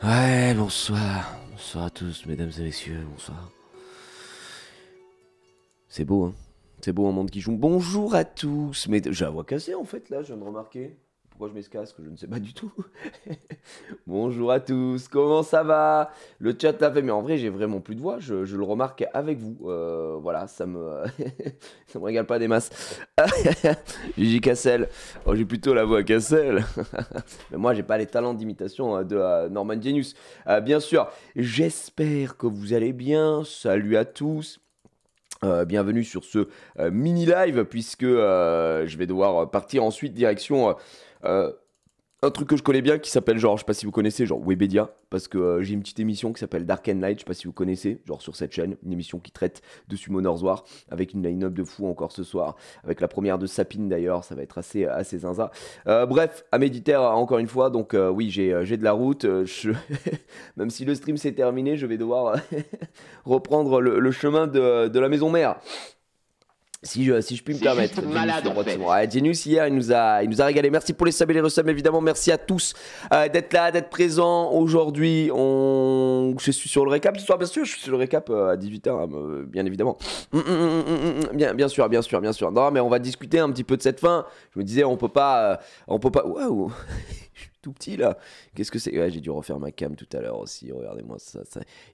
Ouais, bonsoir. Bonsoir à tous, mesdames et messieurs, bonsoir. C'est beau, hein. C'est beau un monde qui joue. Bonjour à tous. Mais j'ai la voix cassée en fait, là, je viens de remarquer. Pourquoi je m'escasse, que je ne sais pas du tout. Bonjour à tous, comment ça va? Le chat l'a fait, mais en vrai, j'ai vraiment plus de voix, je le remarque avec vous. Voilà, ça me... ça me régale pas des masses. Gigi Cassel. Oh, j'ai plutôt la voix Cassel. Mais moi, j'ai pas les talents d'imitation de Norman Genius. Bien sûr, j'espère que vous allez bien. Salut à tous. Bienvenue sur ce mini live puisque je vais devoir partir ensuite direction euh, un truc que je connais bien qui s'appelle genre, je sais pas si vous connaissez, genre Webedia, parce que j'ai une petite émission qui s'appelle Dark and Light, je sais pas si vous connaissez, genre sur cette chaîne, une émission qui traite de Summoner's War, avec une line-up de fou encore ce soir, avec la première de Sapine d'ailleurs, ça va être assez zinza. Bref, à méditer encore une fois, donc oui, j'ai de la route, même si le stream s'est terminé, je vais devoir reprendre le chemin de la maison mère. Si je puis me permettre. Juste malade, en fait. Ouais, Genius hier, il nous a régalé. Merci pour les subs et les resubs, évidemment. Merci à tous d'être là, d'être présents. Aujourd'hui, je suis sur le récap ce soir, bien sûr. Je suis sur le récap à 18h, bien évidemment. Bien sûr, bien sûr, bien sûr. Non, mais on va discuter un petit peu de cette fin. Je me disais, on peut pas. Waouh! Je suis tout petit là. Qu'est-ce que c'est? Ouais, j'ai dû refaire ma cam tout à l'heure aussi. Regardez-moi ça.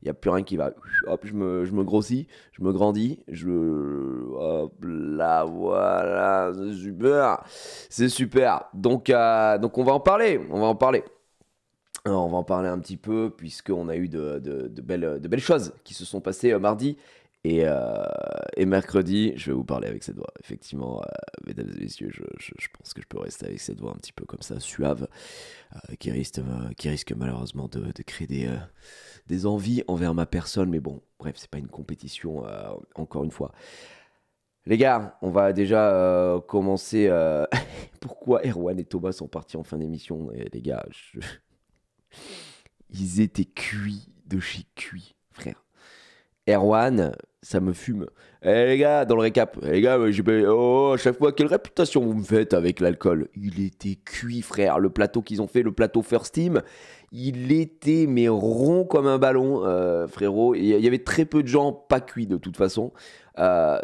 Il n'y a plus rien qui va. Hop, je me grossis, je me grandis. Hop là, voilà. C'est super. C'est super. Donc on va en parler. On va en parler. Alors, on va en parler un petit peu, puisqu'on a eu de belles choses qui se sont passées mardi et mercredi. Je vais vous parler avec cette voix. Effectivement, mesdames et messieurs, je pense que je peux rester avec cette voix un petit peu comme ça, suave, qui risque malheureusement de créer des envies envers ma personne. Mais bon, bref, c'est pas une compétition, encore une fois. Les gars, on va déjà commencer. Pourquoi Erwan et Thomas sont partis en fin d'émission? Et les gars, ils étaient cuits de chez cuits, frère. Erwan, ça me fume. Eh les gars, dans le récap, les gars, à chaque fois, quelle réputation vous me faites avec l'alcool? Il était cuit, frère. Le plateau qu'ils ont fait, le plateau First Team, il était mais rond comme un ballon, frérot. Il y avait très peu de gens pas cuits de toute façon.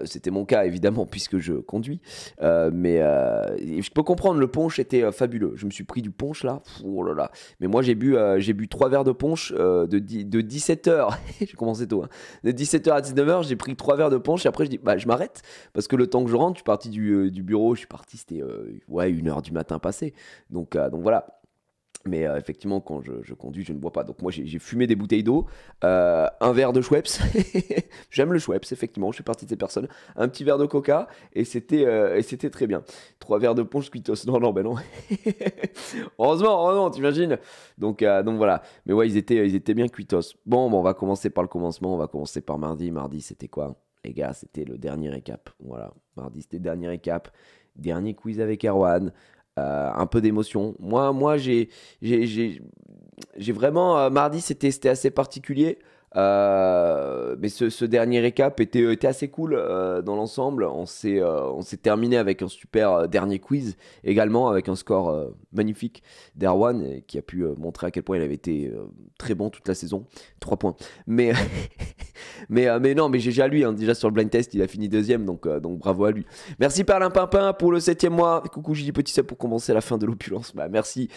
C'était mon cas évidemment puisque je conduis, mais je peux comprendre. Le punch était fabuleux. Je me suis pris du punch là. Oh là là. Mais moi j'ai bu 3 verres de punch de 17h. J'ai commencé tôt. Hein. De 17h à 19h, j'ai pris 3 verres de punch. Et après je dis bah je m'arrête parce que le temps que je rentre, je suis parti du bureau. Je suis parti, c'était ouais 1h du matin passé. Donc voilà. Mais effectivement, quand je conduis, je ne bois pas. Donc moi, j'ai fumé des bouteilles d'eau, un verre de Schweppes. J'aime le Schweppes, effectivement. Je fais partie de ces personnes. Un petit verre de Coca et c'était très bien. 3 verres de punch Quitos. Non, ben non. heureusement, t'imagines. Donc voilà. Mais ouais, ils étaient bien Quitos. Bon, on va commencer par le commencement. On va commencer par mardi. Mardi, c'était quoi? Les gars, c'était le dernier récap. Voilà. Mardi, c'était le dernier récap. Dernier quiz avec Erwan. Un peu d'émotion. Moi j'ai vraiment mardi c'était assez particulier. Mais ce dernier récap était assez cool dans l'ensemble. On s'est terminé avec un super dernier quiz également avec un score magnifique d'Erwan qui a pu montrer à quel point il avait été très bon toute la saison. 3 points. Mais mais non, mais GG à lui. Hein. Déjà sur le blind test, il a fini deuxième, donc bravo à lui. Merci Perlin Pimpin pour le 7e mois. Coucou Gigi Petit Sub pour commencer la fin de l'opulence. Bah, merci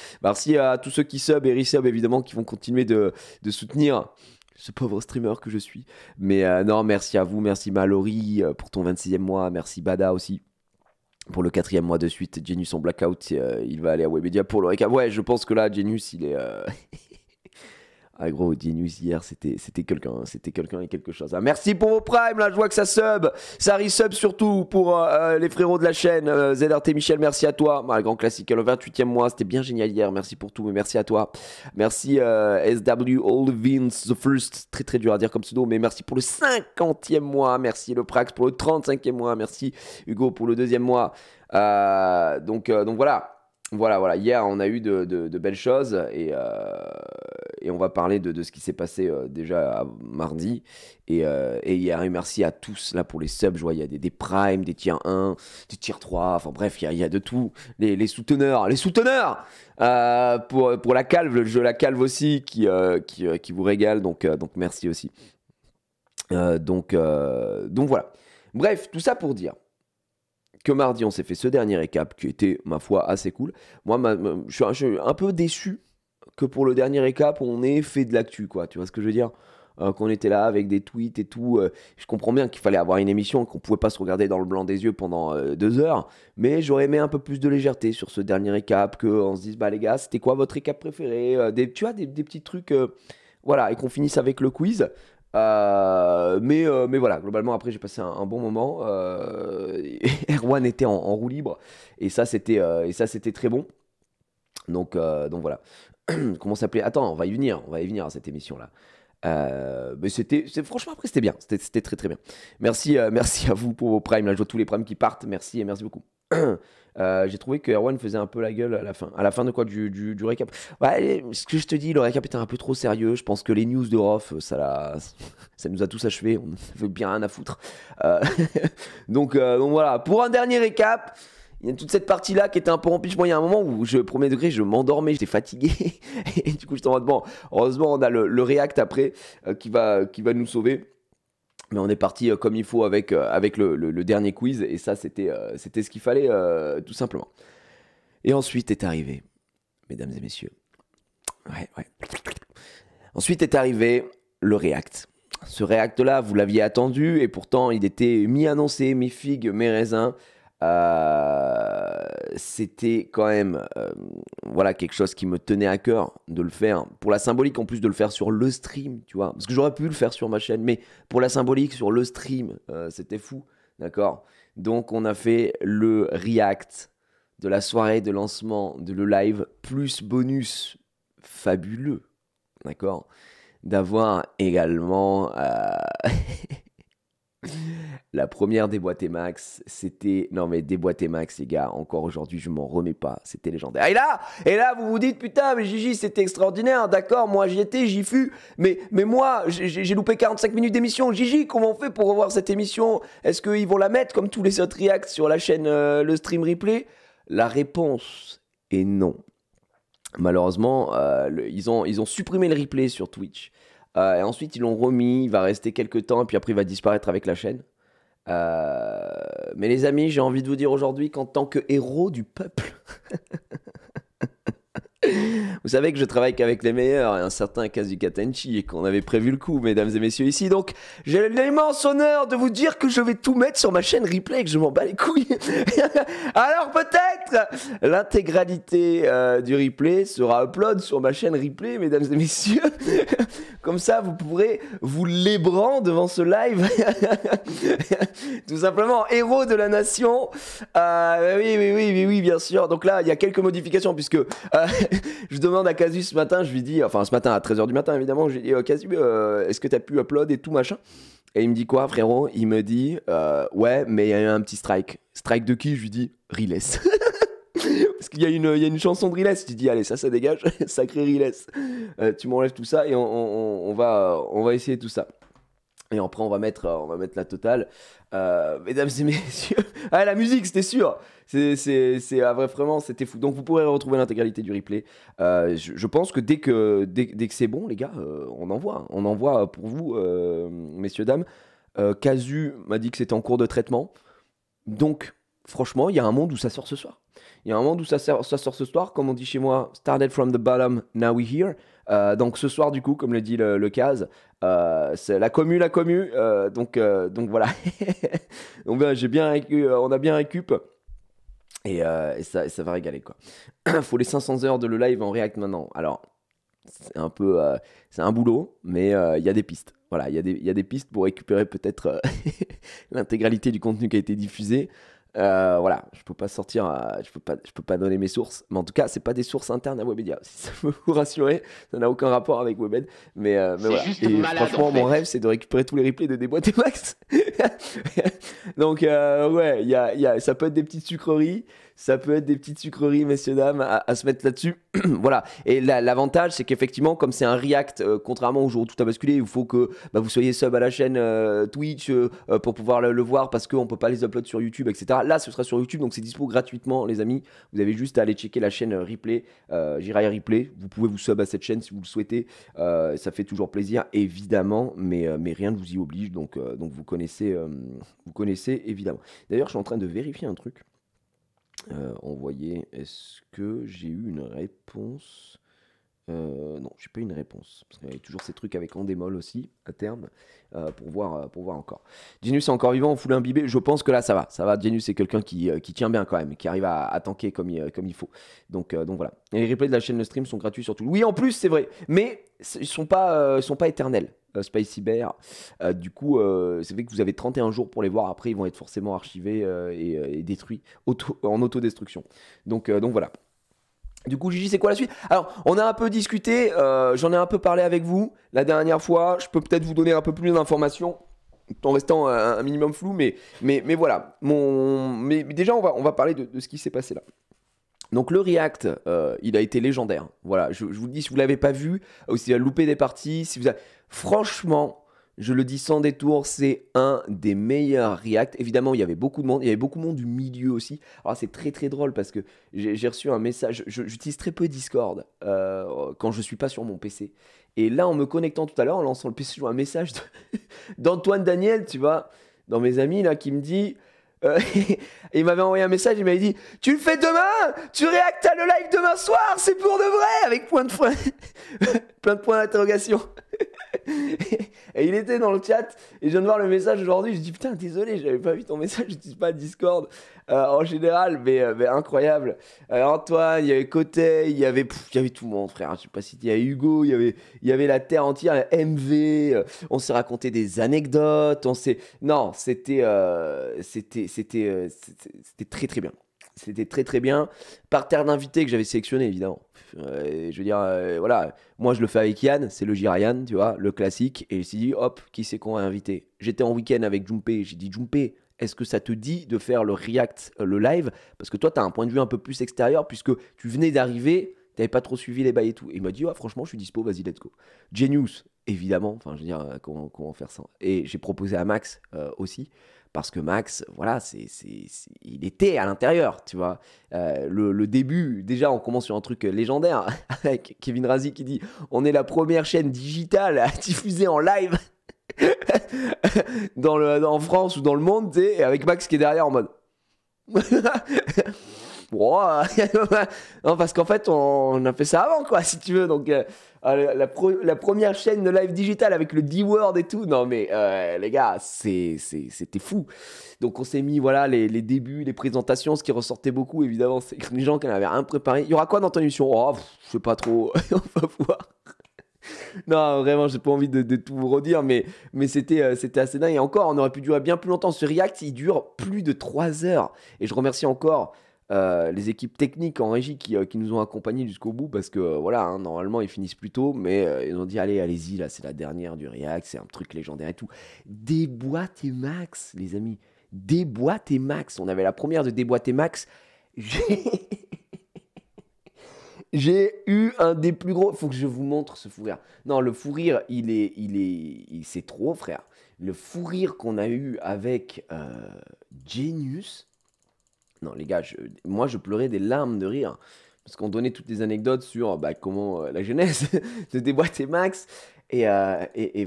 à tous ceux qui sub et resub évidemment qui vont continuer de soutenir ce pauvre streamer que je suis. Mais non, merci à vous, merci Mallory pour ton 26e mois, merci Bada aussi. Pour le 4e mois de suite, Genius en blackout, il va aller à Webedia pour le récap. Ouais, je pense que là, Genius, il est... Ah gros, Genius hier, c'était quelqu'un, c'était quelqu'un et quelque chose. Ah, merci pour vos primes, là, je vois que ça sub, ça resub surtout pour les frérots de la chaîne. ZRT Michel, merci à toi. Le grand classique, le 28e mois, c'était bien génial hier, merci pour tout, mais merci à toi. Merci SW All Vince, The First, très très dur à dire comme pseudo, mais merci pour le 50e mois, merci le Prax pour le 35e mois, merci Hugo pour le 2e mois. Donc voilà. Voilà, hier on a eu de belles choses et on va parler de ce qui s'est passé déjà mardi. Et hier, et merci à tous là pour les subs. Je vois, il y a des primes, des tiers 1, des tiers 3. Enfin bref, il y a de tout. Les souteneurs, pour la calve, le jeu La Calve aussi qui vous régale. Donc merci aussi. Donc voilà. Bref, tout ça pour dire que mardi, on s'est fait ce dernier récap qui était, ma foi, assez cool. Moi, je suis un peu déçu que pour le dernier récap, on ait fait de l'actu, quoi. Tu vois ce que je veux dire? Qu'on était là avec des tweets et tout. Je comprends bien qu'il fallait avoir une émission, qu'on pouvait pas se regarder dans le blanc des yeux pendant 2 heures. Mais j'aurais aimé un peu plus de légèreté sur ce dernier récap, qu'on se dise, bah les gars, c'était quoi votre récap préféré? Tu vois, des petits trucs, voilà, et qu'on finisse avec le quiz. Mais voilà, globalement, après, j'ai passé un bon moment. Erwan était en roue libre, et ça, c'était très bon. Donc voilà. Comment s'appelait? Attends, on va y venir à cette émission-là. Mais franchement, après, c'était bien. C'était très très bien. Merci à vous pour vos primes. Là, je vois tous les primes qui partent. Merci et merci beaucoup. J'ai trouvé que Erwan faisait un peu la gueule à la fin. À la fin de quoi? Du récap. Ouais, ce que je te dis, le récap était un peu trop sérieux. Je pense que les news de Rof, ça nous a tous achevés. On avait bien rien à foutre. Donc voilà. Pour un dernier récap, il y a toute cette partie-là qui était un peu remplie. Moi, il y a un moment où, premier degré, je m'endormais, j'étais fatigué. Et du coup, j'étais en mode, bon, heureusement, on a le React après qui va nous sauver. Mais on est parti comme il faut avec le dernier quiz. Et ça, c'était ce qu'il fallait, tout simplement. Et ensuite est arrivé, mesdames et messieurs. Ouais. Ensuite est arrivé le React. Ce React-là, vous l'aviez attendu. Et pourtant, il était mi-annoncé, mi-figue, mi-raisin. C'était quand même voilà, quelque chose qui me tenait à cœur de le faire, pour la symbolique en plus de le faire sur le stream, tu vois, parce que j'aurais pu le faire sur ma chaîne, mais pour la symbolique sur le stream, c'était fou, d'accord? Donc on a fait le react de la soirée de lancement de le live, plus bonus fabuleux, d'accord? D'avoir également la première déboîtée max, c'était... Non mais déboîtée max, les gars, encore aujourd'hui, je m'en remets pas. C'était légendaire. Et là, vous vous dites, putain, mais Gigi, c'était extraordinaire. D'accord, moi, j'y étais, j'y fus. Mais moi, j'ai loupé 45 minutes d'émission. Gigi, comment on fait pour revoir cette émission? Est-ce qu'ils vont la mettre, comme tous les autres reacts, sur la chaîne le stream replay? La réponse est non. Malheureusement, ils ont supprimé le replay sur Twitch. Et ensuite, ils l'ont remis, il va rester quelques temps, et puis après, il va disparaître avec la chaîne. Mais les amis, j'ai envie de vous dire aujourd'hui qu'en tant que héros du peuple, vous savez que je travaille qu'avec les meilleurs, et un certain Kazuka Tenchi, et qu'on avait prévu le coup, mesdames et messieurs, ici. Donc, j'ai l'immense honneur de vous dire que je vais tout mettre sur ma chaîne replay, que je m'en bats les couilles. Alors, peut-être, l'intégralité du replay sera upload sur ma chaîne replay, mesdames et messieurs. Comme ça, vous pourrez vous lébrant devant ce live. Tout simplement, héros de la nation. Oui, bien sûr. Donc là, il y a quelques modifications, puisque... je demande à Casu ce matin, je lui dis, enfin ce matin à 13h du matin évidemment, je lui dis Casu, est-ce que t'as pu upload et tout machin? Et il me dit quoi, frérot? Il me dit ouais, mais il y a eu un petit strike. Strike de qui? Je lui dis Riles. Parce qu'il y a une chanson de Riles. Tu dis allez, ça dégage, sacré Riles. Tu m'enlèves tout ça et on va essayer tout ça. Et après, on va mettre la totale. Mesdames et messieurs. Ah, la musique, c'était sûr. Vraiment, c'était fou. Donc, vous pourrez retrouver l'intégralité du replay. Je pense que dès que c'est bon, les gars, on envoie. On envoie pour vous, messieurs, dames. Casu m'a dit que c'était en cours de traitement. Donc, franchement, il y a un monde où ça sort ce soir. Il y a un monde où ça sort ce soir. Comme on dit chez moi, started from the bottom, now we're here. Donc ce soir, du coup, comme le dit le Kaz, c'est la commu. Donc voilà. Donc on a bien récup. Et ça va régaler, quoi. Faut les 500 heures de le live en React maintenant. Alors, c'est un peu... c'est un boulot, mais il y a des pistes. Voilà, il y a des pistes pour récupérer peut-être l'intégralité du contenu qui a été diffusé. Voilà, je peux pas sortir, je peux pas donner mes sources, mais en tout cas, c'est pas des sources internes à Webedia. Si ça peut vous rassurer, ça n'a aucun rapport avec Webed, mais voilà. Et malade, franchement, mon rêve, c'est de récupérer tous les replays de Déboîté Max. Donc ouais, ça peut être des petites sucreries, ça peut être des petites sucreries, messieurs, dames, à se mettre là-dessus. Voilà. Et l'avantage, c'est qu'effectivement, comme c'est un React, contrairement au jour où tout a basculé, il faut que vous soyez sub à la chaîne Twitch pour pouvoir le voir parce qu'on peut pas les upload sur YouTube, etc. Là, ce sera sur YouTube, donc c'est dispo gratuitement, les amis. Vous avez juste à aller checker la chaîne Replay, Jiraya Replay. Vous pouvez vous sub à cette chaîne si vous le souhaitez. Ça fait toujours plaisir, évidemment, mais rien ne vous y oblige. Donc vous connaissez évidemment. D'ailleurs, je suis en train de vérifier un truc. Envoyer, est-ce que j'ai eu une réponse? Non, j'ai pas eu une réponse. Parce qu'il y avait toujours ces trucs avec Endemol aussi, à terme, pour voir encore. Genius est encore vivant, on fout imbibé. Je pense que là, ça va. Ça va, Genius c'est quelqu'un qui tient bien quand même, qui arrive à tanker comme il faut. Donc voilà. Et les replays de la chaîne Le Stream sont gratuits sur tout. Oui, en plus, c'est vrai. Mais ils sont pas éternels. Spicy Bear. Du coup, c'est vrai que vous avez 31 jours pour les voir. Après, ils vont être forcément archivés et détruits en autodestruction. Donc voilà. Du coup, Gigi, c'est quoi la suite? Alors, on a un peu discuté, j'en ai un peu parlé avec vous la dernière fois. Je peux peut-être vous donner un peu plus d'informations en restant un minimum flou, mais voilà. Mais déjà, on va parler de ce qui s'est passé là. Donc le React, il a été légendaire. Voilà, je vous le dis, si vous ne l'avez pas vu, ou si vous avez loupé des parties, franchement, je le dis sans détour, c'est un des meilleurs React. Évidemment, il y avait beaucoup de monde, il y avait beaucoup de monde du milieu aussi. Alors c'est très très drôle parce que j'ai reçu un message, j'utilise très peu Discord quand je ne suis pas sur mon PC. Et là, en me connectant tout à l'heure, en lançant le PC, je vois un message d'Antoine Daniel, tu vois, dans mes amis, là, qui me dit... il m'avait envoyé un message, il m'avait dit tu le fais demain, tu réactes à le live demain soir, c'est pour de vrai, avec plein de points d'interrogation. Et il était dans le chat et je viens de voir le message aujourd'hui, je dis putain désolé, j'avais pas vu ton message, je dis pas Discord en général, mais incroyable. Antoine, il y avait Côté, il y avait tout le monde, frère, je sais pas si il y a Hugo, il y avait la terre entière, MV, on s'est raconté des anecdotes, c'était très très bien. C'était très très bien. Par terre d'invités que j'avais sélectionné, évidemment. Je veux dire, voilà, moi je le fais avec Yann, c'est le Jirayan, tu vois, le classique. Et je me suis dit, hop, qui c'est qu'on va inviter? J'étais en week-end avec Jumpé, j'ai dit, Jumpé, est-ce que ça te dit de faire le React, le live? Parce que toi, tu as un point de vue un peu plus extérieur, puisque tu venais d'arriver, tu n'avais pas trop suivi les bails et tout. Et il m'a dit, ouais, franchement, je suis dispo, vas-y, let's go. Genius, évidemment, enfin, je veux dire, comment faire ça? Et j'ai proposé à Max aussi. Parce que Max, voilà, il était à l'intérieur, tu vois. Le début, déjà, on commence sur un truc légendaire avec Kevin Razi qui dit on est la première chaîne digitale à diffuser en live en France ou dans le monde, tu sais, et avec Max qui est derrière en mode. Wow. Non, parce qu'en fait, on a fait ça avant, quoi, si tu veux. Donc, la première chaîne de live digital avec le D-Word et tout. Non, mais les gars, c'était fou. Donc, on s'est mis, voilà, les débuts, les présentations. Ce qui ressortait beaucoup, évidemment, c'est que les gens qui n'avaient rien préparé. Il y aura quoi dans ton émission? Oh, je sais pas trop. On va voir. Non, vraiment, j'ai pas envie de tout vous redire, mais c'était assez dingue. Et encore, on aurait pu durer bien plus longtemps. Ce React, il dure plus de 3 heures. Et je remercie encore les équipes techniques en régie qui nous ont accompagnés jusqu'au bout parce que voilà, hein, normalement ils finissent plus tôt, mais ils ont dit allez-y, là c'est la dernière du React, c'est un truc légendaire et tout. Déboîte et Max, les amis, Déboîte et Max, on avait la première de Déboîte et Max. J'ai eu un des plus gros. Faut que je vous montre ce fou rire. Non, le fou rire, c'est trop, frère. Le fou rire qu'on a eu avec Genius. Non, les gars, moi, je pleurais des larmes de rire. Parce qu'on donnait toutes les anecdotes sur comment la jeunesse de Déboîte et Max. Et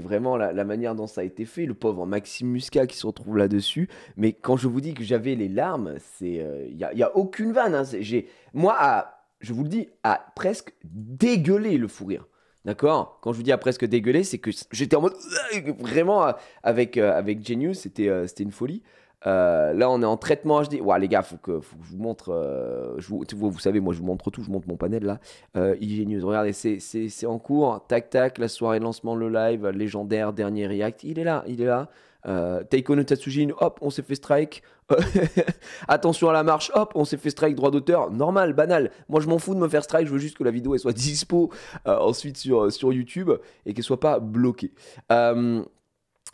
vraiment, la manière dont ça a été fait. Le pauvre Maxime Muscat qui se retrouve là-dessus. Mais quand je vous dis que j'avais les larmes, il n'y a aucune vanne. Hein. Moi, je vous le dis, à presque dégueuler le fou rire. D'accord? Quand je vous dis à presque dégueuler, c'est que j'étais en mode vraiment avec Genius, c'était une folie. Là, on est en traitement HD. Ouais, les gars, faut que je vous montre. Vous savez, moi, je vous montre tout. Je montre mon panel là. Genius, regardez, c'est en cours. Tac, tac, la soirée lancement, le live, légendaire, dernier React. Il est là. Taiko no Tatsujin, hop, on s'est fait strike. Attention à la marche, hop, on s'est fait strike, droit d'auteur. Normal, banal. Moi, je m'en fous de me faire strike. Je veux juste que la vidéo elle soit dispo ensuite sur YouTube et qu'elle soit pas bloquée.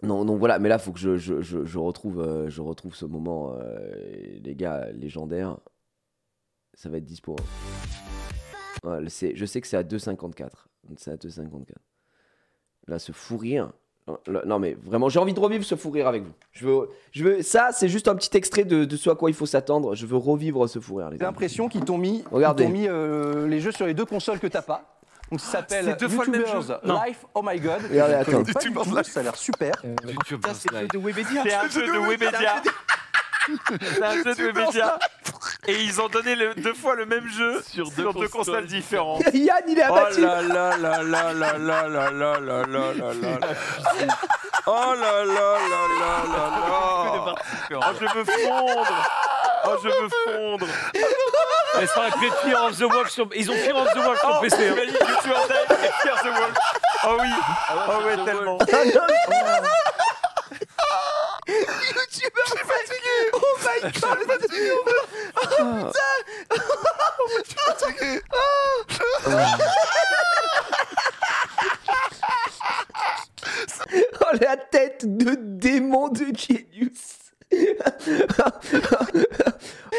Non, donc voilà, mais là, il faut que je retrouve ce moment, les gars, légendaire. Ça va être dispo. Hein. Ouais, je sais que c'est à 2,54. C'est à 2,54. Là, ce fou rire. Non, mais vraiment, j'ai envie de revivre ce fou rire avec vous. Ça, c'est juste un petit extrait de ce à quoi il faut s'attendre. Je veux revivre ce fou rire. J'ai l'impression qu'ils t'ont mis, les jeux sur les 2 consoles que t'as pas. Donc ça s'appelle YouTubers Life. Oh my god. Regardez, attends. Ça a l'air super. C'est un jeu de Webedia. C'est un jeu de Webedia. C'est un jeu de Webedia. Et ils ont donné 2 fois le même jeu sur 2 consoles différentes. Yann, il est abattu. Oh là là là là là là là là là là là là. Oh là là là là là là. Oh, je veux fondre. Oh, je veux fondre. Mais ça aurait pu être Fear of the Wolf sur... Ils ont Fear of the Wolf sur PC. Hein. YouTuber Live et Fear the Wolf. Oh oui. Oh ouais, tellement. YouTuber, je suis fatigué. Oh my god, je suis fatigué. Oh, la tête de démon de Genius.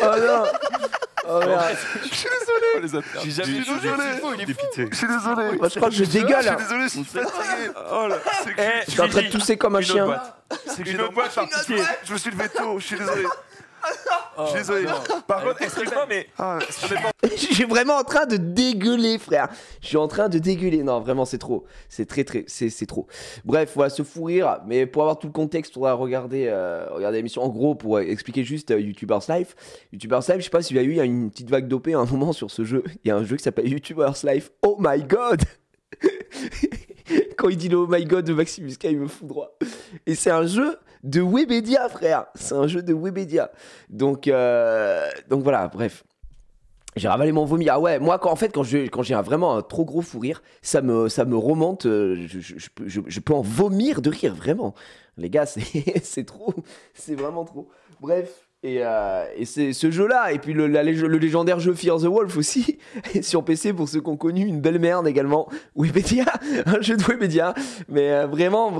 Oh non. Oh merde. Je suis désolé. J'ai jamais Je suis désolé. dépité. Je suis désolé. Moi, je crois que je dégueule. Je suis désolé, je suis fatigué. Oh là. Je suis en train de tousser comme un chien. C'est une autre boîte par pitié. Je me suis levé tôt, je suis désolé. Je suis désolé. Par contre, excuse-moi, mais Je suis vraiment en train de dégueuler, frère. Je suis en train de dégueuler. Non, vraiment, c'est trop. C'est c'est trop. Bref, voilà, ce fou rire. Mais pour avoir tout le contexte, on va regarder l'émission. En gros, pour expliquer juste YouTubers Life. YouTubers Life, je sais pas si vous avez vu, il y a une petite vague dopée à un moment sur ce jeu. Il y a un jeu qui s'appelle YouTubers Life. Oh my god. Quand il dit le oh my god de Maximus K, il me fout droit. Et c'est un jeu de Webedia, frère. C'est un jeu de Webedia. Donc voilà, bref. J'ai ravalé mon vomi. Ah ouais, moi, quand j'ai vraiment un trop gros fou rire, ça me remonte. Je peux en vomir de rire, vraiment. Les gars, c'est trop. C'est vraiment trop. Bref. Et c'est ce jeu-là, et puis le légendaire jeu Fear the Wolf aussi, sur PC pour ceux qui ont connu, une belle merde également, Webedia, un jeu de Webedia, mais vraiment,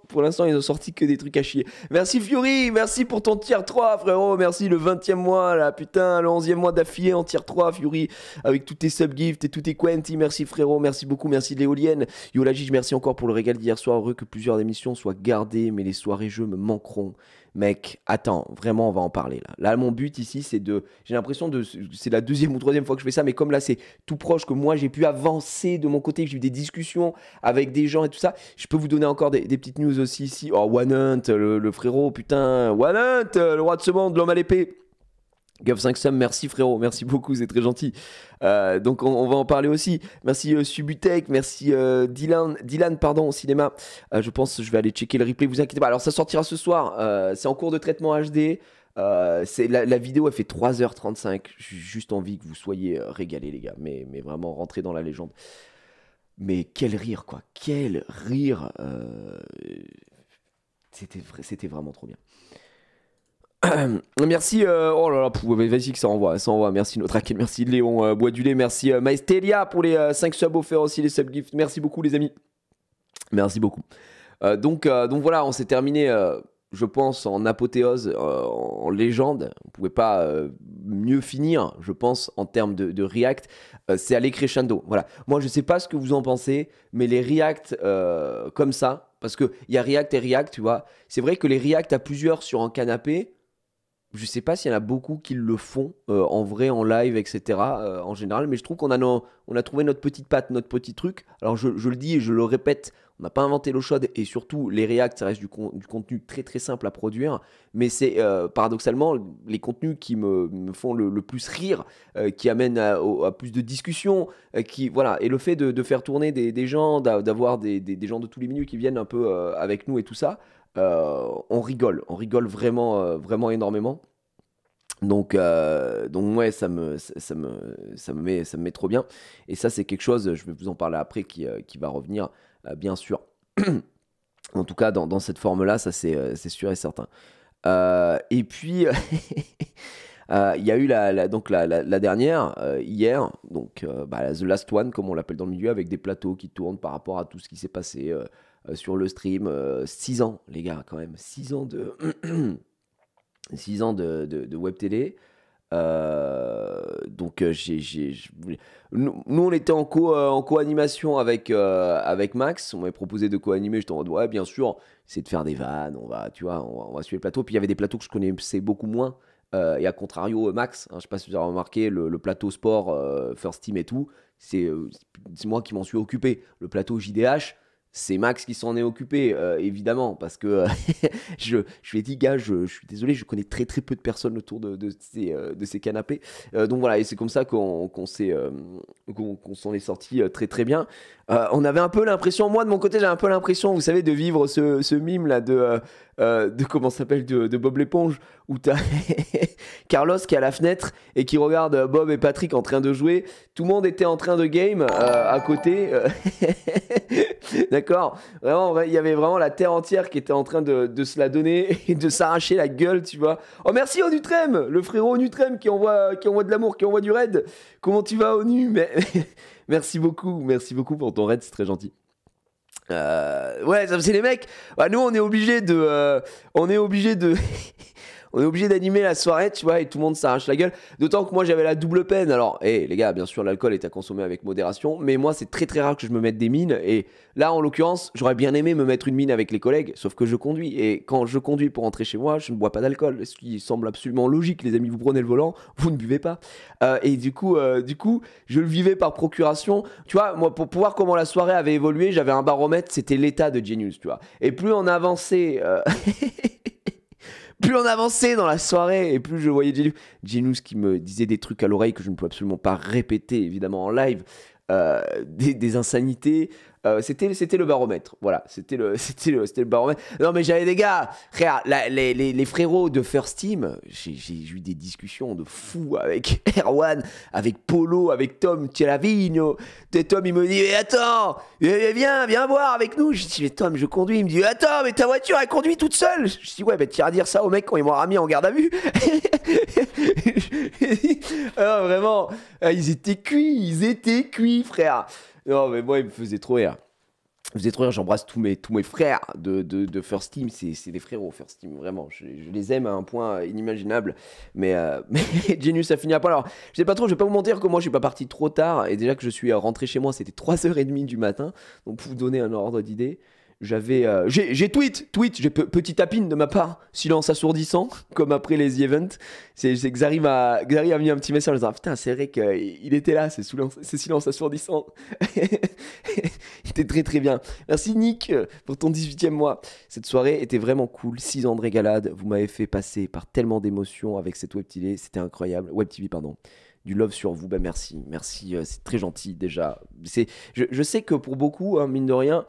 pour l'instant ils ont sorti que des trucs à chier. Merci Fury, merci pour ton tier 3 frérot, merci le 20e mois là, putain, le 11e mois d'affilée en tier 3 Fury, avec tous tes subgifts et tous tes quanti, merci frérot, merci beaucoup, merci l'éolienne, Yolagige, merci encore pour le régal d'hier soir, heureux que plusieurs émissions soient gardées, mais les soirées jeux me manqueront. Mec, attends, vraiment, on va en parler là. Là, mon but ici, j'ai l'impression c'est la 2e ou 3e fois que je fais ça, mais comme là, c'est tout proche que moi, j'ai pu avancer de mon côté, que j'ai eu des discussions avec des gens et tout ça, je peux vous donner encore des petites news aussi ici. Oh, OneHunt, le frérot, putain, OneHunt, le roi de ce monde, l'homme à l'épée. Gov5sum, merci frérot, merci beaucoup, c'est très gentil. Donc on va en parler aussi. Merci Subutek, merci Dylan pardon, au cinéma. Je pense que je vais aller checker le replay, vous inquiétez pas. Alors ça sortira ce soir, c'est en cours de traitement HD. La vidéo elle fait 3h35. J'ai juste envie que vous soyez régalés les gars, mais vraiment rentrez dans la légende. Mais quel rire quoi, quel rire. C'était vraiment trop bien. Merci, oh là là, vas-y que ça envoie, merci Notrakel, merci Léon Boisdulé, merci Maestelia pour les 5 subs offerts aussi, les subgifts, merci beaucoup les amis, merci beaucoup. Donc voilà, on s'est terminé, je pense, en apothéose, en légende, on pouvait pas mieux finir, je pense, en termes de react, c'est aller crescendo, voilà. Moi je sais pas ce que vous en pensez, mais les reacts comme ça, parce qu'il y a react et react, tu vois, c'est vrai que les reacts à plusieurs sur un canapé, je sais pas s'il y en a beaucoup qui le font en vrai, en live, etc. En général, mais je trouve qu'on a trouvé notre petite patte, notre petit truc. Alors je le dis et je le répète, on n'a pas inventé l'eau chaude et surtout les reacts, ça reste du contenu très très simple à produire. Mais c'est paradoxalement les contenus qui me font le plus rire, qui amènent à plus de discussions, voilà. Et le fait de faire tourner des gens, d'avoir des gens de tous les milieux qui viennent un peu avec nous et tout ça. On rigole vraiment, vraiment énormément. Donc ouais, ça me met trop bien. Et ça, c'est quelque chose, je vais vous en parler après, qui va revenir, bien sûr. En tout cas, dans cette forme-là, ça c'est sûr et certain. Et puis, il y a eu la dernière, hier, donc The Last One, comme on l'appelle dans le milieu, avec des plateaux qui tournent par rapport à tout ce qui s'est passé sur le stream. 6 ans, les gars, quand même. 6 ans de 6 ans de web télé. Donc nous on était en co-animation avec Max. On m'avait proposé de co-animer. J'étais en mode ouais bien sûr, c'est de faire des vannes, on va suivre le plateau. Puis il y avait des plateaux que je connaissais beaucoup moins. Et à contrario Max, hein, je sais pas si vous avez remarqué, le plateau sport, First Team et tout, c'est moi qui m'en suis occupé. Le plateau JDH, c'est Max qui s'en est occupé, évidemment, parce que je lui ai dit, gars, je suis désolé, je connais très très peu de personnes autour de ces canapés. Donc voilà, et c'est comme ça qu'on s'en est sorti très très bien. On avait un peu l'impression, moi de mon côté, j'ai un peu l'impression, vous savez, de vivre ce mime là de comment ça s'appelle, de Bob l'éponge, où t'as Carlos qui est à la fenêtre et qui regarde Bob et Patrick en train de jouer. Tout le monde était en train de game à côté. D'accord, vraiment, il y avait vraiment la terre entière qui était en train de se la donner et de s'arracher la gueule, tu vois. Oh merci Onutrem, le frérot Onutrem qui envoie de l'amour, qui envoie du raid. Comment tu vas Onu? Mais merci beaucoup pour ton raid, c'est très gentil. Ouais, c'est les mecs. Bah, nous, on est obligé de on est obligé d'animer la soirée, tu vois, et tout le monde s'arrache la gueule. D'autant que moi, j'avais la double peine. Alors, les gars, bien sûr, l'alcool est à consommer avec modération, mais moi, c'est très très rare que je me mette des mines. Et là, en l'occurrence, j'aurais bien aimé me mettre une mine avec les collègues, sauf que je conduis. Et quand je conduis pour rentrer chez moi, je ne bois pas d'alcool. Ce qui semble absolument logique, les amis. Vous prenez le volant, vous ne buvez pas. Et du coup, je le vivais par procuration. Tu vois, moi, pour voir comment la soirée avait évolué, j'avais un baromètre, c'était l'état de Genius, tu vois. Et plus on avançait... Plus on avançait dans la soirée et plus je voyais Genius qui me disait des trucs à l'oreille que je ne peux absolument pas répéter évidemment en live, des insanités. C'était le baromètre, voilà, c'était le baromètre. Non mais j'avais des gars, frère, les frérots de First Team, j'ai eu des discussions de fou avec Erwan, avec Polo, avec Tom Tielavigno. Tom il me dit mais attends, viens voir avec nous. Je dis mais Tom je conduis, il me dit attends mais ta voiture elle conduit toute seule. Je dis ouais bah tu iras dire ça au mec quand il m'aura mis en garde à vue. Alors vraiment, ils étaient cuits frère. Non mais moi il me faisait trop rire. J'embrasse tous mes frères de First Team, c'est des frérots First Team, vraiment, je les aime à un point inimaginable, mais Genius ça finit à pas. Alors je sais pas trop, je vais pas vous mentir que moi je suis pas parti trop tard, et déjà que je suis rentré chez moi c'était 3h30 du matin, donc pour vous donner un ordre d'idée, j'ai tweet, j'ai petit tapine de ma part, silence assourdissant, comme après les events. C'est Xari a mis un petit message en disant putain c'est vrai qu'il était là, c'est silence assourdissant. C'était très très bien. Merci Nick pour ton 18e mois. Cette soirée était vraiment cool, 6 ans de régalade, vous m'avez fait passer par tellement d'émotions avec cette Web TV, c'était incroyable. Web TV pardon. Du love sur vous, merci, c'est très gentil déjà. Je sais que pour beaucoup, hein, mine de rien,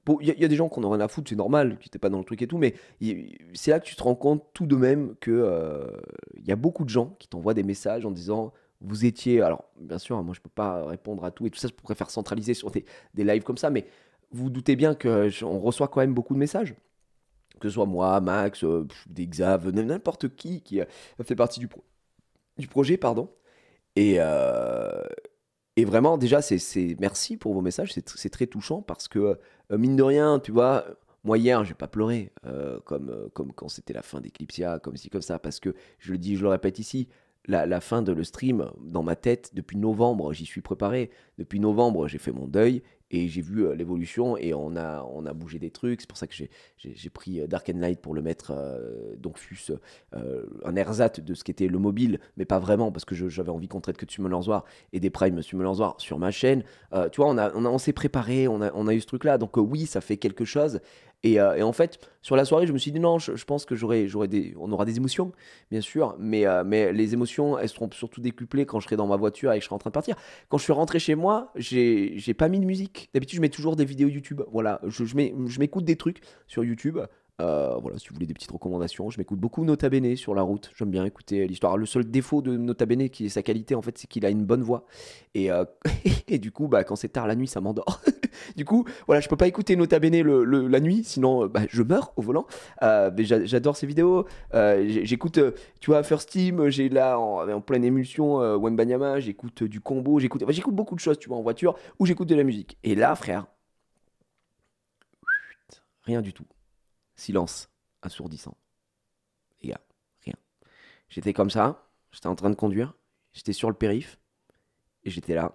bon, il y a des gens qui n'ont rien à foutre, c'est normal, qui n'étaient pas dans le truc et tout, mais c'est là que tu te rends compte tout de même que y a beaucoup de gens qui t'envoient des messages en disant vous étiez. Alors, bien sûr, moi je peux pas répondre à tout et tout ça, je pourrais faire centraliser sur des lives comme ça, mais vous vous doutez bien qu'on reçoit quand même beaucoup de messages. Que ce soit moi, Max, des Xav, n'importe qui fait partie du projet, pardon. Et vraiment, déjà, c'est merci pour vos messages, c'est très touchant parce que, mine de rien, tu vois, moi hier, j'ai pas pleuré, comme quand c'était la fin d'Eclipsia, comme ci, comme ça, parce que, je le dis, je le répète ici, la fin de le stream, dans ma tête, depuis novembre, j'y suis préparé. Depuis novembre, j'ai fait mon deuil et j'ai vu l'évolution et on a bougé des trucs. C'est pour ça que j'ai pris Dark and Light pour le mettre, donc fût un ersatz de ce qu'était le mobile, mais pas vraiment parce que j'avais envie qu'on traite que de Summoners War et des Prime Summoners War sur ma chaîne. Tu vois, on s'est préparé, on a eu ce truc-là. Donc oui, ça fait quelque chose. Et en fait, sur la soirée, je me suis dit non, je pense que on aura des émotions, bien sûr, mais les émotions, elles seront surtout décuplées quand je serai dans ma voiture et que je serai en train de partir. Quand je suis rentré chez moi, j'ai pas mis de musique. D'habitude, je mets toujours des vidéos YouTube. Voilà, je m'écoute des trucs sur YouTube. Voilà, si vous voulez des petites recommandations, je m'écoute beaucoup Nota Bene sur la route. J'aime bien écouter l'histoire. Le seul défaut de Nota Bene, qui est sa qualité, en fait, c'est qu'il a une bonne voix. Et, et du coup, quand c'est tard la nuit, ça m'endort. Du coup, voilà, je peux pas écouter Nota Bene la nuit, sinon je meurs au volant. Mais j'adore ces vidéos. J'écoute, tu vois, First Team. J'ai là en pleine émulsion Wembanyama. J'écoute du combo. J'écoute beaucoup de choses, tu vois, en voiture, où j'écoute de la musique. Et là, frère, rien du tout. Silence assourdissant. Les gars, rien. J'étais comme ça, J'étais en train de conduire. J'étais sur le périph'. Et j'étais là.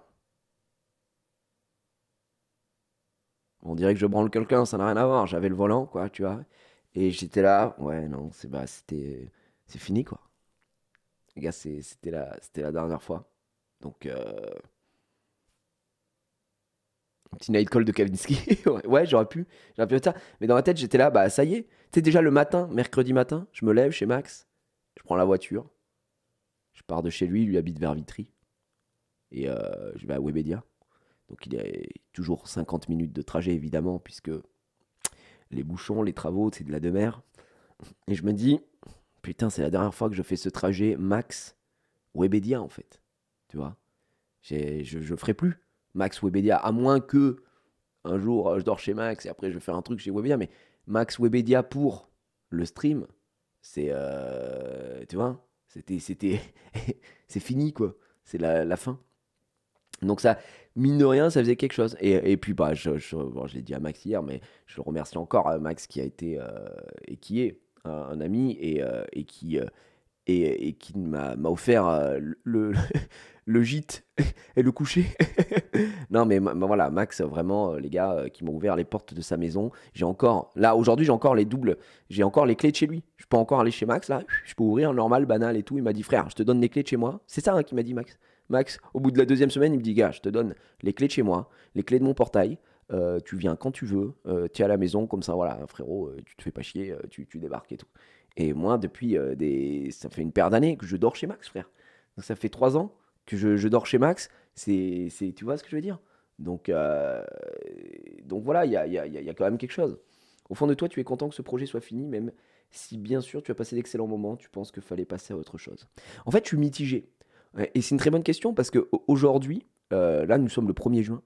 On dirait que je branle quelqu'un, ça n'a rien à voir. J'avais le volant, quoi, tu vois. Et j'étais là. Ouais, non, c'est fini, quoi. Les gars, c'était la dernière fois. Donc, un petit night call de Kavinsky. Ouais, j'aurais pu faire ça. Mais dans ma tête, j'étais là, bah ça y est. Tu sais, déjà le matin, mercredi matin, je me lève chez Max. Je prends la voiture. Je pars de chez lui, lui habite vers Vitry. Et je vais à Webedia. Donc il y a toujours 50 minutes de trajet, évidemment, puisque les bouchons, les travaux, c'est de la demeure. Et je me dis, putain, c'est la dernière fois que je fais ce trajet Max Webedia, en fait. Tu vois, je ferai plus Max Webedia, à moins que un jour je dors chez Max et après je vais faire un truc chez Webedia. Mais Max Webedia pour le stream, c'est, tu vois, c'est fini, quoi. C'est la fin. Donc ça, mine de rien, ça faisait quelque chose. Et puis, bah, bon, je l'ai dit à Max hier, mais je le remercie encore, Max, qui a été et qui est un ami et qui m'a offert le gîte et le coucher. Non, mais voilà, Max, vraiment, les gars, qui m'ont ouvert les portes de sa maison. Aujourd'hui, j'ai encore les clés de chez lui. Je peux encore aller chez Max, là. Je peux ouvrir normal, banal et tout. Il m'a dit, frère, je te donne les clés de chez moi. C'est ça, hein, qu'il m'a dit, Max. Max, au bout de la 2e semaine, il me dit, gars, je te donne les clés de chez moi, les clés de mon portail. Tu viens quand tu veux. Tu es à la maison, comme ça, voilà, frérot, tu te fais pas chier, tu débarques et tout. Et moi, depuis ça fait une paire d'années que je dors chez Max, frère. Donc, ça fait 3 ans que je dors chez Max. Tu vois ce que je veux dire? Donc voilà, il y a quand même quelque chose. Au fond de toi, tu es content que ce projet soit fini, même si, bien sûr, tu as passé d'excellents moments, tu penses qu'il fallait passer à autre chose. En fait, je suis mitigé. Et c'est une très bonne question parce qu'aujourd'hui, là, nous sommes le 1er juin.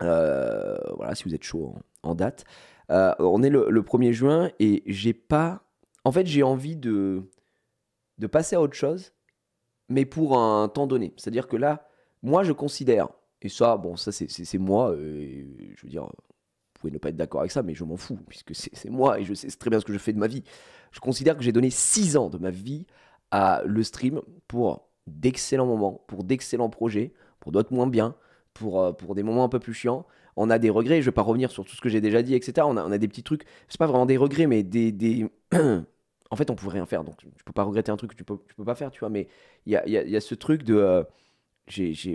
Voilà, si vous êtes chaud en date. On est le 1er juin et j'ai pas... En fait, j'ai envie de passer à autre chose, mais pour un temps donné. C'est-à-dire que là, moi, je considère, et ça, bon, ça, c'est moi, je veux dire, vous pouvez ne pas être d'accord avec ça, mais je m'en fous, puisque c'est moi, et je sais très bien ce que je fais de ma vie. Je considère que j'ai donné 6 ans de ma vie à le stream pour d'excellents moments, pour d'excellents projets, pour d'autres moins bien, pour des moments un peu plus chiants. On a des regrets, je vais pas revenir sur tout ce que j'ai déjà dit, etc. On a des petits trucs, c'est pas vraiment des regrets, mais des... En fait, on pouvait rien faire, donc tu peux pas regretter un truc que tu peux pas faire, tu vois. Mais il y a ce truc de...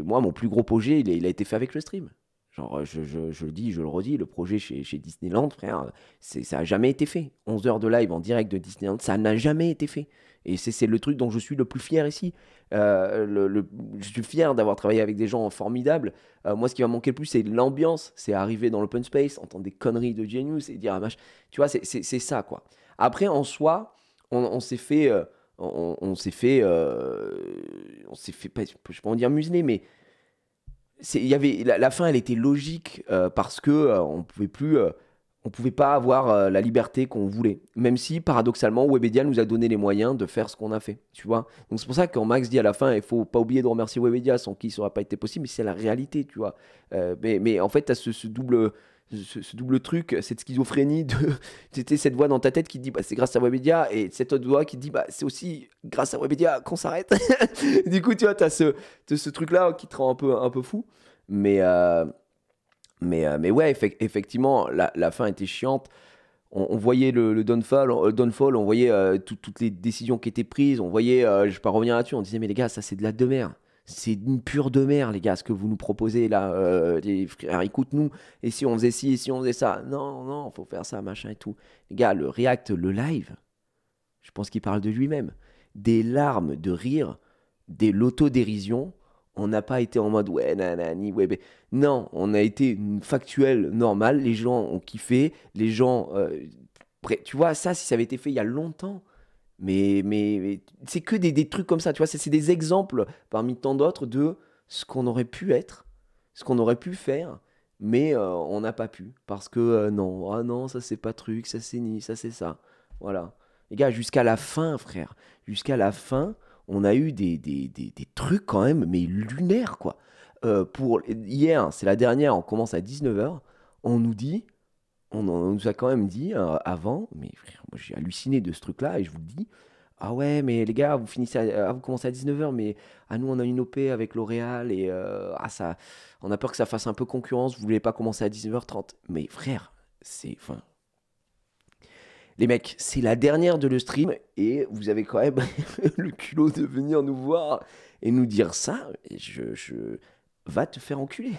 moi, mon plus gros projet, il a été fait avec le stream. Genre, je le dis, je le redis, le projet chez Disneyland, frère, ça a jamais été fait. 11 heures de live en direct de Disneyland, ça n'a jamais été fait. Et c'est le truc dont je suis le plus fier ici. Je suis fier d'avoir travaillé avec des gens formidables. Moi, ce qui m'a manqué le plus, c'est l'ambiance. C'est arriver dans l'open space, entendre des conneries de Genius et dire, tu vois, c'est ça, quoi. Après, en soi, on s'est fait, on s'est fait, pas, je peux pas en dire museler, mais il y avait la fin, elle était logique parce que on pouvait pas avoir la liberté qu'on voulait. Même si, paradoxalement, Webedia nous a donné les moyens de faire ce qu'on a fait, tu vois. Donc c'est pour ça que quand Max dit à la fin, il faut pas oublier de remercier Webedia, sans qui ça aurait pas été possible, mais c'est la réalité, tu vois. Mais en fait, tu as ce double truc, cette schizophrénie de cette voix dans ta tête qui te dit bah, c'est grâce à Webedia, et cette autre voix qui te dit bah, c'est aussi grâce à Webedia qu'on s'arrête. Du coup, tu vois, tu as ce truc-là qui te rend un peu fou. Mais ouais, effectivement, la fin était chiante. On voyait le downfall, on voyait toutes les décisions qui étaient prises. On voyait, je vais pas revenir là-dessus, on disait mais les gars, ça c'est de la demeure. C'est une pure demeure, les gars, ce que vous nous proposez là. Les frères, écoute-nous. Et si on faisait ci, et si on faisait ça. Non, faut faire ça, machin et tout. Les gars, le React, le live, je pense qu'il parle de lui-même. Des larmes de rire, de l'autodérision. On n'a pas été en mode ouais, nanani, ouais, non, on a été factuel, normal. Les gens ont kiffé. Les gens. Tu vois, ça, si ça avait été fait il y a longtemps. Mais c'est que des trucs comme ça, tu vois, c'est des exemples parmi tant d'autres de ce qu'on aurait pu être, ce qu'on aurait pu faire, mais on n'a pas pu, parce que non, ça c'est pas truc, ça c'est ni, ça c'est ça, voilà. Les gars, jusqu'à la fin, frère, jusqu'à la fin, on a eu des trucs quand même, mais lunaires, quoi. Hier, c'est la dernière, on commence à 19h, on nous a quand même dit avant, mais frère, moi j'ai halluciné de ce truc-là et je vous le dis, ah ouais, mais les gars, vous commencez à 19h, mais nous, on a une OP avec L'Oréal et on a peur que ça fasse un peu concurrence. Vous voulez pas commencer à 19h30? Mais frère, les mecs, c'est la dernière de le stream et vous avez quand même le culot de venir nous voir et nous dire ça. Va te faire enculer.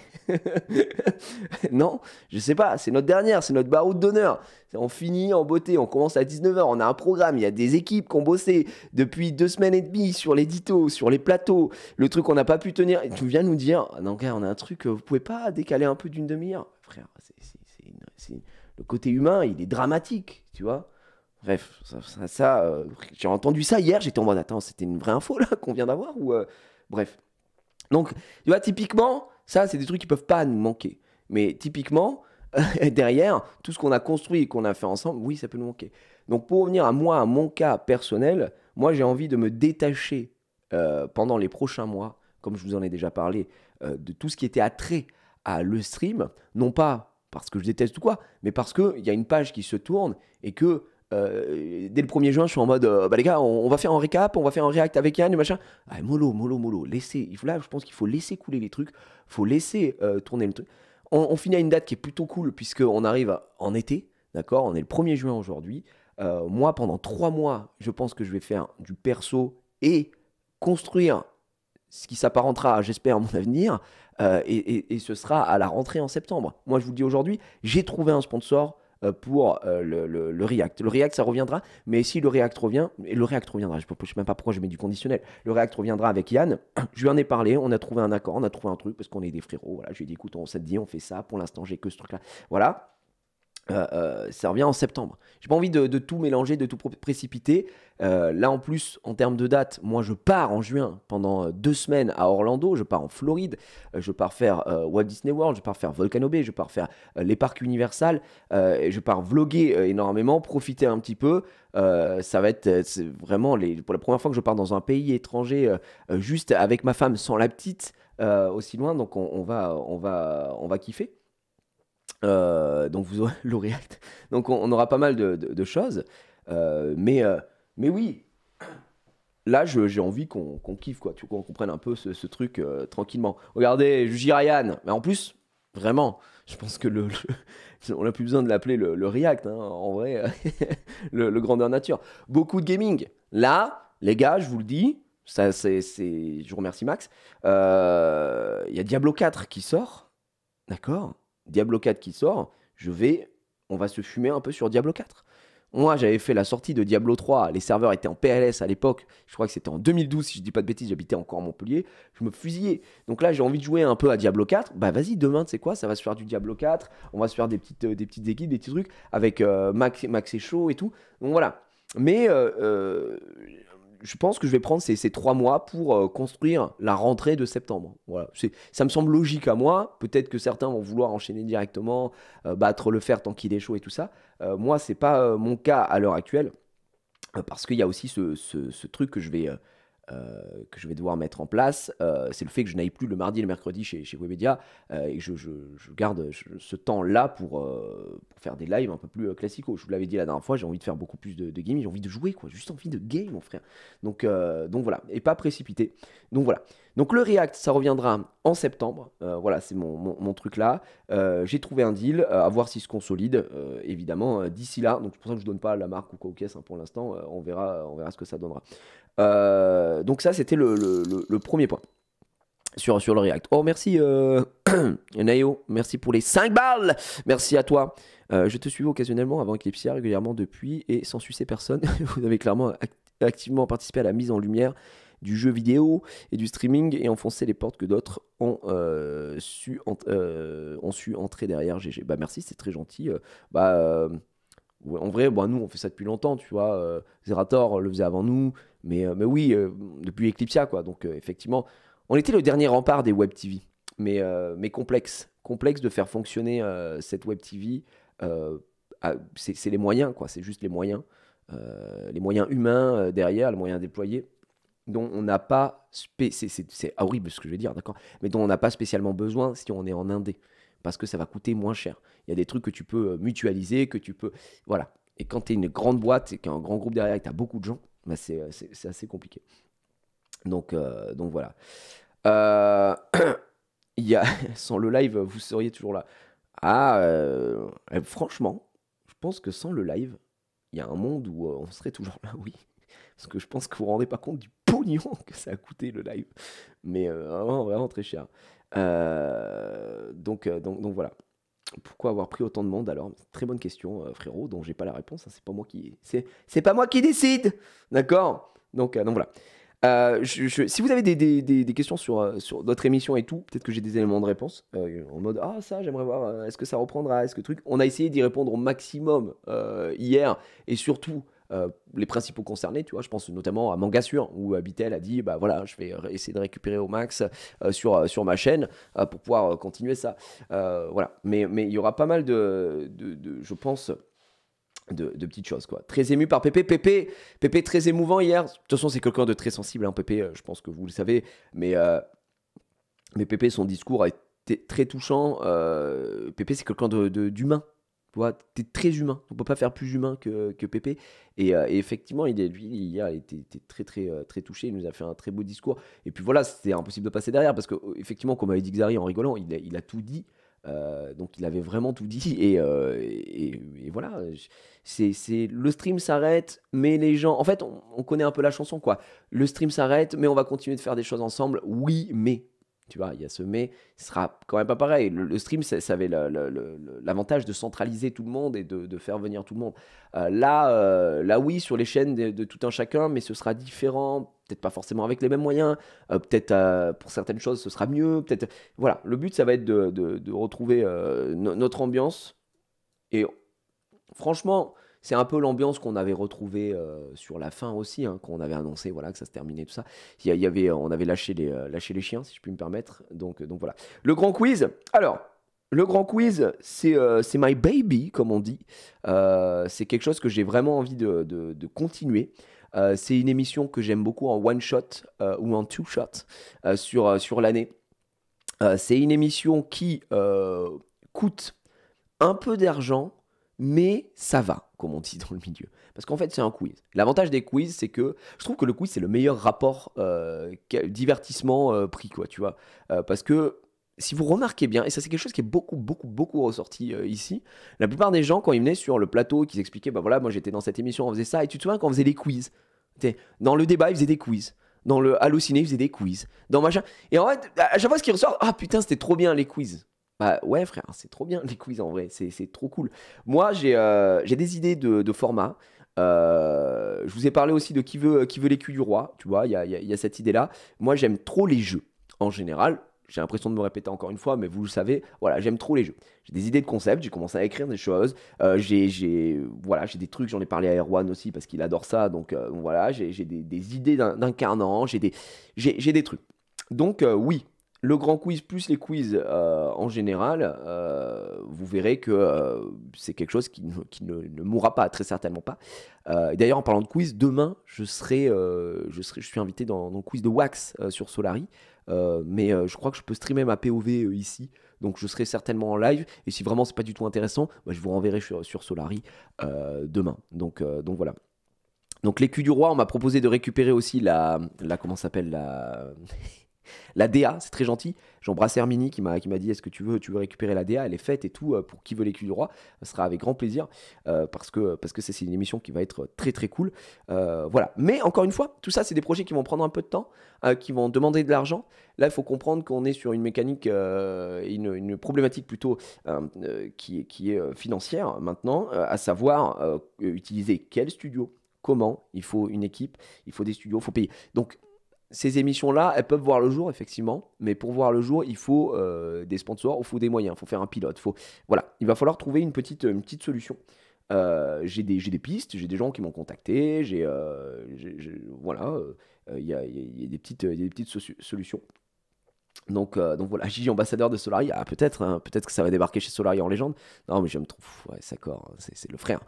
Non, je sais pas, c'est notre dernière, c'est notre baroud d'honneur. On finit en beauté, on commence à 19h, on a un programme, il y a des équipes qui ont bossé depuis 2 semaines et demie sur l'édito, sur les plateaux, le truc qu'on n'a pas pu tenir. Et tu viens nous dire, non gars, on a un truc, vous pouvez pas décaler un peu d'une demi-heure? Frère, le côté humain, il est dramatique, tu vois. Bref, j'ai entendu ça hier, j'étais en mode, attends, c'était une vraie info là qu'on vient d'avoir ou bref. Donc, tu vois, typiquement, ça, c'est des trucs qui peuvent pas nous manquer. Mais typiquement, derrière, tout ce qu'on a construit et qu'on a fait ensemble, oui, ça peut nous manquer. Donc, pour revenir à mon cas personnel, moi, j'ai envie de me détacher pendant les prochains mois, comme je vous en ai déjà parlé, de tout ce qui était attrait à le stream. Non pas parce que je déteste ou quoi, mais parce qu'il y a une page qui se tourne et que dès le 1er juin, je suis en mode les gars, on va faire un récap, on va faire un react avec Yann et machin. Mollo, laissez. Là, je pense qu'il faut laisser couler les trucs, faut laisser tourner le truc. On finit à une date qui est plutôt cool, puisqu'on arrive en été, d'accord? On est le 1er juin aujourd'hui. Moi, pendant 3 mois, je pense que je vais faire du perso et construire ce qui s'apparentera, j'espère, à mon avenir. Et ce sera à la rentrée en septembre. Moi, je vous le dis aujourd'hui, j'ai trouvé un sponsor pour le React. Le React, ça reviendra, mais si le React revient, et le React reviendra, je ne sais même pas pourquoi je mets du conditionnel, le React reviendra avec Yann, je lui en ai parlé, on a trouvé un accord, on a trouvé un truc, parce qu'on est des frérots, voilà, je lui ai dit, écoute, on s'est dit, on fait ça, pour l'instant, j'ai que ce truc-là, voilà. Ça revient en septembre. J'ai pas envie de tout mélanger, de tout précipiter. Là en plus, en termes de date, moi je pars en juin pendant 2 semaines à Orlando, je pars en Floride, je pars faire Walt Disney World, je pars faire Volcano Bay, je pars faire les parcs Universal, je pars vlogger énormément, profiter un petit peu. Ça va être vraiment pour la première fois que je pars dans un pays étranger, juste avec ma femme, sans la petite, aussi loin, donc on va kiffer. Donc vous aurez le React. Donc on aura pas mal de choses. Mais oui, là j'ai envie qu'on kiffe, quoi. Tu vois, qu'on comprenne un peu ce truc tranquillement. Regardez, Jirayan. Mais en plus, vraiment, je pense que on n'a plus besoin de l'appeler le React. Hein, en vrai, le grandeur nature. Beaucoup de gaming. Là, les gars, je vous le dis, je vous remercie Max. Il y a Diablo 4 qui sort. D'accord? Diablo 4 qui sort, on va se fumer un peu sur Diablo 4. Moi, j'avais fait la sortie de Diablo 3, les serveurs étaient en PLS à l'époque, je crois que c'était en 2012, si je dis pas de bêtises, j'habitais encore à Montpellier, je me fusillais. Donc là, j'ai envie de jouer un peu à Diablo 4, bah vas-y, demain, tu sais quoi, ça va se faire du Diablo 4, on va se faire des petites équipes, des petits trucs, avec Max et Chaud et tout, donc voilà. Mais je pense que je vais prendre ces 3 mois pour construire la rentrée de septembre. Voilà. Ça me semble logique à moi. Peut-être que certains vont vouloir enchaîner directement, battre le fer tant qu'il est chaud et tout ça. Moi, c'est pas mon cas à l'heure actuelle, parce qu'il y a aussi ce truc que je vais devoir mettre en place. C'est le fait que je n'aille plus le mardi et le mercredi chez Webedia, et que je garde ce temps-là pour faire des lives un peu plus classicaux. Je vous l'avais dit la dernière fois, j'ai envie de faire beaucoup plus de gaming, j'ai envie de jouer, quoi, juste envie de game, mon frère. Donc voilà, et pas précipité. Donc voilà. Donc le React, ça reviendra en septembre. Voilà, c'est mon truc là. J'ai trouvé un deal, à voir s'il se consolide, évidemment, d'ici là. Donc c'est pour ça que je donne pas la marque ou quoi aux caisses, hein, pour l'instant. On verra ce que ça donnera. Donc ça, c'était le premier point sur le React. Oh, merci Nayo, merci pour les 5 balles. Merci à toi. Je te suivais occasionnellement avant Eclipsia, régulièrement depuis, et sans sucer personne. Vous avez clairement activement participé à la mise en lumière du jeu vidéo et du streaming et enfoncer les portes que d'autres ont su entrer derrière. GG. Bah merci, c'est très gentil. En vrai, nous on fait ça depuis longtemps, tu vois. Zerator le faisait avant nous, mais oui, depuis Eclipsia, quoi. Donc effectivement, on était le dernier rempart des web TV, mais complexe de faire fonctionner cette web TV. C'est les moyens, quoi. C'est juste les moyens humains derrière, les moyens déployés, dont on n'a pas c'est horrible ce que je vais dire, d'accord, mais dont on n'a pas spécialement besoin si on est en indé, parce que ça va coûter moins cher. Il y a des trucs que tu peux mutualiser, que tu peux... Voilà. Et quand tu es une grande boîte et qu'un grand groupe derrière et que tu as beaucoup de gens, bah, c'est assez compliqué. Donc voilà. Il y a, sans le live, vous seriez toujours là. Franchement, je pense que sans le live, il y a un monde où on serait toujours là, oui. Parce que je pense que vous ne vous rendez pas compte du pognon que ça a coûté le live. Mais vraiment très cher. Donc voilà. Pourquoi avoir pris autant de monde alors? Très bonne question, frérot, dont j'ai pas la réponse. Hein, c'est pas moi qui décide, d'accord? Donc voilà. Si vous avez des questions sur notre émission et tout, peut-être que j'ai des éléments de réponse en mode ça j'aimerais voir, est-ce que ça reprendra, est-ce que truc. On a essayé d'y répondre au maximum hier et surtout les principaux concernés, tu vois, je pense notamment à Mangasur où Bitel a dit bah voilà, je vais essayer de récupérer au max sur ma chaîne pour pouvoir continuer ça. Voilà, mais il y aura pas mal de je pense de petites choses quoi. Très ému par Pépé très émouvant hier. De toute façon c'est quelqu'un de très sensible, hein, Pépé, je pense que vous le savez, mais Pépé, son discours a été très touchant. Pépé c'est quelqu'un d'humain. Tu vois, t'es très humain, on peut pas faire plus humain que Pépé. Et effectivement, lui, hier, il était très touché, il nous a fait un très beau discours. Et puis voilà, c'était impossible de passer derrière, parce que effectivement, comme avait dit Xari en rigolant, il a tout dit. Donc il avait vraiment tout dit. Et voilà, le stream s'arrête, mais les gens... En fait, on connaît un peu la chanson, quoi. Le stream s'arrête, mais on va continuer de faire des choses ensemble. Oui, mais... Tu vois, il y a ce mais, ce sera quand même pas pareil. Le stream, ça avait l'avantage de centraliser tout le monde et de faire venir tout le monde. Là, oui, sur les chaînes de tout un chacun, mais ce sera différent. Peut-être pas forcément avec les mêmes moyens. Peut-être pour certaines choses, ce sera mieux. Peut-être. Voilà, le but, ça va être de retrouver notre ambiance. Et franchement, c'est un peu l'ambiance qu'on avait retrouvée sur la fin aussi, hein, quand on avait annoncé voilà, que ça se terminait, tout ça. On avait lâché les chiens, si je puis me permettre. Donc voilà. Le grand quiz. Alors, le grand quiz, c'est my baby, comme on dit. C'est quelque chose que j'ai vraiment envie de continuer. C'est une émission que j'aime beaucoup en one shot ou en two shot sur l'année. C'est une émission qui coûte un peu d'argent, mais ça va, comme on dit dans le milieu. Parce qu'en fait, c'est un quiz. L'avantage des quiz, c'est que je trouve que le quiz, c'est le meilleur rapport divertissement-prix, quoi, tu vois. Parce que si vous remarquez bien, et ça, c'est quelque chose qui est beaucoup ressorti ici, la plupart des gens, quand ils venaient sur le plateau, qu'ils expliquaient, bah voilà, moi j'étais dans cette émission, on faisait ça, et tu te souviens quand on faisait des quiz? Dans le débat, ils faisaient des quiz. Dans le Allociné, ils faisaient des quiz. Dans machin. Et en fait, à chaque fois, ce qui ressort, ah putain, c'était trop bien les quiz. Bah ouais frère, c'est trop bien les quiz en vrai, c'est trop cool. Moi j'ai des idées de format. Je vous ai parlé aussi de qui veut l'écu du roi, tu vois, il y a cette idée là. Moi j'aime trop les jeux en général. J'ai l'impression de me répéter encore une fois, mais vous le savez, voilà, j'aime trop les jeux. J'ai des idées de concepts, j'ai commencé à écrire des choses. J'ai des trucs, j'en ai parlé à Erwan aussi parce qu'il adore ça. Donc voilà, j'ai des idées d'incarnant, j'ai des trucs. Donc oui. Le grand quiz plus les quiz en général, vous verrez que c'est quelque chose qui ne mourra pas, très certainement pas. D'ailleurs, en parlant de quiz, demain, je suis invité dans le quiz de Wax sur Solari. Mais je crois que je peux streamer ma POV ici. Donc je serai certainement en live. Et si vraiment c'est pas du tout intéressant, bah, je vous renverrai sur Solari demain. Donc voilà. Donc l'écu du roi, on m'a proposé de récupérer aussi comment ça s'appelle la DA, c'est très gentil. J'embrasse Hermini qui m'a dit est-ce que tu veux récupérer la DA, elle est faite et tout pour qui veut l'écu du roi, ça sera avec grand plaisir parce que c'est une émission qui va être très cool. Voilà, mais encore une fois, tout ça c'est des projets qui vont prendre un peu de temps, qui vont demander de l'argent. Là il faut comprendre qu'on est sur une mécanique, une problématique plutôt qui est financière maintenant, à savoir utiliser quel studio, comment, il faut une équipe, il faut des studios, il faut payer. Donc ces émissions-là, elles peuvent voir le jour, effectivement, mais pour voir le jour, il faut des sponsors, il faut des moyens, il faut faire un pilote. Voilà, il va falloir trouver une petite solution. J'ai des pistes, j'ai des gens qui m'ont contacté, voilà, il y a des petites solutions. Donc voilà, Gigi, ambassadeur de Solari. Ah, peut-être que ça va débarquer chez Solari en légende. Non, mais j'aime trop. Ouais, c'est d'accord, c'est le frère.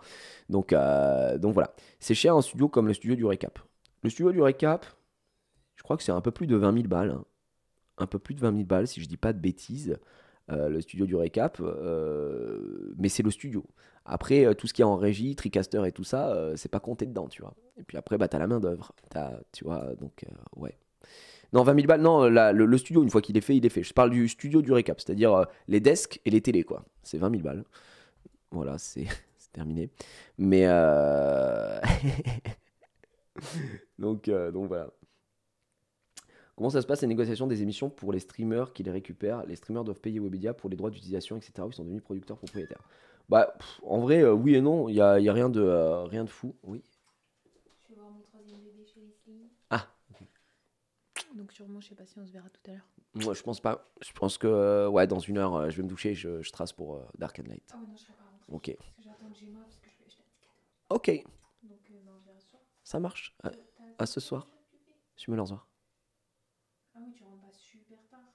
Donc voilà, c'est cher un studio comme le studio du Récap. Le studio du Récap, je crois que c'est un peu plus de 20 000 balles. Hein. Un peu plus de 20 000 balles, si je dis pas de bêtises. le studio du récap, mais c'est le studio. Après, tout ce qui est en régie, TriCaster et tout ça, c'est pas compté dedans, tu vois. Et puis après, bah, t'as la main d'œuvre, tu vois, donc ouais. Non, 20 000 balles, non, le studio, une fois qu'il est fait, il est fait. Je parle du studio du récap, c'est-à-dire les desks et les télés, quoi. C'est 20 000 balles. Voilà, c'est terminé. Mais donc voilà. Comment ça se passe les négociations des émissions pour les streamers qui les récupèrent? Les streamers doivent payer Webedia pour les droits d'utilisation, etc. Ils sont devenus producteurs propriétaires. Bah, en vrai, oui et non, il y a rien de fou. Oui. Je vais voir mon troisième bébé chez Leslie. Ah. Donc sûrement, je sais pas si on se verra tout à l'heure. Moi, je pense pas. Je pense que ouais, dans 1 heure, je vais me doucher, je trace pour Dark and Light. Ah ouais, non, je serai pas rentrée. Ok. Parce que j'attends que j'ai moi, parce que je vais acheter un petit cadeau. Ok. Donc, on se verra ce soir. Ça marche. À ce soir. Je me lance voir. Ah oui, tu rentres pas super tard.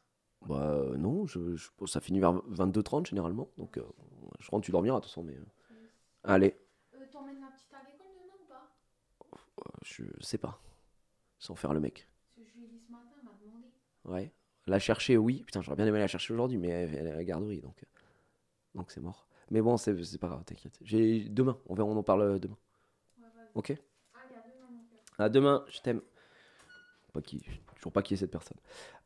Bah non, ça finit vers 22h30 généralement. Donc je rentre, tu dormiras de toute façon. Mais allez. T'emmènes la petite à l'école demain ou pas? Je sais pas. Sans faire le mec. Parce que je lui ai dit ce matin, elle m'a demandé. Ouais. La chercher, oui. Putain, j'aurais bien aimé la chercher aujourd'hui, mais elle est à la garderie, donc c'est mort. Mais bon, c'est pas grave, t'inquiète. Demain, on en parle demain. Ouais, vas-y. Ok. Allez, à demain, mon cœur. À demain, je t'aime. Toujours pas qui est cette personne.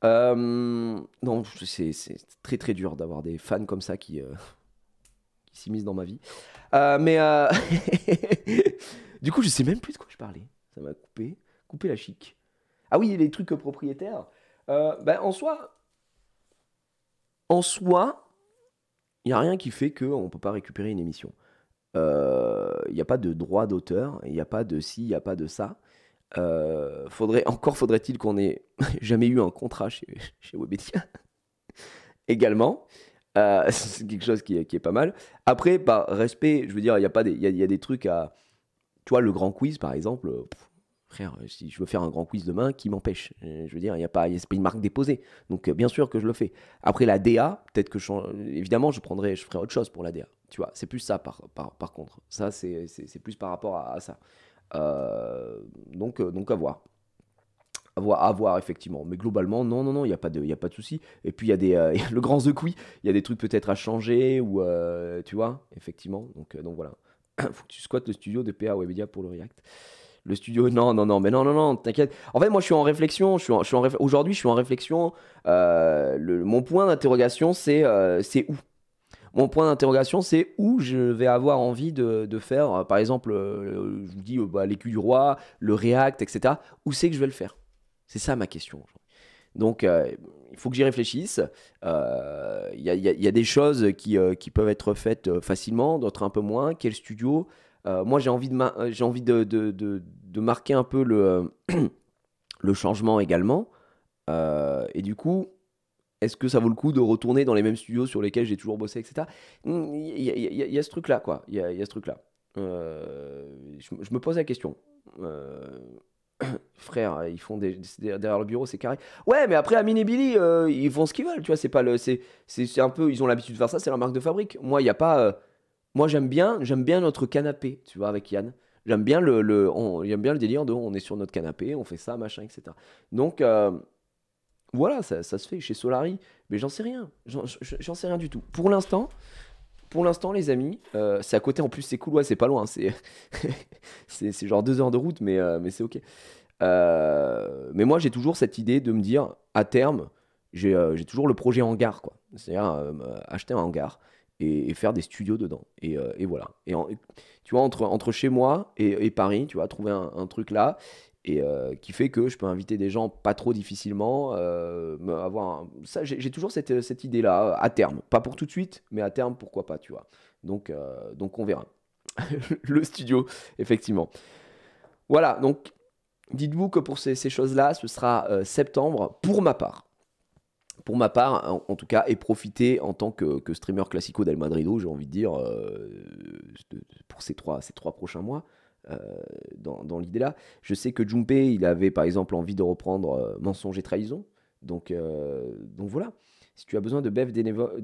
Non, c'est très très dur d'avoir des fans comme ça qui s'immiscent dans ma vie. Mais du coup, je sais même plus de quoi je parlais. Ça m'a coupé la chic. Ah oui, les trucs propriétaires. Ben, en soi, il n'y a rien qui fait qu'on ne peut pas récupérer une émission. Il n'y a pas de droit d'auteur, il n'y a pas de ci, il n'y a pas de ça. Faudrait-il qu'on ait jamais eu un contrat chez Webedia également. C'est quelque chose qui est pas mal. Après, par respect, je veux dire, il y a des trucs à... Tu vois, le grand quiz, par exemple, frère, si je veux faire un grand quiz demain, qui m'empêche? Je veux dire, c'est pas une marque déposée. Donc, bien sûr que je le fais. Après, la DA, peut-être que évidemment, je ferai autre chose pour la DA. Tu vois, c'est plus ça, par contre. Ça, c'est plus par rapport à ça. Donc à voir. À voir, effectivement. Mais globalement, non, il n'y a pas de souci. Et puis, il y a le grand The Quiz, il y a des trucs peut-être à changer, ou tu vois, effectivement. Donc voilà. Faut que tu squattes le studio de PA Webedia pour le React. Le studio, non, t'inquiète. En fait, moi, je suis en réflexion. Aujourd'hui, je suis en réflexion. Mon point d'interrogation, c'est où? Mon point d'interrogation, c'est où je vais avoir envie de faire, par exemple, je vous dis, l'écu du roi, le React, etc. Où c'est que je vais le faire? C'est ça ma question. Donc, il faut que j'y réfléchisse. Il y a des choses qui peuvent être faites facilement, d'autres un peu moins. Quel studio? Moi, j'ai envie de marquer un peu le changement également. Et du coup, est-ce que ça vaut le coup de retourner dans les mêmes studios sur lesquels j'ai toujours bossé, etc. Il y a ce truc-là, quoi. Il y a ce truc-là. Je me pose la question. Frère, ils font derrière le bureau, c'est carré. Ouais, mais après, Amine et Billy, ils font ce qu'ils veulent, tu vois. C'est pas c'est un peu, ils ont l'habitude de faire ça, c'est leur marque de fabrique. Moi, il y a pas. Moi, j'aime bien notre canapé, tu vois, avec Yann. J'aime bien j'aime bien le délire de on est sur notre canapé, on fait ça, machin, etc. Donc, voilà, ça se fait chez Solari, mais j'en sais rien. J'en sais rien du tout. Pour l'instant, les amis, c'est à côté, en plus, c'est cool, ouais, c'est pas loin. C'est genre 2 heures de route, mais c'est ok. Mais moi, j'ai toujours cette idée de me dire, à terme, j'ai toujours le projet hangar, quoi. C'est-à-dire acheter un hangar et faire des studios dedans. Et voilà. Tu vois, entre chez moi et Paris, tu vois, trouver un truc là. Et qui fait que je peux inviter des gens pas trop difficilement. Ça, j'ai toujours cette idée-là, à terme. Pas pour tout de suite, mais à terme, pourquoi pas, tu vois. Donc on verra. Le studio, effectivement. Voilà, donc dites-vous que pour ces choses-là, ce sera septembre, pour ma part. Pour ma part, en tout cas, et profiter en tant que streamer classico d'El Madrido, j'ai envie de dire, pour ces trois prochains mois. Dans l'idée là, je sais que Junpei, il avait par exemple envie de reprendre Mensonge et Trahison, donc voilà. Si tu as besoin de dev bénévole,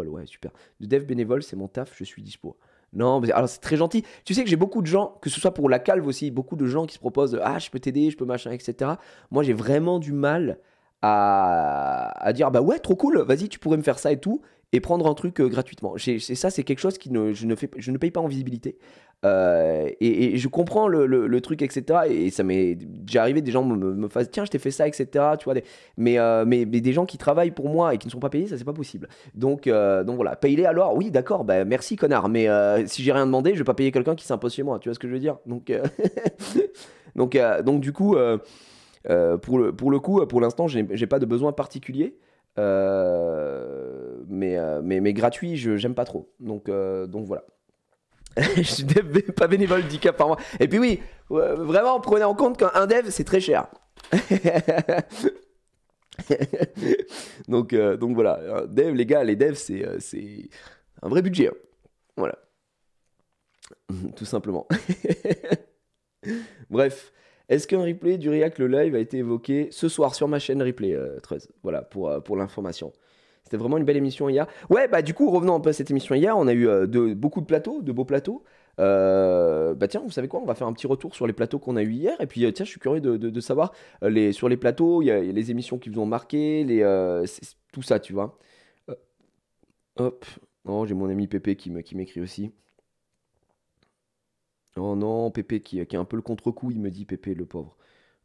ouais, super, de dev bénévole, c'est mon taf, je suis dispo. Non, mais alors c'est très gentil. Tu sais que j'ai beaucoup de gens, que ce soit pour la calve aussi, beaucoup de gens qui se proposent, ah, je peux t'aider, je peux machin, etc. Moi, j'ai vraiment du mal à dire bah ouais, trop cool, vas-y, tu pourrais me faire ça et tout, et prendre un truc gratuitement. Ça, c'est quelque chose je ne paye pas en visibilité. Et je comprends le truc, etc. Et ça m'est déjà arrivé, des gens me fassent tiens, je t'ai fait ça, etc. Tu vois, mais des gens qui travaillent pour moi et qui ne sont pas payés, ça c'est pas possible. Donc voilà, paye-les alors. Oui, d'accord, bah merci connard, mais si j'ai rien demandé, je vais pas payer quelqu'un qui s'impose chez moi. Tu vois ce que je veux dire? Donc, donc du coup, pour le coup, pour l'instant, j'ai pas de besoin particulier. Mais gratuit, j'aime pas trop. Donc voilà. Je suis pas bénévole 10K par mois. Et puis oui, vraiment, prenez en compte qu'un dev, c'est très cher. donc voilà, dev, les gars, les devs, c'est un vrai budget. Hein. Voilà. Tout simplement. Bref. Est-ce qu'un replay du React, le live, a été évoqué ce soir sur ma chaîne replay, 13? Voilà, pour l'information. C'était vraiment une belle émission hier. Ouais, bah du coup, revenons un peu à cette émission hier. On a eu beaucoup de plateaux, de beaux plateaux. Bah tiens, vous savez quoi? On va faire un petit retour sur les plateaux qu'on a eu hier. Et puis, tiens, je suis curieux de savoir, sur les plateaux, il y a les émissions qui vous ont marqué, tout ça, tu vois. Hop. Oh, j'ai mon ami Pépé qui m'écrit aussi. Oh non, Pépé qui a un peu le contre-coup, il me dit, Pépé, le pauvre.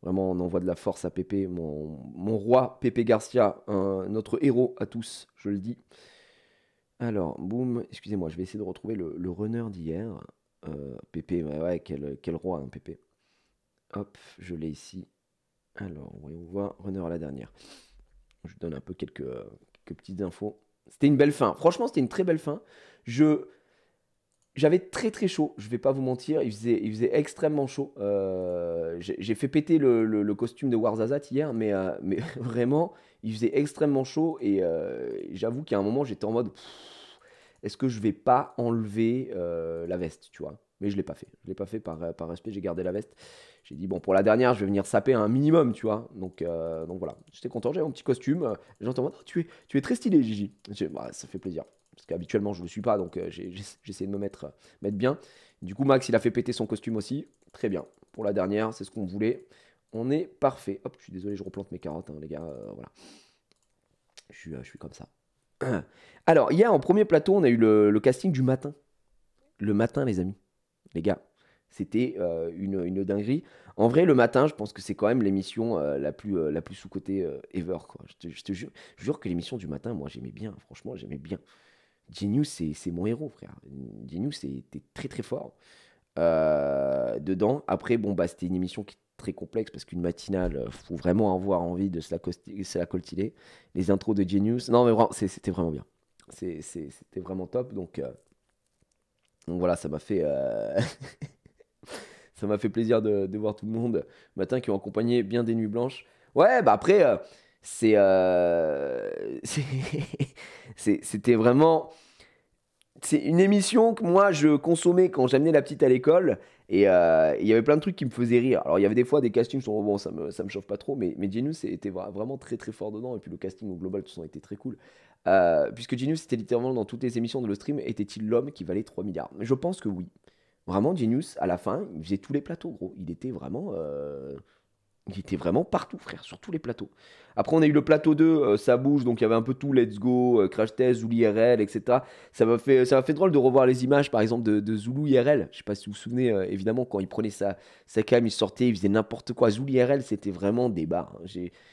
Vraiment, on envoie de la force à Pépé, mon roi Pépé Garcia, notre héros à tous, je le dis. Alors, boum, excusez-moi, je vais essayer de retrouver le runner d'hier. Pépé, ouais, quel roi, hein, Pépé. Hop, je l'ai ici. Alors, voyons voir, runner à la dernière. Je vous donne un peu quelques petites infos. C'était une belle fin, franchement, c'était une très belle fin. J'avais très très chaud, je vais pas vous mentir, il faisait extrêmement chaud. J'ai fait péter le costume de Warzazat hier, mais vraiment, il faisait extrêmement chaud et j'avoue qu'à un moment j'étais en mode est-ce que je vais pas enlever la veste, tu vois? Mais je l'ai pas fait. Je l'ai pas fait par respect, j'ai gardé la veste. J'ai dit bon, pour la dernière, je vais venir saper un minimum, tu vois. Donc voilà, j'étais content, j'avais mon petit costume. Les gens étaient en mode oh, tu es très stylé, Gigi. Bah, ça fait plaisir. Parce qu'habituellement, je ne le suis pas, donc j'ai essayé de me mettre bien. Du coup, Max, il a fait péter son costume aussi. Très bien. Pour la dernière, c'est ce qu'on voulait. On est parfait. Hop, je suis désolé, je replante mes carottes, hein, les gars. Voilà. Je suis comme ça. Alors, hier, en premier plateau, on a eu le casting du matin. Le matin, les amis. Les gars, c'était une dinguerie. En vrai, le matin, je pense que c'est quand même l'émission la plus sous-cotée ever, quoi. Je te jure que l'émission du matin, moi, j'aimais bien. Franchement, j'aimais bien. Genius, c'est mon héros, frère. Genius, c'était très très fort dedans. Après, bon, bah, c'était une émission qui est très complexe parce qu'une matinale, faut vraiment avoir envie de se la coltiner. Les intros de Genius, non, mais vraiment, c'était vraiment bien. C'était vraiment top. Donc voilà, ça m'a fait, ça m'a fait plaisir de voir tout le monde matin qui ont accompagné bien des nuits blanches. Ouais, bah après. C'était vraiment... C'est une émission que moi, je consommais quand j'amenais la petite à l'école. Et il y avait plein de trucs qui me faisaient rire. Alors, il y avait des fois des castings, bon, ça me chauffe pas trop. Mais Genius était vraiment très, très fort dedans. Et puis, le casting au global, de toute façon, était très cool. Puisque Genius, était littéralement dans toutes les émissions de le stream. Était-il l'homme qui valait 3 milliards? Mais je pense que oui. Vraiment, Genius, à la fin, il faisait tous les plateaux, gros. Il était vraiment partout, frère, sur tous les plateaux. Après, on a eu le plateau 2, ça bouge, donc il y avait un peu tout, Let's Go, Crash Test, Zulu IRL, etc. Ça m'a fait drôle de revoir les images, par exemple, de Zulu IRL. Je sais pas si vous vous souvenez, évidemment, quand il prenait sa cam, il sortait, il faisait n'importe quoi. Zulu IRL, c'était vraiment des barres.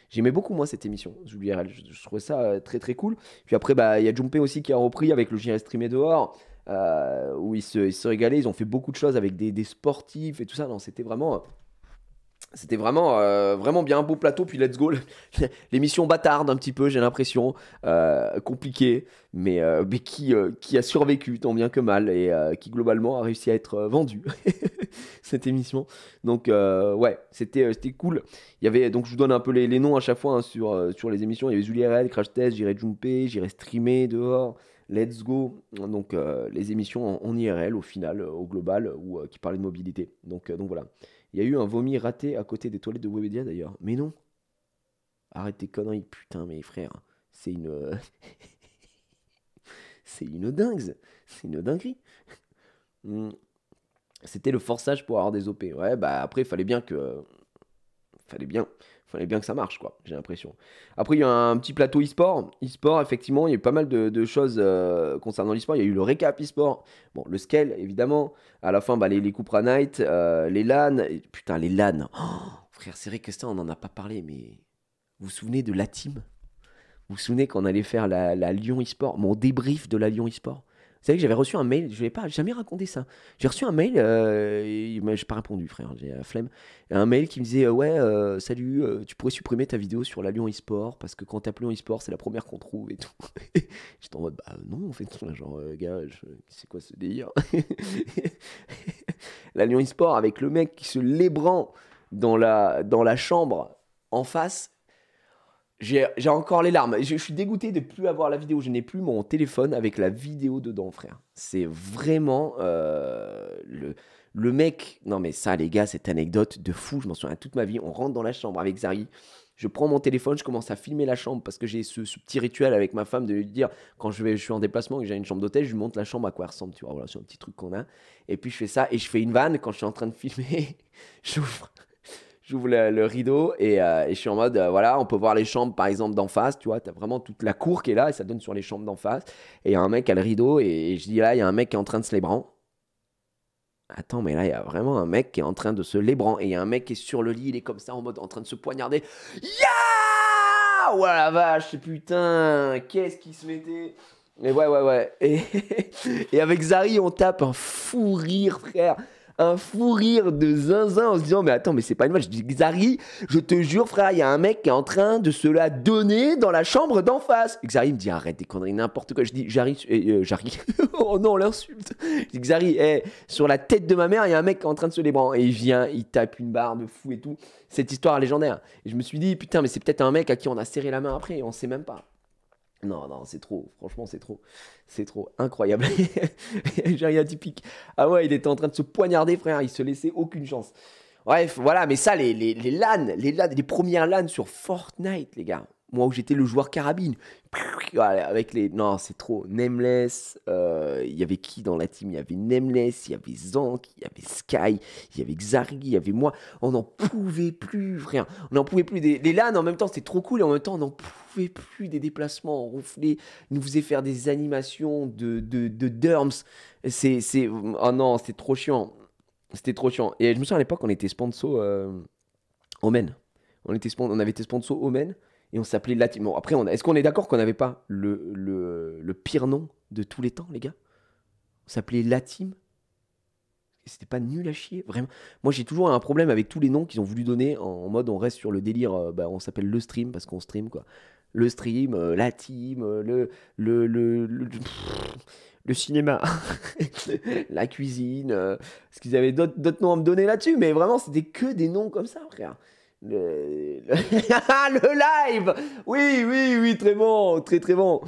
J'aimais beaucoup, moi, cette émission, Zulu IRL. Je trouvais ça très, très cool. Puis après, bah, il y a Jumpé aussi qui a repris avec le J'irai streamer dehors, où ils se régalaient. Ils ont fait beaucoup de choses avec des sportifs et tout ça. Non, c'était vraiment... C'était vraiment bien, un beau plateau, puis let's go. L'émission bâtarde un petit peu, j'ai l'impression, compliquée, mais qui a survécu tant bien que mal et qui globalement a réussi à être vendue, cette émission. Donc ouais, c'était cool. Il y avait, donc je vous donne un peu les noms à chaque fois hein, sur les émissions. Il y avait Zulu IRL, Crash Test, J'irai jumper, J'irai streamer dehors, Let's Go. Donc les émissions en IRL au final, au global, ou qui parlaient de mobilité. Donc voilà. Il y a eu un vomi raté à côté des toilettes de Webedia d'ailleurs. Mais non. Arrête tes conneries, putain, mes frères. C'est une... c'est une dingue. C'est une dinguerie. C'était le forçage pour avoir des OP. Ouais, bah après, fallait bien Fallait bien que ça marche, quoi, j'ai l'impression. Après, il y a un petit plateau e-sport. E-sport, effectivement, il y a eu pas mal de choses concernant l'e-sport. Il y a eu le récap e-sport, bon, le scale, évidemment. À la fin, bah, les Cupra Night, les LAN. Putain, les LAN. Oh, frère, c'est vrai que ça, on n'en a pas parlé, mais vous vous souvenez de la team? Vous vous souvenez qu'on allait faire la Lyon e-sport, mon débrief de la Lyon e-sport? Vous savez que j'avais reçu un mail, je n'ai pas jamais raconté ça. J'ai reçu un mail, je n'ai pas répondu, frère, j'ai la flemme. Un mail qui me disait ouais, salut, tu pourrais supprimer ta vidéo sur la Lyon e-sport parce que quand tu tapes Lyon e-sport, c'est la première qu'on trouve et tout. J'étais en mode bah non, en fait, genre, gars, c'est quoi ce délire? La Lyon e-sport avec le mec qui se lébrant dans la chambre en face. J'ai encore les larmes. Je suis dégoûté de ne plus avoir la vidéo. Je n'ai plus mon téléphone avec la vidéo dedans, frère. C'est vraiment le mec. Non, mais ça, les gars, cette anecdote de fou. Je m'en souviens toute ma vie. On rentre dans la chambre avec Zari. Je prends mon téléphone, je commence à filmer la chambre parce que j'ai ce petit rituel avec ma femme de lui dire quand je suis en déplacement et que j'ai une chambre d'hôtel, je lui montre la chambre à quoi elle ressemble. Tu vois, voilà, c'est un petit truc qu'on a. Et puis je fais ça et je fais une vanne quand je suis en train de filmer. J'ouvre le rideau et je suis en mode, voilà, on peut voir les chambres par exemple d'en face, tu vois, t'as vraiment toute la cour qui est là et ça donne sur les chambres d'en face. Et il y a un mec à le rideau et je dis là, il y a un mec qui est en train de se lébran. Attends, mais là, il y a vraiment un mec qui est en train de se lébran et il y a un mec qui est sur le lit, il est comme ça en mode en train de se poignarder. Ya! Ouais, la vache, putain, qu'est-ce qui se mettait? Mais ouais. Et avec Zari, on tape un fou rire, frère. Un fou rire de zinzin en se disant mais attends mais c'est pas une match. Je dis Xari, je te jure frère, il y a un mec qui est en train de se la donner dans la chambre d'en face. Xari me dit arrête des conneries, n'importe quoi. Je dis Jarry, oh non l'insulte. Je dis Xari, sur la tête de ma mère il y a un mec qui est en train de se lébran et il vient, il tape une barre de fou et tout. Cette histoire légendaire. Et je me suis dit putain mais c'est peut-être un mec à qui on a serré la main après et on sait même pas. Non, c'est trop. Franchement, c'est trop. C'est trop. Incroyable. J'ai rien typique. Ah ouais, il était en train de se poignarder, frère. Il se laissait aucune chance. Bref, voilà. Mais ça, les LAN, les premières LAN sur Fortnite, les gars. Moi, où j'étais le joueur carabine. Avec les... Non, c'est trop. Nameless. Il y avait qui dans la team? Il y avait Nameless, il y avait Zank, il y avait Sky, il y avait Xari, il y avait moi. On n'en pouvait plus, frère. On n'en pouvait plus. Les LAN, en même temps, c'était trop cool. Et en même temps, on n'en pouvait plus des déplacements ronflés. Ils nous faisaient faire des animations de derms. Oh non, c'était trop chiant. C'était trop chiant. Et je me souviens à l'époque, on était sponsor Omen. On avait été sponsor Omen. Et on s'appelait la team. Bon, après, est-ce qu'on est d'accord qu'on n'avait pas le pire nom de tous les temps, les gars? On s'appelait la team. Et c'était pas nul à chier, vraiment. Moi, j'ai toujours un problème avec tous les noms qu'ils ont voulu donner en mode on reste sur le délire. On s'appelle le stream parce qu'on stream, quoi. Le stream, la team, le cinéma, la cuisine. Parce qu'ils avaient d'autres noms à me donner là-dessus, mais vraiment, c'était que des noms comme ça, frère. Le live, oui, très bon, très bon.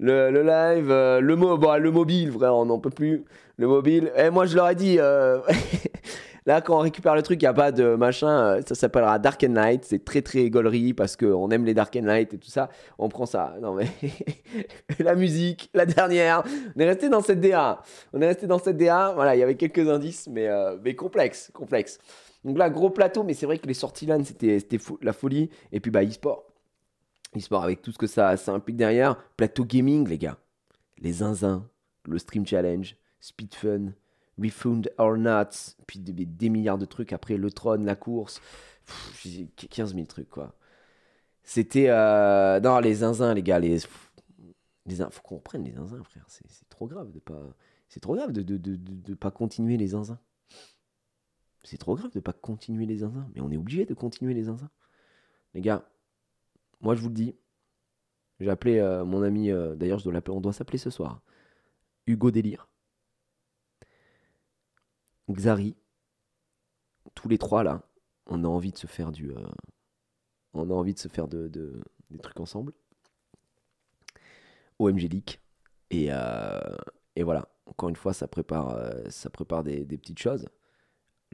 Le live, le mobile, frère, on n'en peut plus. Le mobile. Et moi, je leur ai dit, là, quand on récupère le truc, il n'y a pas de machin. Ça s'appellera Dark and Light. C'est très gaulerie parce qu'on aime les Dark and Light et tout ça. On prend ça. Non, mais la musique, la dernière. On est resté dans cette DA. Voilà, il y avait quelques indices, mais complexe. Donc là, gros plateau, mais c'est vrai que les sorties LAN, c'était la folie. Et puis, e-sport. E-sport avec tout ce que ça implique derrière. Plateau gaming, les gars. Les zinzins, le Stream Challenge, Speed Fun, Refund or Not, puis des milliards de trucs. Après, le trône, la course. 15 000 trucs, quoi. C'était... Non, les zinzins, les gars. Faut qu'on reprenne les zinzins, frère. C'est trop grave de pas... C'est trop grave de pas continuer les zinzins. C'est trop grave de pas continuer les zinzins. Mais on est obligé de continuer les zinzins. Les gars, moi je vous le dis. J'ai appelé mon ami, d'ailleurs on doit s'appeler ce soir. Hugo Délire. Xari. Tous les trois là. On a envie de se faire des trucs ensemble. OMG League. Et voilà. Encore une fois, ça prépare des petites choses.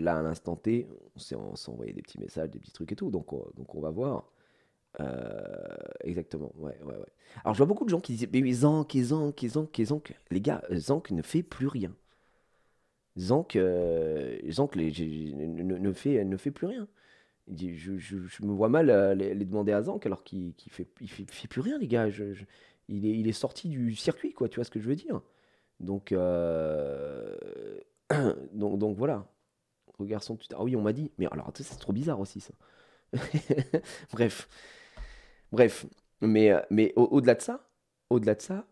Là, à l'instant T, on s'est envoyé des petits messages, des petits trucs et tout. Donc on va voir. Exactement. Ouais. Alors, je vois beaucoup de gens qui disent mais Zank. Les gars, Zank ne fait plus rien. Zank ne fait plus rien. Il dit, je me vois mal les demander à Zank alors qu'il fait plus rien, les gars. Il est sorti du circuit, quoi, tu vois ce que je veux dire. Donc, donc voilà. Regarde son Twitter. Ah oui, on m'a dit. Mais alors, c'est trop bizarre aussi, ça. Bref. Mais au-delà de ça,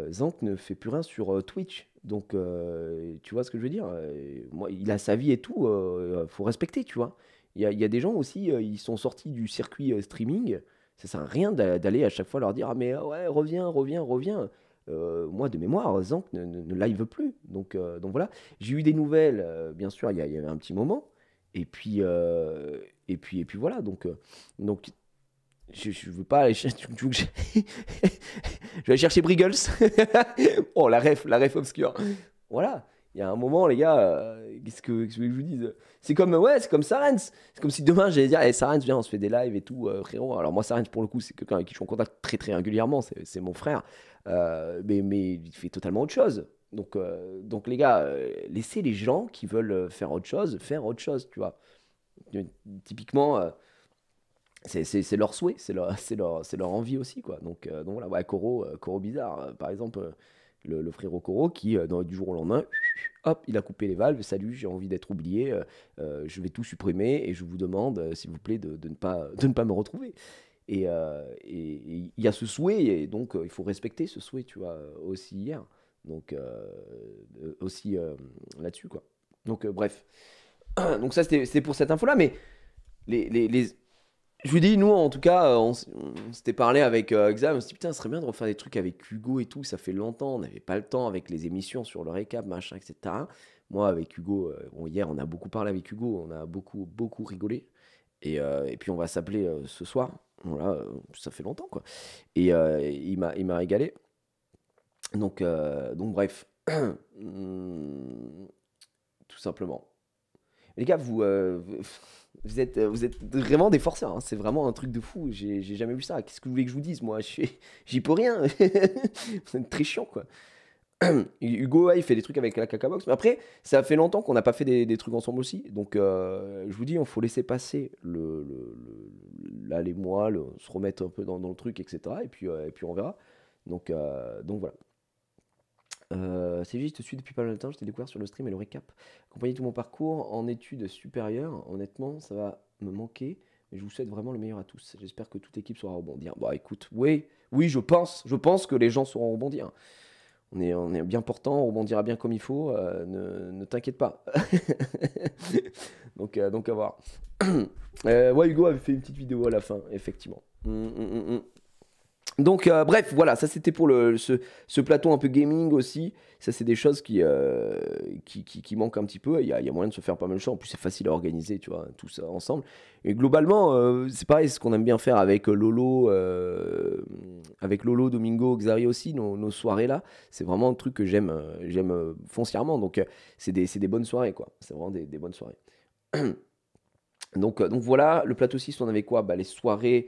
Zank ne fait plus rien sur Twitch. Donc, tu vois ce que je veux dire? Moi, il a sa vie et tout. Faut respecter, tu vois. Il y a des gens aussi, ils sont sortis du circuit streaming. Ça sert à rien d'aller à chaque fois leur dire ah mais ouais reviens. Moi de mémoire, Zank ne live plus. Donc voilà. J'ai eu des nouvelles, bien sûr, il y avait un petit moment. Et puis voilà. Donc je veux pas aller chercher. Je vais aller chercher Briggles. Oh la ref obscure. Voilà. Il y a un moment, les gars, qu'est-ce que je vous dise? C'est comme Sarens. C'est comme si demain j'allais dire, hey, Sarens, viens, on se fait des lives et tout, frérot. Alors moi, Sarens, pour le coup, c'est quelqu'un avec qui je suis en contact très très régulièrement. C'est mon frère. Mais il fait totalement autre chose. Donc les gars, laissez les gens qui veulent faire autre chose, tu vois. Typiquement, c'est leur souhait, c'est leur envie aussi, quoi. Donc voilà, ouais, Koro bizarre, par exemple. Le frérot Koro qui, du jour au lendemain, hop, il a coupé les valves. Salut, j'ai envie d'être oublié. Je vais tout supprimer et je vous demande, s'il vous plaît, de ne pas me retrouver. Et il y a ce souhait, et donc il faut respecter ce souhait, tu vois, aussi hier. Donc, aussi là-dessus, quoi. Donc, bref. Donc, ça, c'était pour cette info-là. Mais je vous dis, nous, en tout cas, on s'était parlé avec Xam, on s'est dit, putain, ce serait bien de refaire des trucs avec Hugo et tout, ça fait longtemps, on n'avait pas le temps avec les émissions sur le récap, machin, etc. Moi, avec Hugo, bon, hier, on a beaucoup parlé avec Hugo, on a beaucoup rigolé, et puis on va s'appeler ce soir, voilà, ça fait longtemps, quoi. Et il m'a régalé. Donc bref, tout simplement. Les gars, vous êtes vraiment des forceurs, hein. C'est vraiment un truc de fou. J'ai jamais vu ça. Qu'est-ce que vous voulez que je vous dise? Moi, j'y peux rien. C'est très chiant, quoi. Hugo, ouais, il fait des trucs avec la Cacabox. Mais après, ça fait longtemps qu'on n'a pas fait des trucs ensemble aussi. Donc, je vous dis, il faut laisser passer là, les mois, se remettre un peu dans le truc, etc. Et puis on verra. Donc voilà. C'est juste, je te suis depuis pas mal de temps, je t'ai découvert sur le stream et le récap. Accompagner tout mon parcours en études supérieures, honnêtement, ça va me manquer, mais je vous souhaite vraiment le meilleur à tous. J'espère que toute équipe saura rebondir. Bah écoute, oui, je pense que les gens sauront rebondir. On est bien portant, on rebondira bien comme il faut, ne t'inquiète pas. donc à voir. Ouais, Hugo avait fait une petite vidéo à la fin, effectivement. Donc bref, voilà, ça c'était pour ce plateau un peu gaming aussi. Ça c'est des choses qui manquent un petit peu. Il y a moyen de se faire pas mal de choses. En plus c'est facile à organiser, tu vois, tout ça ensemble. Et globalement, c'est pareil, c'est ce qu'on aime bien faire avec Lolo, Domingo, Xari aussi, nos soirées là. C'est vraiment un truc que j'aime foncièrement. Donc c'est des bonnes soirées, quoi. C'est vraiment des bonnes soirées. Donc voilà, le plateau 6, on avait quoi? Les soirées,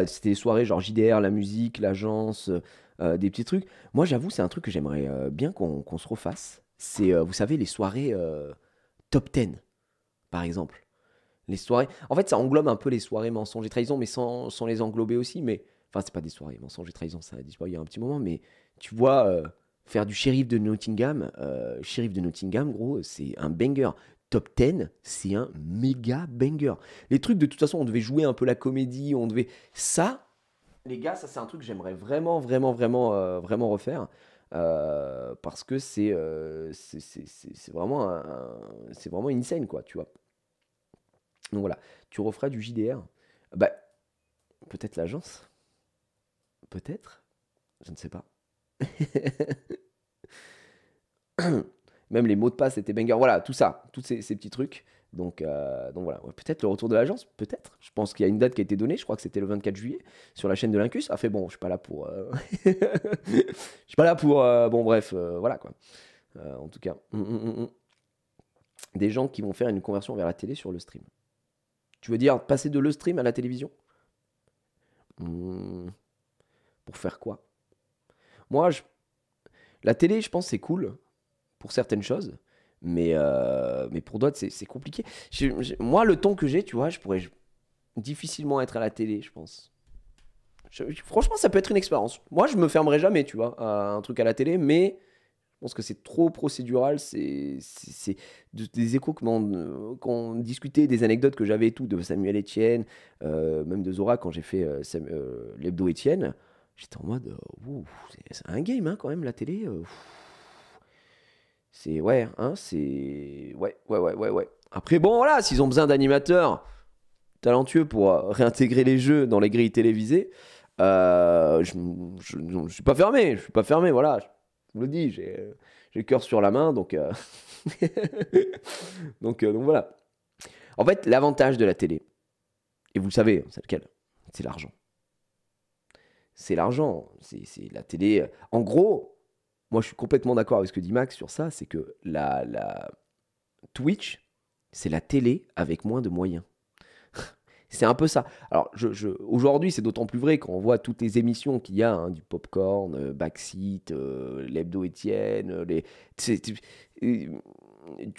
c'était les soirées genre JDR, la musique, l'agence, des petits trucs. Moi, j'avoue, c'est un truc que j'aimerais bien qu'on se refasse. C'est, vous savez, les soirées top 10, par exemple. Les soirées. En fait, ça englobe un peu les soirées mensonges et trahison, mais sans les englober aussi. Mais enfin, c'est pas des soirées mensonges et trahison, ça a disparu il y a un petit moment. Mais tu vois, faire du shérif de Nottingham, gros, c'est un banger. Top 10, c'est un méga banger. Les trucs, de toute façon, on devait jouer un peu la comédie, ça, les gars, ça c'est un truc que j'aimerais vraiment refaire. Parce que c'est vraiment insane, quoi, tu vois. Donc voilà, tu referas du JDR. Bah, peut-être l'agence. Peut-être. Je ne sais pas. Même les mots de passe étaient banger. Voilà, tout ça, tous ces petits trucs. Donc voilà, ouais, peut-être le retour de l'agence, peut-être. Je pense qu'il y a une date qui a été donnée, je crois que c'était le 24 juillet, sur la chaîne de l'Incus. Ah, fait bon, je suis pas là pour... je suis pas là pour... bon, bref, voilà, quoi. En tout cas, des gens qui vont faire une conversion vers la télé sur le stream. Tu veux dire passer de le stream à la télévision? Pour faire quoi? Moi, la télé, je pense, c'est cool pour certaines choses, Mais pour d'autres, c'est compliqué. Moi, le temps que j'ai, tu vois, je pourrais difficilement être à la télé, je pense. Franchement, ça peut être une expérience. Moi, je me fermerai jamais, tu vois, à un truc à la télé, mais je pense que c'est trop procédural. C'est des échos qu'on discutait, des anecdotes que j'avais et tout, de Samuel Etienne, même de Zora quand j'ai fait l'hebdo Etienne. J'étais en mode, c'est un game hein, quand même, la télé. C'est ouais, hein, c'est ouais. Après, bon, voilà, s'ils ont besoin d'animateurs talentueux pour réintégrer les jeux dans les grilles télévisées, je suis pas fermé, voilà. Je vous le dis, j'ai le cœur sur la main, donc donc voilà. En fait, l'avantage de la télé, et vous le savez, c'est lequel? C'est l'argent. C'est l'argent, c'est la télé. En gros, moi je suis complètement d'accord avec ce que dit Max sur ça, c'est que la Twitch, c'est la télé avec moins de moyens. C'est un peu ça. Alors, aujourd'hui, c'est d'autant plus vrai quand on voit toutes les émissions qu'il y a, hein, du Popcorn, Backseat, l'Hebdo Étienne, tu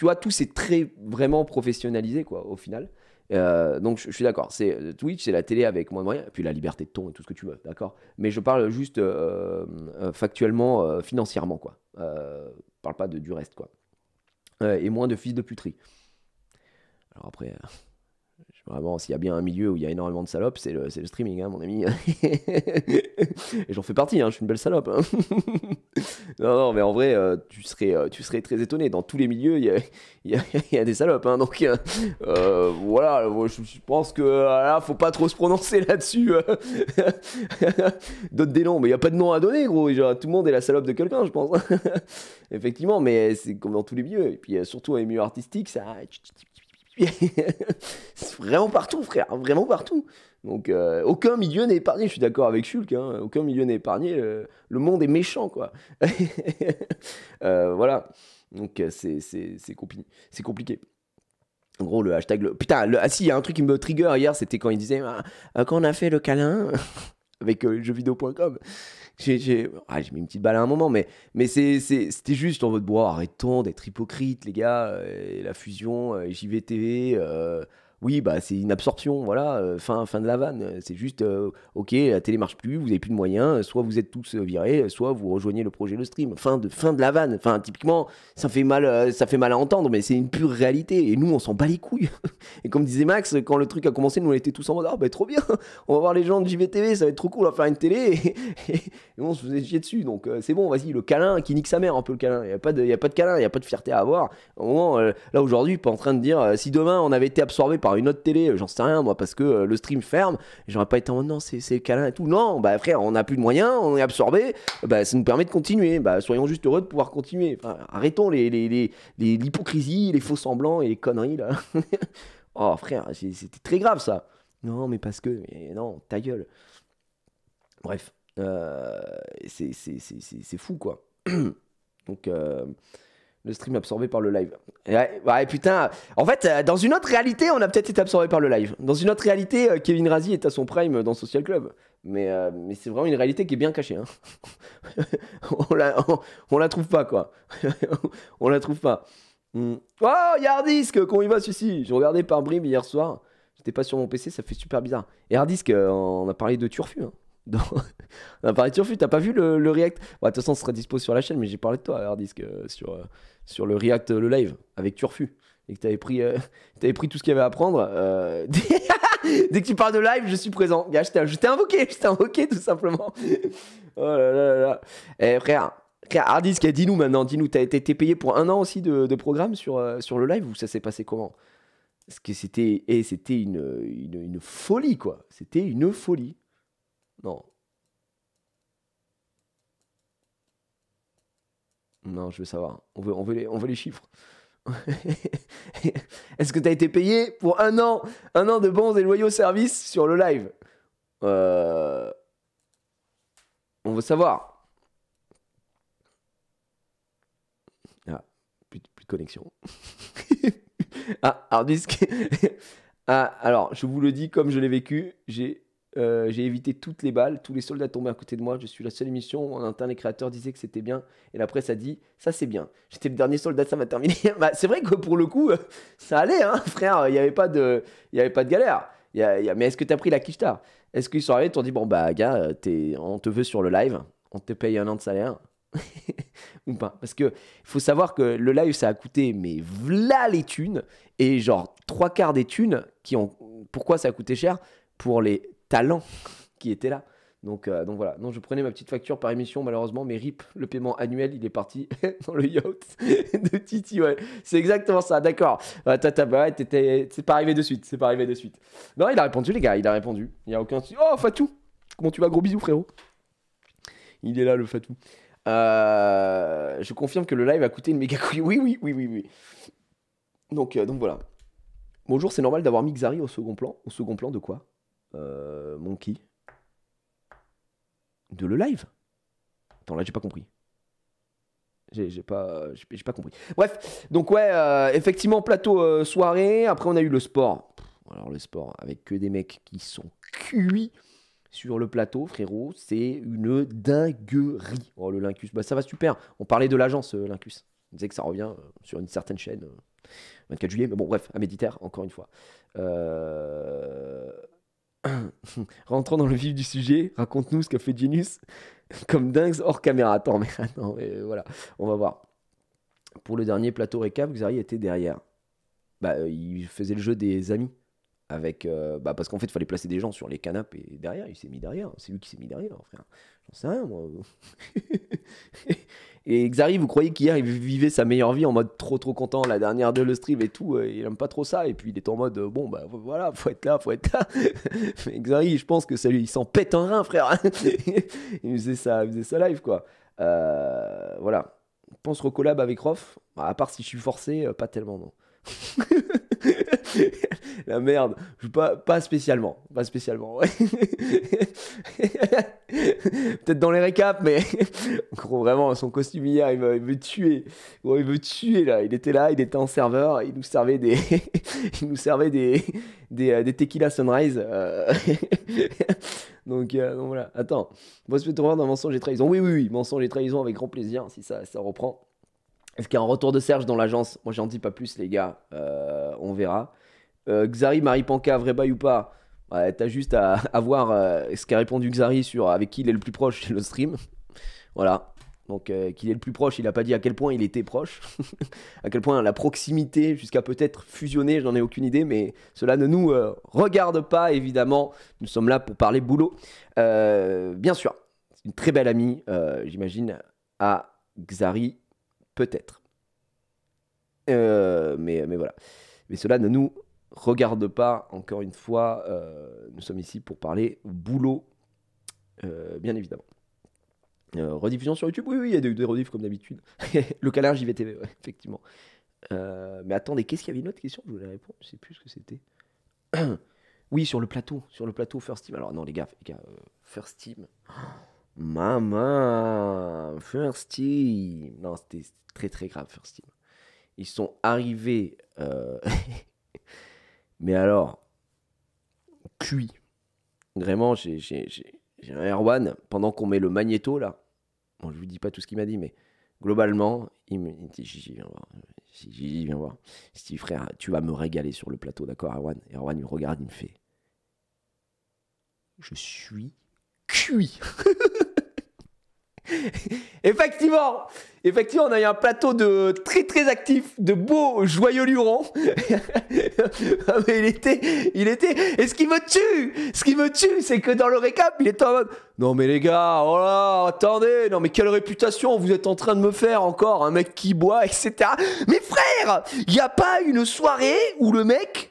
vois, tout c'est très vraiment professionnalisé, quoi, au final. Donc, je suis d'accord. Twitch, c'est la télé avec moins de moyens, et puis la liberté de ton et tout ce que tu veux, d'accord. Mais je parle juste factuellement, financièrement, quoi. Je parle pas du reste, quoi. Et moins de fils de puterie. Alors après... Vraiment, s'il y a bien un milieu où il y a énormément de salopes, c'est le streaming, hein, mon ami. Et j'en fais partie, hein, je suis une belle salope. Hein. Non, mais en vrai, tu serais très étonné. Dans tous les milieux, il y a des salopes. Hein, donc, voilà, je pense que là, faut pas trop se prononcer là-dessus. Donne des noms, mais il n'y a pas de nom à donner, gros. Genre, tout le monde est la salope de quelqu'un, je pense. Effectivement, mais c'est comme dans tous les milieux. Et puis, surtout dans les milieux artistiques, ça... C'est vraiment partout, frère, vraiment partout. Donc aucun milieu n'est épargné, je suis d'accord avec Shulk, hein, aucun milieu n'est épargné, le monde est méchant, quoi. Voilà, donc c'est compliqué. En gros, le hashtag... Putain, si, il y a un truc qui me trigger hier, c'était quand il disait quand on a fait le câlin avec jeuxvideo.com. J'ai mis une petite balle à un moment, mais c'était juste en mode arrêtons d'être hypocrites, les gars. La fusion, JVTV, oui, bah c'est une absorption, voilà, fin de la vanne. C'est juste, ok, la télé marche plus, vous avez plus de moyens, soit vous êtes tous virés, soit vous rejoignez le projet Le Stream. Fin de la vanne. Enfin, typiquement, ça fait mal à entendre, mais c'est une pure réalité. Et nous, on s'en bat les couilles. Et comme disait Max, quand le truc a commencé, nous on était tous en mode bah trop bien, on va voir les gens de JVTV, ça va être trop cool, on va faire une télé. Et on se faisait chier dessus, donc c'est bon, vas-y, le câlin qui nique sa mère un peu le câlin. Il y a pas de câlin, il y a pas de fierté à avoir. Au moment, là aujourd'hui, pas en train de dire si demain on avait été absorbé par une autre télé, j'en sais rien moi, parce que le stream ferme, j'aurais pas été en mode non, c'est le câlin et tout. Non, bah frère, on n'a plus de moyens, on est absorbé, bah ça nous permet de continuer. Bah soyons juste heureux de pouvoir continuer. Enfin, arrêtons l'hypocrisie, les faux semblants et les conneries là. Oh frère, c'était très grave ça. Non, mais parce que, mais non, ta gueule. Bref. C'est fou quoi. Donc le stream absorbé par le live. Ouais, putain. En fait, dans une autre réalité, on a peut-être été absorbé par le live. Dans une autre réalité, Kevin Razi est à son prime dans Social Club. Mais c'est vraiment une réalité qui est bien cachée. Hein. on la trouve pas quoi. On la trouve pas. Oh, il y a Hardisk, comment il va celui-ci? J'ai regardé par bribes hier soir. J'étais pas sur mon PC, ça fait super bizarre. Et Hardisk, on a parlé de Turfu. Hein. On a parlé de Turfu, t'as pas vu le react? Bon, de toute façon, ce sera dispo sur la chaîne, mais j'ai parlé de toi, Hardisk, sur le react, le live, avec Turfu. Et que t'avais pris tout ce qu'il y avait à prendre. Dès que tu parles de live, je suis présent. Gars, je t'ai invoqué tout simplement. Oh là là là là. Eh, frère, Hardisk, dis-nous maintenant, t'as été payé pour 1 an aussi de programme sur le live, ou ça s'est passé comment? Parce que c'était une folie, quoi. C'était une folie. Non. Non, je veux savoir. On veut les chiffres. Est-ce que tu as été payé pour 1 an de bons et loyaux services sur le live? On veut savoir. Ah, plus de connexion. Ah, Hardisk. Ah, alors, je vous le dis comme je l'ai vécu, j'ai J'ai évité toutes les balles, tous les soldats tombés à côté de moi. Je suis la seule émission où en interne les créateurs disaient que c'était bien et la presse a dit ça c'est bien. J'étais le dernier soldat, ça m'a terminé. Bah, c'est vrai que pour le coup, ça allait, hein, frère. Il n'y avait pas de galère. Mais est-ce que t'as pris la quicheta? Est-ce qu'ils sont arrivés et t'ont dit bon bah gars, on te veut sur le live, on te paye 1 an de salaire ou pas? Parce que faut savoir que le live ça a coûté mais v'là les thunes et genre 3/4 des thunes qui ont. Pourquoi ça a coûté cher? Pour les talents qui étaient là. Donc voilà. Non, je prenais ma petite facture par émission malheureusement, mais RIP, le paiement annuel, il est parti dans le yacht de Titi. Ouais, c'est exactement ça. D'accord. C'est pas arrivé de suite. C'est pas arrivé de suite. Non, il a répondu les gars. Il a répondu. Il y a aucun. Oh Fatou, comment tu vas? Gros bisous frérot. Il est là le Fatou. Je confirme que le live a coûté une méga couille. Oui. Donc voilà. Bonjour, c'est normal d'avoir mis Xari au second plan. Au second plan de quoi? Monkey. De le live? Attends, là j'ai pas compris. J'ai pas compris. Bref, donc ouais, effectivement, plateau soirée. Après, on a eu le sport. Alors, le sport, avec que des mecs qui sont cuits sur le plateau, frérot, c'est une dinguerie. Oh, le Lincus, bah ça va super. On parlait de l'agence Lincus. On disait que ça revient sur une certaine chaîne. 24 juillet, mais bon, bref, à Méditerre, encore une fois. Rentrons dans le vif du sujet, raconte-nous ce qu'a fait Genius comme dingue hors caméra. Attends, mais voilà, on va voir. Pour le dernier plateau récap, Xari était derrière. Bah, il faisait le jeu des amis. Avec, parce qu'en fait, il fallait placer des gens sur les canapes et derrière, il s'est mis derrière. C'est lui qui s'est mis derrière, frère. J'en sais rien, moi. Et Xari, vous croyez qu'hier, il vivait sa meilleure vie en mode trop content, la dernière de le stream et tout. Il aime pas trop ça. Et puis, il est en mode, bon, bah voilà, faut être là. Mais Xari, je pense que ça lui, il s'en pète un rein, frère. il faisait ça live, quoi. Voilà. Je pense recollab avec Rof. À part si je suis forcé, pas tellement, non. La merde, pas spécialement, ouais. Peut-être dans les récaps, mais gros, vraiment, son costume hier, il veut tuer. Gros, il veut tuer là. Il était en serveur, il nous servait des tequila sunrise. Donc voilà. Attends, on va se mettre dans mensonge et trahison. Oui, mensonge et trahison avec grand plaisir si ça reprend. Est-ce qu'il y a un retour de Serge dans l'agence? Moi, j'en dis pas plus, les gars. On verra. Xari, Maripanka, vrai bail ou pas? Ouais, t'as juste à voir ce qu'a répondu Xari sur avec qui il est le plus proche sur le stream. Voilà. Donc, qu'il est le plus proche, il a pas dit à quel point il était proche. À quel point la proximité, jusqu'à peut-être fusionner, j'en ai aucune idée. Mais cela ne nous regarde pas, évidemment. Nous sommes là pour parler boulot. Bien sûr, c'est une très belle amie, j'imagine, à Xari. Peut-être. Mais voilà. Mais cela ne nous regarde pas, encore une fois. Nous sommes ici pour parler boulot, bien évidemment. Rediffusion sur YouTube? Oui, il y a des rediffs comme d'habitude. Le câlin JVTV, ouais, effectivement. Mais attendez, qu'est-ce qu'il y avait une autre question? Je voulais répondre, je sais plus ce que c'était. Oui, sur le plateau First Team. Alors non, les gars, First Team. Maman, First Team. Non, c'était très grave, First Team. Ils sont arrivés, mais alors, cuit. Vraiment, j'ai un Erwan, pendant qu'on met le magnéto, là, bon, je vous dis pas tout ce qu'il m'a dit, mais globalement, il me dit, Gigi, viens voir. Gigi, viens voir. Je dis, frère, tu vas me régaler sur le plateau, d'accord, Erwan? Erwan, il me regarde, il me fait, je suis cuit. Effectivement, on a eu un plateau de très actif, de beaux joyeux lurons. Mais il était. Et ce qui me tue, c'est que dans le récap, il était en mode. Non mais les gars, oh là, attendez, non mais quelle réputation vous êtes en train de me faire encore, un mec qui boit, etc. Mais frère, il n'y a pas une soirée où le mec,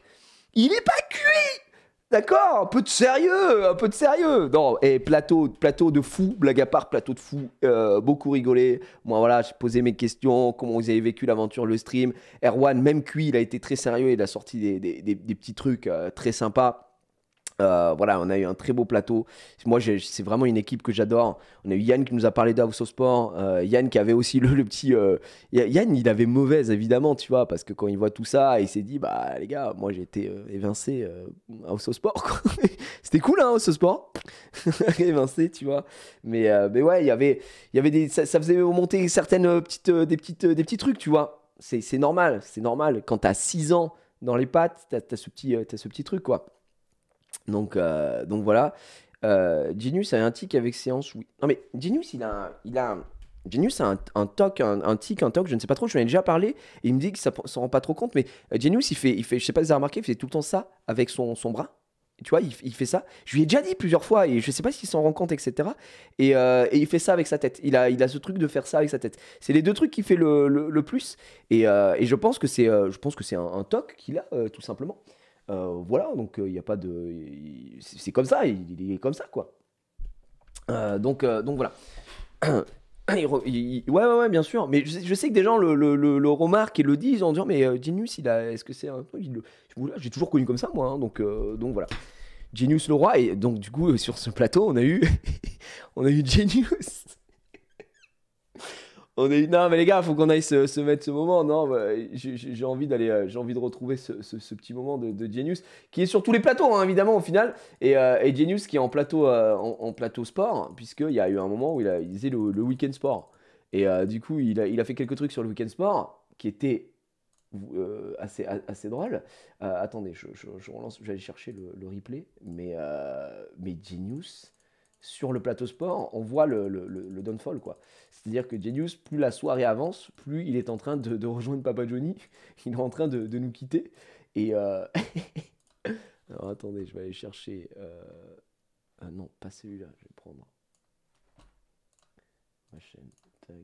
il est pas cuit. D'accord, un peu de sérieux. Non, et plateau de fou, blague à part, plateau de fou, beaucoup rigolé. Moi, voilà, j'ai posé mes questions, comment vous avez vécu l'aventure, le stream. Erwan, même cuit, il a été très sérieux, il a sorti des petits trucs très sympas. Voilà, on a eu un très beau plateau. Moi, c'est vraiment une équipe que j'adore. On a eu Yann qui nous a parlé de House of Sport. Yann qui avait aussi le petit. Yann, il avait mauvaise, évidemment, tu vois, parce que quand il voit tout ça, il s'est dit, bah les gars, moi j'ai été évincé à House of Sport, quoi. C'était cool, hein, House of Sport. Évincé, tu vois. Mais ouais, il y avait des. Ça faisait monter certaines des petits trucs, tu vois. C'est normal, c'est normal. Quand t'as 6 ans dans les pattes, t'as ce petit truc, quoi. Donc voilà. Genius a un tic avec séance, oui. Non mais Genius, Genius a un toc, un tic, un toc, je ne sais pas trop, je lui en ai déjà parlé, et il me dit qu'il s'en rend pas trop compte, mais Genius, il fait, je sais pas si vous avez remarqué, il fait tout le temps ça avec son bras. Tu vois, il fait ça. Je lui ai déjà dit plusieurs fois, et je sais pas s'il s'en rend compte, etc. Et il fait ça avec sa tête. Il a ce truc de faire ça avec sa tête. C'est les deux trucs qu'il fait le plus. Et je pense que c'est un toc qu'il a, tout simplement. Voilà, donc il n'y a pas de. C'est comme ça, il est comme ça, quoi. Donc voilà. Ouais, bien sûr. Mais je sais que des gens le remarquent et le disent en disant, mais Genius, est-ce que c'est un. J'ai toujours connu comme ça, moi. Hein, donc voilà. Genius le roi. Et donc, du coup, sur ce plateau, on a eu Genius. Non mais les gars, faut qu'on aille se mettre ce moment. Non, j'ai envie de retrouver ce petit moment de Genius qui est sur tous les plateaux, hein, évidemment, au final. Et Genius qui est en plateau sport, puisqu'il y a eu un moment où il disait le week-end sport. Et du coup, il a fait quelques trucs sur le week-end sport qui étaient assez drôles. Attendez, je relance, j'allais chercher le replay. Mais Genius, sur le plateau sport, on voit le downfall, quoi. C'est-à-dire que Genius, plus la soirée avance, plus il est en train de rejoindre Papa Johnny. Il est en train de nous quitter. Et alors attendez, je vais aller chercher. Ah non, pas celui-là. Je vais prendre ma chaîne. Tac.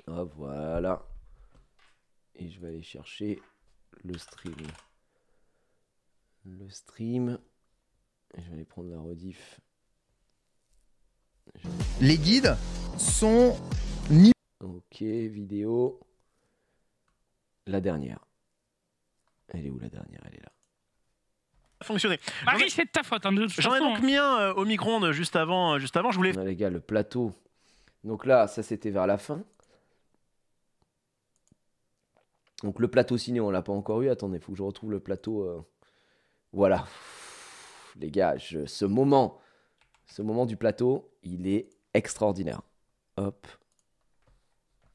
Ah voilà. Et je vais aller chercher le stream. Je vais aller prendre la rediff. Les guides sont... Ok, vidéo. La dernière. Elle est où la dernière? Elle est là. Fonctionner. Marie, c'est de ta faute. Hein, J'en ai donc mis un au micro-ondes juste avant. Je voulais... Non, les gars, le plateau. Donc là, ça c'était vers la fin. Donc le plateau ciné, on l'a pas encore eu. Attendez, il faut que je retrouve le plateau. Voilà. Les gars, ce moment du plateau, il est extraordinaire. Hop.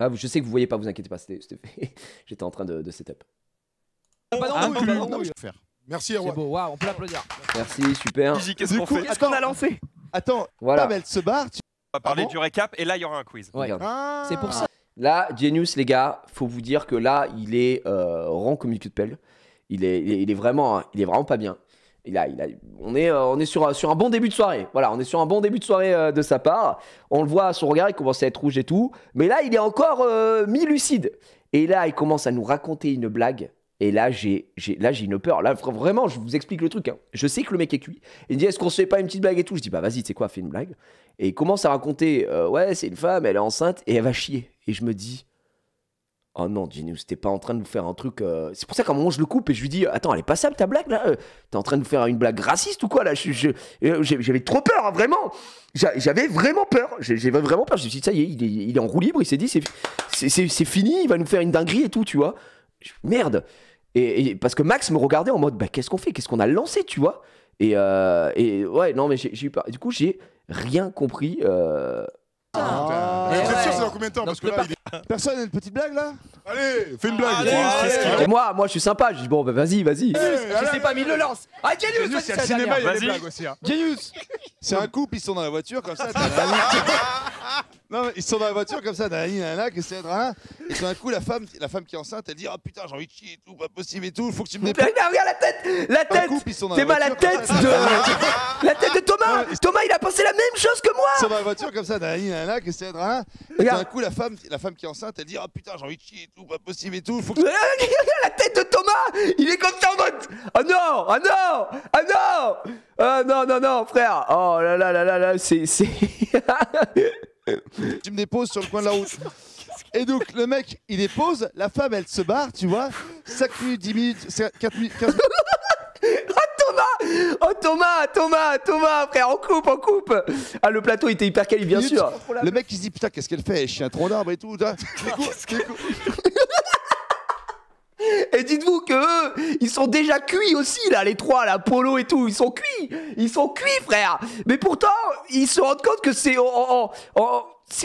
Ah, je sais que vous voyez pas, vous inquiétez pas, c'était fait. J'étais en train de setup. Merci, Erwan. C'est beau, waouh, on peut l'applaudir. Merci, super. Qu'est-ce qu'on a lancé? Attends, voilà. elle se barre. On va parler du récap et là il y aura un quiz. Ouais. C'est pour ça. Là, Genius, les gars, faut vous dire que là, il est rang comme une queue de pelle. Il est vraiment pas bien. On est sur un bon début de soirée. Voilà, on est sur un bon début de soirée de sa part. On le voit à son regard, il commence à être rouge et tout. Mais là, il est encore mi-lucide. Et là, il commence à nous raconter une blague. Et là, j'ai une peur. Là, vraiment, je vous explique le truc. Hein. Je sais que le mec est cuit. Il me dit, est-ce qu'on se fait pas une petite blague et tout? Je dis, bah vas-y, tu sais quoi, fais une blague. Et il commence à raconter, ouais, c'est une femme, elle est enceinte et elle va chier. Et je me dis, oh non, Genius, t'es pas en train de nous faire un truc. C'est pour ça qu'à un moment, je le coupe et je lui dis, attends, elle est passable ta blague là? T'es en train de nous faire une blague raciste ou quoi là? J'avais trop peur, hein, vraiment. J'avais vraiment peur. J'avais vraiment peur. Je me suis dit, ça y est, il est en roue libre. Il s'est dit, c'est fini, il va nous faire une dinguerie et tout, tu vois. Merde. Et parce que Max me regardait en mode, bah qu'est-ce qu'on fait? Qu'est-ce qu'on a lancé, tu vois? Et ouais, non, mais j'ai eu peur. Du coup, j'ai rien compris. C'est sûr, c'est dans combien de temps? Parce que là, Personne n'a une petite blague là? allez, fais une blague. Et moi, je suis sympa. Je dis, bon, bah vas-y. Je sais pas, mais il le lance. Ah, Genius, C'est le cinéma, il y a des blagues aussi. Genius. C'est un couple, ils sont dans la voiture comme ça. Non, mais ils sont dans la voiture comme ça, nanana, que c'est un. Et tout d'un coup, la femme qui est enceinte, elle dit, oh putain, j'ai envie de chier et tout, pas possible et tout, faut que tu me déposes. Regarde la tête. T'es mal la tête de Thomas. Thomas, il a pensé la même chose que moi. Ils sont dans la voiture comme ça, nanana, que c'est un. Et tout d'un coup, la femme qui est enceinte, elle dit, oh putain, j'ai envie de chier et tout, pas possible et tout, faut que tu... La tête de Thomas, il est comme ça en mode, non, frère. Oh là, c'est... Tu me déposes sur le coin de la route. Et donc le mec il dépose, la femme elle se barre, tu vois, 5 minutes, 10 minutes, 4 minutes, 15 minutes. Thomas, Oh Thomas, frère, on coupe. Ah, le plateau était hyper quali, bien sûr. Le mec il se dit putain qu'est-ce qu'elle fait, elle chie un tronc d'arbre et tout. Et dites-vous que eux, ils sont déjà cuits aussi là, les trois, là, Polo et tout, ils sont cuits, frère. Mais pourtant, ils se rendent compte que c'est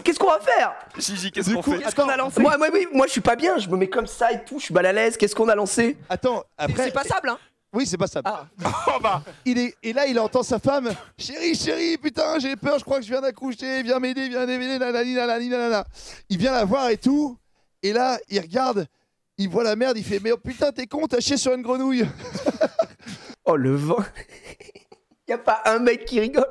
qu'est-ce qu'on va faire? Gigi, qu'est-ce qu'on fait? Qu'est-ce qu'on a lancé? Moi je suis pas bien, je me mets comme ça et tout, je suis mal à l'aise. Qu'est-ce qu'on a lancé? Attends, après. C'est passable, hein? Oui, c'est pas ça. Ah. Oh bah. Et là, il entend sa femme. Chérie, putain, j'ai peur, je crois que je viens d'accoucher. Viens m'aider, nanana. Il vient la voir et tout. Et là, il regarde, il voit la merde, il fait mais oh putain, t'es con, t'as chié sur une grenouille. Oh le vent. Y a pas un mec qui rigole.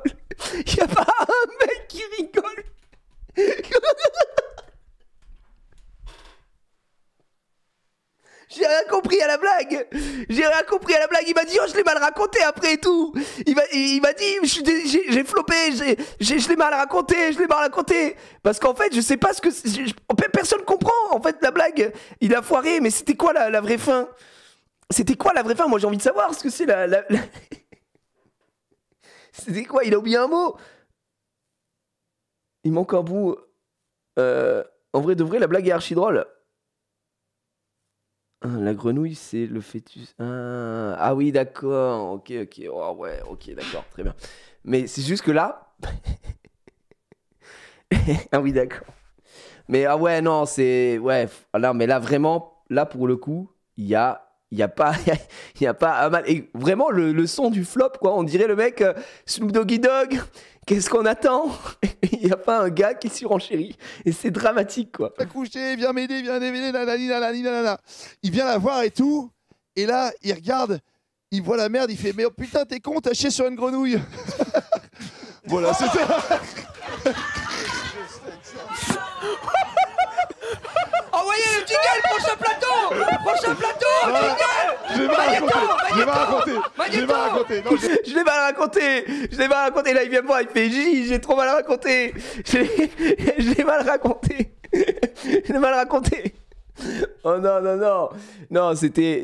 J'ai rien compris à la blague. Il m'a dit oh je l'ai mal raconté après et tout. Il m'a dit j'ai floppé, je l'ai mal raconté. Parce qu'en fait je sais pas ce que personne comprend en fait la blague. Il a foiré, mais c'était quoi la vraie fin? Moi j'ai envie de savoir ce que c'est la... C'était quoi? Il a oublié un mot. Il manque un bout. En vrai de vrai la blague est archi drôle. La grenouille, c'est le fœtus. Ah oui, d'accord. Ok. Oh, ouais, ok, d'accord. Très bien. Mais c'est juste que là. Ah oui, d'accord. Mais ah ouais, non, c'est. Ouais. Alors, mais là, vraiment, là, pour le coup, il y a pas un mal. Et vraiment, le son du flop, quoi. On dirait le mec Snoop Doggy Dogg. Qu'est-ce qu'on attend? Il n'y a pas un gars qui surenchérit. Et c'est dramatique, quoi. Accouché, viens m'aider, nanana. Il vient la voir et tout. Et là, il regarde, il voit la merde, il fait mais oh putain, t'es con, t'as chié sur une grenouille. Voilà, c'était. Envoyez le jingle, prochain plateau, Je l'ai mal raconté. Là, il vient me voir, il fait Gigi, j'ai trop mal raconté. Je l'ai mal raconté. Oh non. Non, c'était,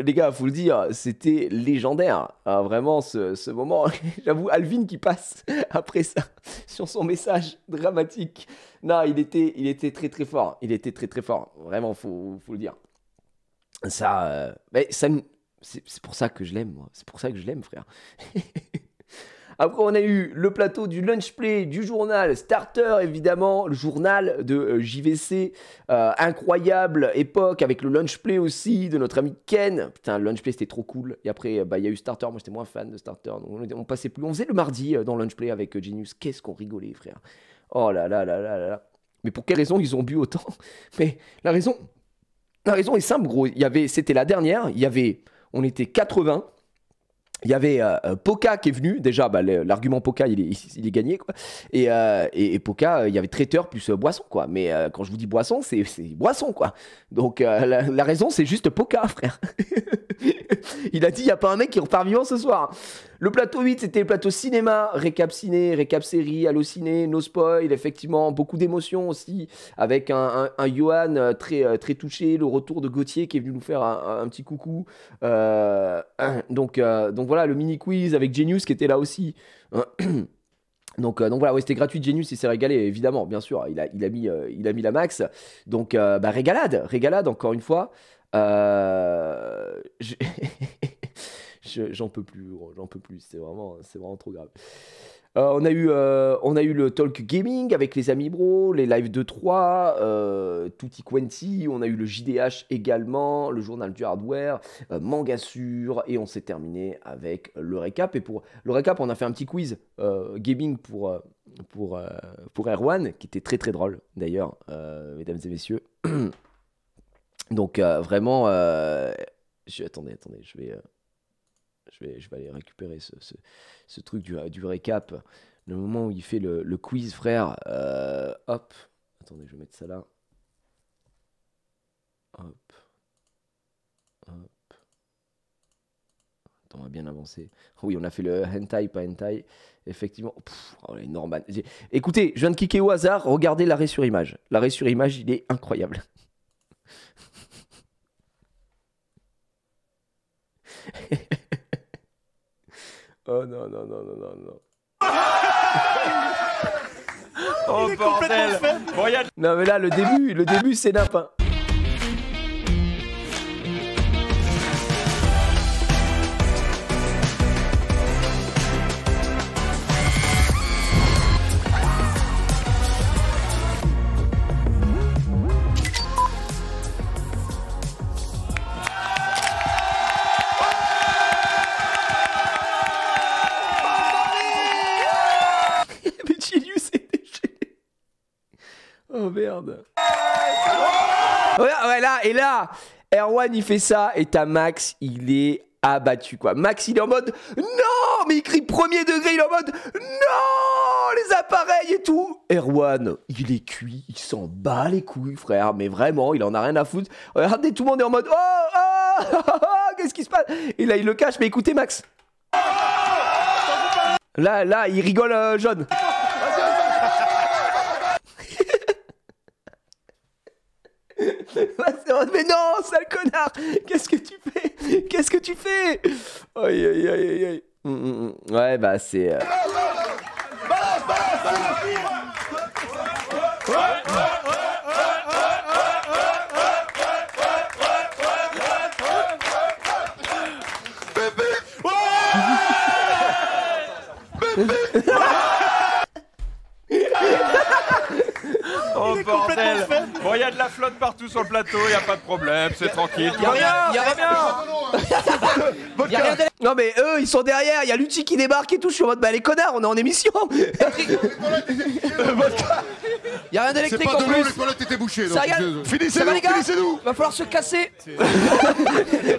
les gars, faut le dire, c'était légendaire. Ah, vraiment, ce moment. J'avoue, Alvin qui passe après ça sur son message dramatique. Non, il était très très fort. Vraiment, faut le dire. Ça, c'est pour ça que je l'aime, moi. C'est pour ça que je l'aime, frère. Après, on a eu le plateau du lunch play, du journal Starter, évidemment, le journal de JVC, incroyable époque, avec le lunch play aussi de notre ami Ken. Putain, le lunch play, c'était trop cool. Et après, il y a eu Starter, moi j'étais moins fan de Starter. Donc on passait plus. On faisait le mardi dans le lunch play avec Genius. Qu'est-ce qu'on rigolait, frère. Oh là là. Mais pour quelle raison ils ont bu autant? Mais la raison est simple, gros. C'était la dernière, on était 80. Il y avait Poca qui est venu, déjà l'argument Poca il est gagné quoi. Et Poca, il y avait traiteur plus boisson quoi. Mais quand je vous dis boisson, c'est boisson quoi. Donc la raison c'est juste Poca frère. Il a dit il n'y a pas un mec qui repart vivant ce soir. Le plateau 8 c'était le plateau cinéma, récap ciné, récap série, Allociné, no spoil, effectivement beaucoup d'émotions aussi avec un Johan très touché, le retour de Gauthier qui est venu nous faire un petit coucou. Donc voilà le mini quiz avec Genius qui était là aussi. Donc voilà, ouais, c'était gratuit. Genius il s'est régalé évidemment, bien sûr. Il a mis la max. Donc régalade encore une fois. J'en peux plus, c'est vraiment trop grave. On a eu le talk gaming avec les amis bro, les lives de 3, Tutti Quanti, on a eu le JDH également, le journal du hardware, Mangasur, et on s'est terminé avec le récap. Et pour le récap, on a fait un petit quiz gaming pour Erwan, qui était très très drôle d'ailleurs, mesdames et messieurs. Donc vraiment, attendez, je vais aller récupérer ce truc du récap. Le moment où il fait le quiz, frère. Hop. Attendez, je vais mettre ça là. Hop. Attends, on va bien avancer. Oui, on a fait le hentai, pas hentai. Effectivement. Les Norman. Écoutez, je viens de cliquer au hasard. Regardez l'arrêt sur image. L'arrêt sur image, il est incroyable. Oh non, non, non, non, non, non. Oh bordel. Bon, y a... Non mais là, le début c'est nappe. Hein. Oh merde. Ouais, là, et là, Erwan il fait ça et t'as Max, il est abattu quoi. Max il est en mode non, mais il crie premier degré, il est en mode non, les appareils et tout. Erwan, il est cuit, il s'en bat les couilles frère, mais vraiment, il en a rien à foutre. Regardez, tout le monde est en mode qu'est-ce qui se passe? Et là il le cache, mais écoutez Max. Là, il rigole jaune. Mais non, sale connard! Qu'est-ce que tu fais? Qu'est-ce que tu fais? Aïe aïe aïe aïe. Ouais, bah c'est. Oh bordel. Bon, il y a de la flotte partout sur le plateau, il y a pas de problème, c'est tranquille. Y'a rien. Non mais eux ils sont derrière, il y a Lutti qui débarque et tout, je suis en mode bah les connards, on est en émission. Y'a rien d'électrique en plus. C'est pas de l'eau, les plus. toilettes étaient bouchées. Ça rigole. Ça va les gars? Va falloir se casser.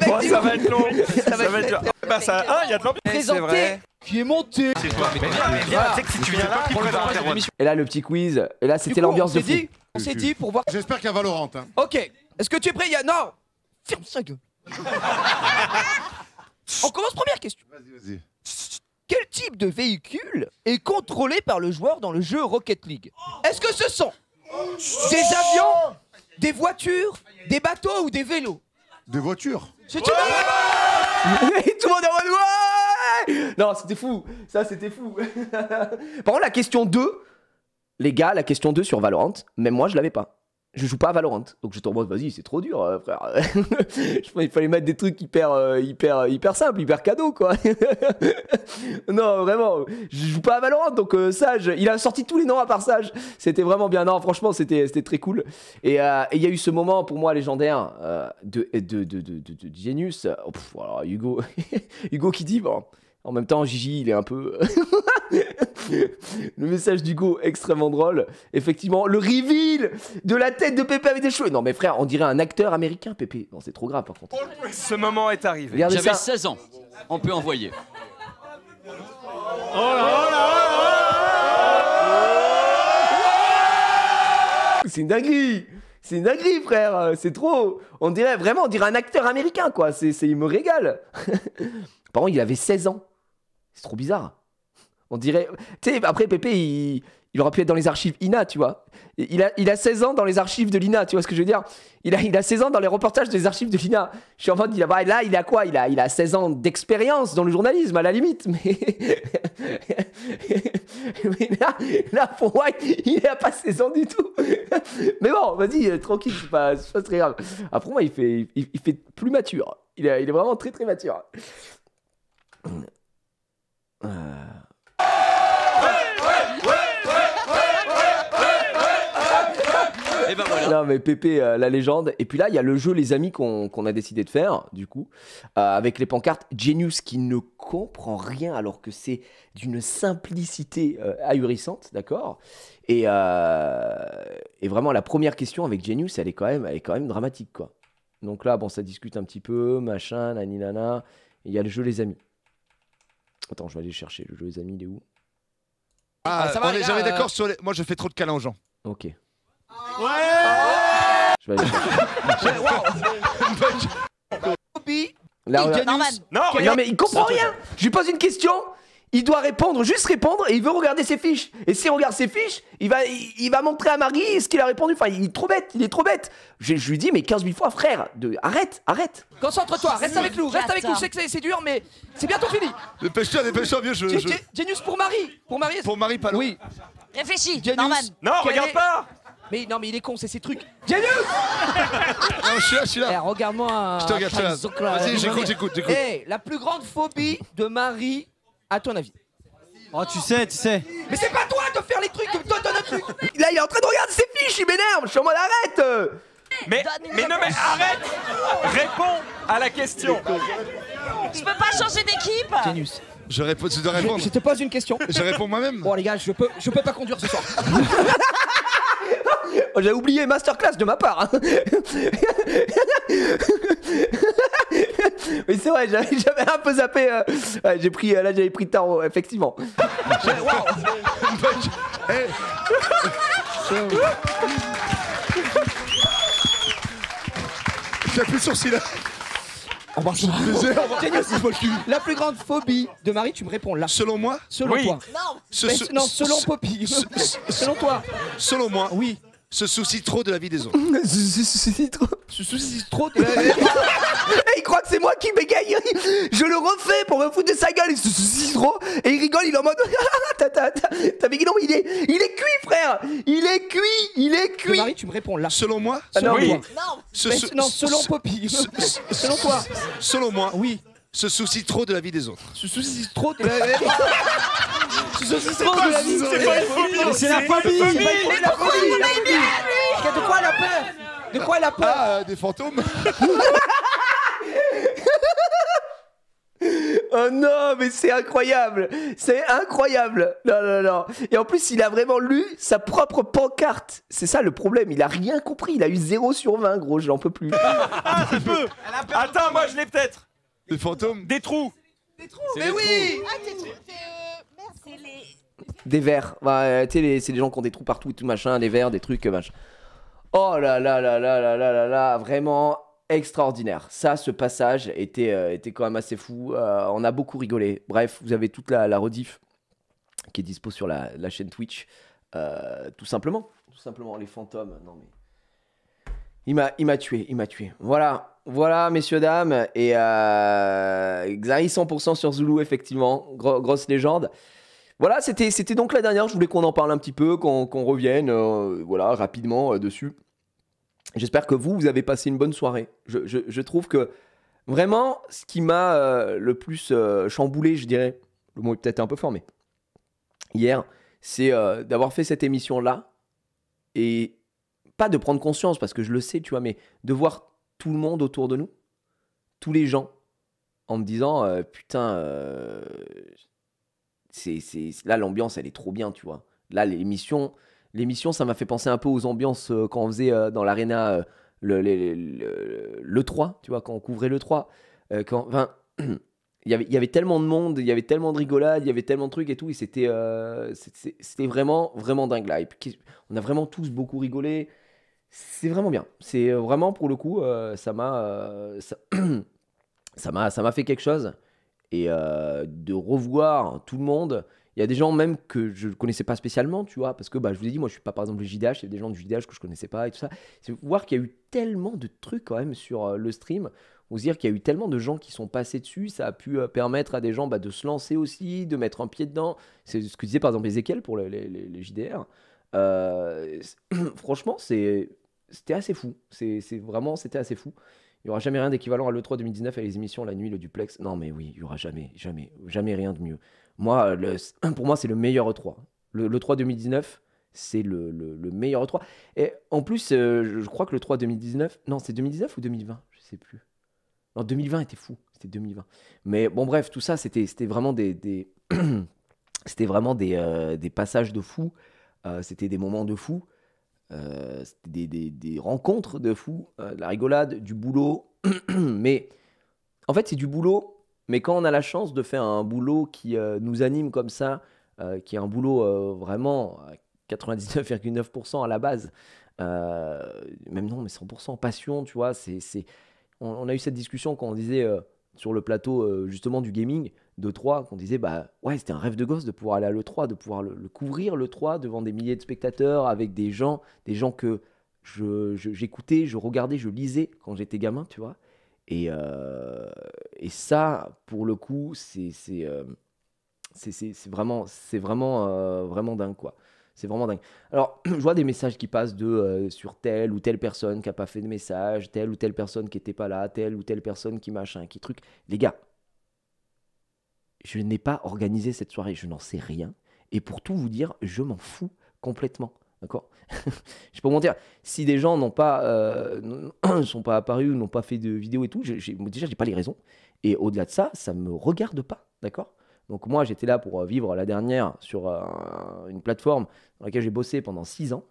Bon, ça va être long. Ça va être long. Bah ça, il y a de l'ambiance. Présenté. Qui est monté. C'est toi, mais viens, tu sais que si tu viens là, on va faire l'émission. Et là le petit quiz, et là c'était l'ambiance de fou. On s'est dit pour voir. J'espère qu'il y a Valorant. Hein. Ok. Est-ce que tu es prêt? Non. Ferme sa gueule. On commence première question. Vas-y. Quel type de véhicule est contrôlé par le joueur dans le jeu Rocket League? Est-ce que ce sont des avions, des voitures, des bateaux ou des vélos? Des voitures. C'est une bonne Et tout le monde est en mode ouais. Non, c'était fou. Ça, c'était fou. Par contre, la question 2, les gars, la question 2 sur Valorant, même moi, je l'avais pas. Je joue pas à Valorant. Donc j'étais en mode, vas-y, c'est trop dur, frère. Il fallait mettre des trucs hyper simples, hyper cadeaux, quoi. Non, vraiment, je joue pas à Valorant. Donc Sage, il a sorti tous les noms à part Sage. C'était vraiment bien. Non, franchement, c'était très cool. Et il y a eu ce moment, pour moi, légendaire de Genius. Oh, alors, Hugo, Hugo qui dit, bon, en même temps, Gigi, il est un peu... Le message d'Hugo, extrêmement drôle. Effectivement, le reveal de la tête de Pépé avec des cheveux. Non mais frère, on dirait un acteur américain, Pépé. Non, c'est trop grave par contre. Ce moment est arrivé. J'avais 16 ans. On peut envoyer. C'est une dinguerie. C'est une dinguerie, frère. C'est trop. On dirait un acteur américain, quoi. Il me régale. Par contre, il avait 16 ans. C'est trop bizarre. On dirait... Tu sais, après, Pépé, il aurait pu être dans les archives INA, tu vois. Il a 16 ans dans les archives de l'INA, tu vois ce que je veux dire. Il a 16 ans dans les reportages des archives de l'INA. Je suis en mode, là, il a quoi? Il a 16 ans d'expérience dans le journalisme, à la limite. Mais là, pour moi, il n'a pas 16 ans du tout. Mais bon, vas-y, tranquille, c'est pas très grave. Après moi, il fait plus mature. Il est vraiment très, très mature. Et ben voilà. Non mais Pépé, la légende. Et puis là, il y a le jeu, les amis, qu'on a décidé de faire, du coup, avec les pancartes. Genius qui ne comprend rien alors que c'est d'une simplicité ahurissante, d'accord. Et vraiment, la première question avec Genius, elle est quand même dramatique, quoi. Donc là, bon, ça discute un petit peu, machin, nani nana. Il y a le jeu, les amis. Attends, je vais aller chercher le jeu, les amis, il est où? On est jamais d'accord sur les... Moi, je fais trop de câlins aux gens. Ok. Ouais. Je vais aller chercher. Là, Norman. non mais il comprend rien. Je lui pose une question, il doit répondre, juste répondre, et il veut regarder ses fiches. Et s'il regarde ses fiches, il va montrer à Marie ce qu'il a répondu. Enfin, il est trop bête. Je lui dis, mais 15 000 fois, frère, arrête. Concentre-toi, reste avec nous. Je sais que c'est dur, mais c'est bientôt fini. Dépêche-toi, vieux. Genius pour Marie. Pour Marie, pas Oui. Réfléchis, Genius. Norman. Non, regarde pas. Mais non, mais il est con, c'est ses trucs. Genius. Non, je suis là. Regarde-moi. Je te regarde, Vas-y, j'écoute. La plus grande phobie de Marie, à ton avis? Oh, tu sais. Mais c'est pas toi de faire les trucs, toi t'en as truc. Là, il est en train de regarder ses fiches, il m'énerve. Je suis en mode arrête. Mais arrête. Réponds à la question. Je peux pas changer d'équipe. Genius. Je réponds, tu dois répondre. Je te pose une question. Je réponds moi-même. Bon les gars, je peux pas conduire ce soir. J'ai oublié masterclass de ma part. Oui, c'est vrai, j'avais un peu zappé. J'avais pris tarot, effectivement. J'appuie sur celui-là. On marche sur plaisir. La plus grande phobie de Marie, tu me réponds là. Selon moi? Selon toi. Non, selon Poppy. Selon toi. Selon moi? Oui. Se soucie trop de la vie des autres. Se soucie trop de la vie. Il croit que c'est moi qui bégaye. Je le refais pour me foutre de sa gueule. Il se soucie trop. Et il rigole, il est en mode. T'as vu, non, il est cuit, frère. Il est cuit. Marie, tu me réponds là. Selon moi? Non, oui. Non, selon Poppy. Selon toi. Selon moi? Oui. Se soucie trop de la vie des autres. Se soucie trop de la vie. Se soucie trop de la vie. C'est pas une phobie. C'est la phobie. De quoi elle a peur? De quoi elle a peur? Ah, des fantômes. Oh non, mais c'est incroyable. Non. Et en plus, il a vraiment lu sa propre pancarte. C'est ça le problème, il a rien compris. Il a eu 0 sur 20, gros, j'en peux plus. Ah, ça peut. Attends, moi je l'ai peut-être. Des fantômes. Des trous. Mais oui. C'est les... Des vers. Ouais, tu sais, c'est les gens qui ont des trous partout et tout machin, des vers, des trucs machin. Oh là, vraiment extraordinaire. Ça, ce passage était quand même assez fou. On a beaucoup rigolé. Bref, vous avez toute la rediff qui est dispo sur la chaîne Twitch. Tout simplement, les fantômes. Non mais, il m'a tué. Voilà, messieurs, dames. Et Xari 100% sur Zulu, effectivement. Grosse légende. Voilà, c'était donc la dernière. Je voulais qu'on en parle un petit peu, qu'on revienne rapidement dessus. J'espère que vous avez passé une bonne soirée. Je trouve que vraiment, ce qui m'a le plus chamboulé, je dirais, le mot est peut-être un peu fort, mais hier, c'est d'avoir fait cette émission-là et pas de prendre conscience, parce que je le sais, tu vois, mais de voir tout le monde autour de nous, tous les gens, en me disant, putain, là, l'ambiance, elle est trop bien, tu vois. Là, l'émission, ça m'a fait penser un peu aux ambiances quand on faisait dans l'arena le 3, tu vois, quand on couvrait le 3. Il y avait tellement de monde, il y avait tellement de rigolade, il y avait tellement de trucs et tout, et c'était vraiment, vraiment dingue là. Et puis, on a vraiment tous beaucoup rigolé. C'est vraiment bien. C'est vraiment, pour le coup, ça m'a fait quelque chose. Et de revoir tout le monde. Il y a des gens même que je ne connaissais pas spécialement, tu vois, parce que je vous ai dit, moi je suis pas par exemple le JDH, il y a des gens du JDH que je connaissais pas et tout ça. C'est voir qu'il y a eu tellement de trucs quand même sur le stream, vous dire qu'il y a eu tellement de gens qui sont passés dessus, ça a pu permettre à des gens de se lancer aussi, de mettre un pied dedans. C'est ce que disait par exemple Ezekiel pour les JDR. Franchement, c'était assez fou. C'était assez fou. Il n'y aura jamais rien d'équivalent à l'E3 2019 et les émissions La Nuit, le Duplex. Non, mais oui, il n'y aura jamais rien de mieux. Moi, pour moi, c'est le meilleur E3. L'E3 2019, c'est le meilleur E3. Et en plus, je crois que l'E3 2019... Non, c'est 2019 ou 2020 je sais plus. Non, 2020 était fou. C'était 2020. Mais bon, bref, tout ça, c'était vraiment c'était vraiment des passages de fou. C'était des moments de fou. C'était des rencontres de fous, de la rigolade, du boulot. Mais en fait, c'est du boulot. Mais quand on a la chance de faire un boulot qui nous anime comme ça, qui est un boulot vraiment à 99,9% à la base, même non, mais 100% passion, tu vois. On a eu cette discussion quand on disait sur le plateau justement du gaming d'E3 qu'on disait bah ouais c'était un rêve de gosse de pouvoir aller à l'E3, de pouvoir le couvrir l'E3 devant des milliers de spectateurs avec des gens que j'écoutais, je regardais, je lisais quand j'étais gamin, tu vois. Et ça, pour le coup, c'est vraiment dingue, quoi. C'est vraiment dingue. Alors, je vois des messages qui passent sur telle ou telle personne qui n'a pas fait de message, telle ou telle personne qui n'était pas là, telle ou telle personne qui machin, qui truc. Les gars, je n'ai pas organisé cette soirée, je n'en sais rien. Et pour tout vous dire, je m'en fous complètement. D'accord. Je peux vous mentir, si des gens sont pas apparus, n'ont pas fait de vidéo et tout, déjà, j'ai pas les raisons. Et au-delà de ça, ça me regarde pas. D'accord. Donc moi, j'étais là pour vivre la dernière sur une plateforme dans laquelle j'ai bossé pendant 6 ans.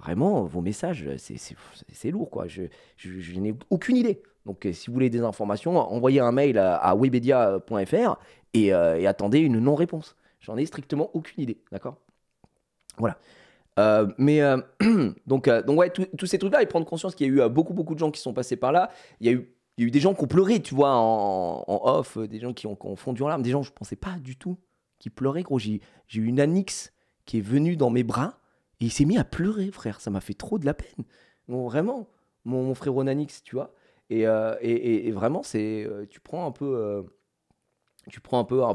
Vraiment, vos messages, c'est lourd, quoi. Je n'ai aucune idée. Donc, si vous voulez des informations, envoyez un mail à webedia.fr et attendez une non-réponse. J'en ai strictement aucune idée, d'accord. Voilà. Donc ouais, tous ces trucs-là, et prendre conscience qu'il y a eu beaucoup de gens qui sont passés par là. Il y a eu des gens qui ont pleuré, tu vois, en off, des gens qui ont fondu en larmes, des gens je pensais pas du tout qui pleuraient, gros. J'ai eu une Anix qui est venue dans mes bras et il s'est mis à pleurer, frère. Ça m'a fait trop de la peine. Bon, vraiment, mon frère Anix, tu vois. Et vraiment, tu prends un peu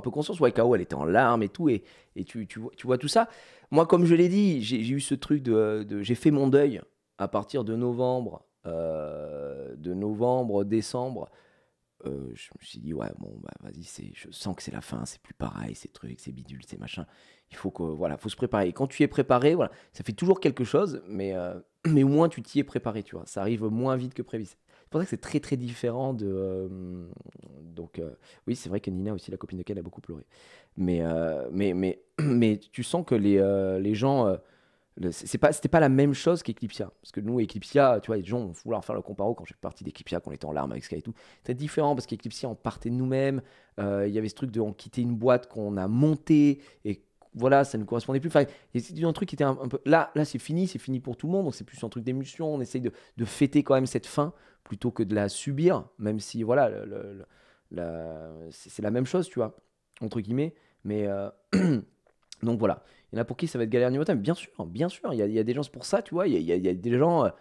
conscience. Ouais, K.O. elle était en larmes et tout, et tu vois tout ça. Moi, comme je l'ai dit, j'ai eu ce truc j'ai fait mon deuil à partir de novembre, décembre. Je me suis dit, ouais, bon, bah, vas-y, je sens que c'est la fin, c'est plus pareil, ces trucs, ces bidules, ces machins. Il faut faut se préparer. Et quand tu es préparé, voilà, ça fait toujours quelque chose, mais au moins tu t'y es préparé, tu vois. Ça arrive moins vite que prévu. C'est pour ça que c'est très très différent donc oui, c'est vrai que Nina aussi, la copine de Ken, a beaucoup pleuré. Mais tu sens que les gens, c'était pas la même chose qu'Eclipsia. Parce que nous, Eclipsia, tu vois, les gens vont vouloir faire le comparo quand j'ai parti d'Eclipsia, qu'on était en larmes avec Sky et tout. C'était différent parce qu'Eclipsia, on partait de nous-mêmes. Il y avait ce truc on quittait une boîte qu'on a montée et voilà, ça ne correspondait plus. Enfin, c'était un truc qui était un peu. Là, c'est fini pour tout le monde. Donc c'est plus un truc d'émulsion. On essaye de fêter quand même cette fin plutôt que de la subir, même si voilà, c'est la même chose, tu vois, entre guillemets. Mais donc voilà. Il y en a pour qui ça va être galère niveau time. Bien sûr. Il y a des gens, c'est pour ça, tu vois. Il y a des gens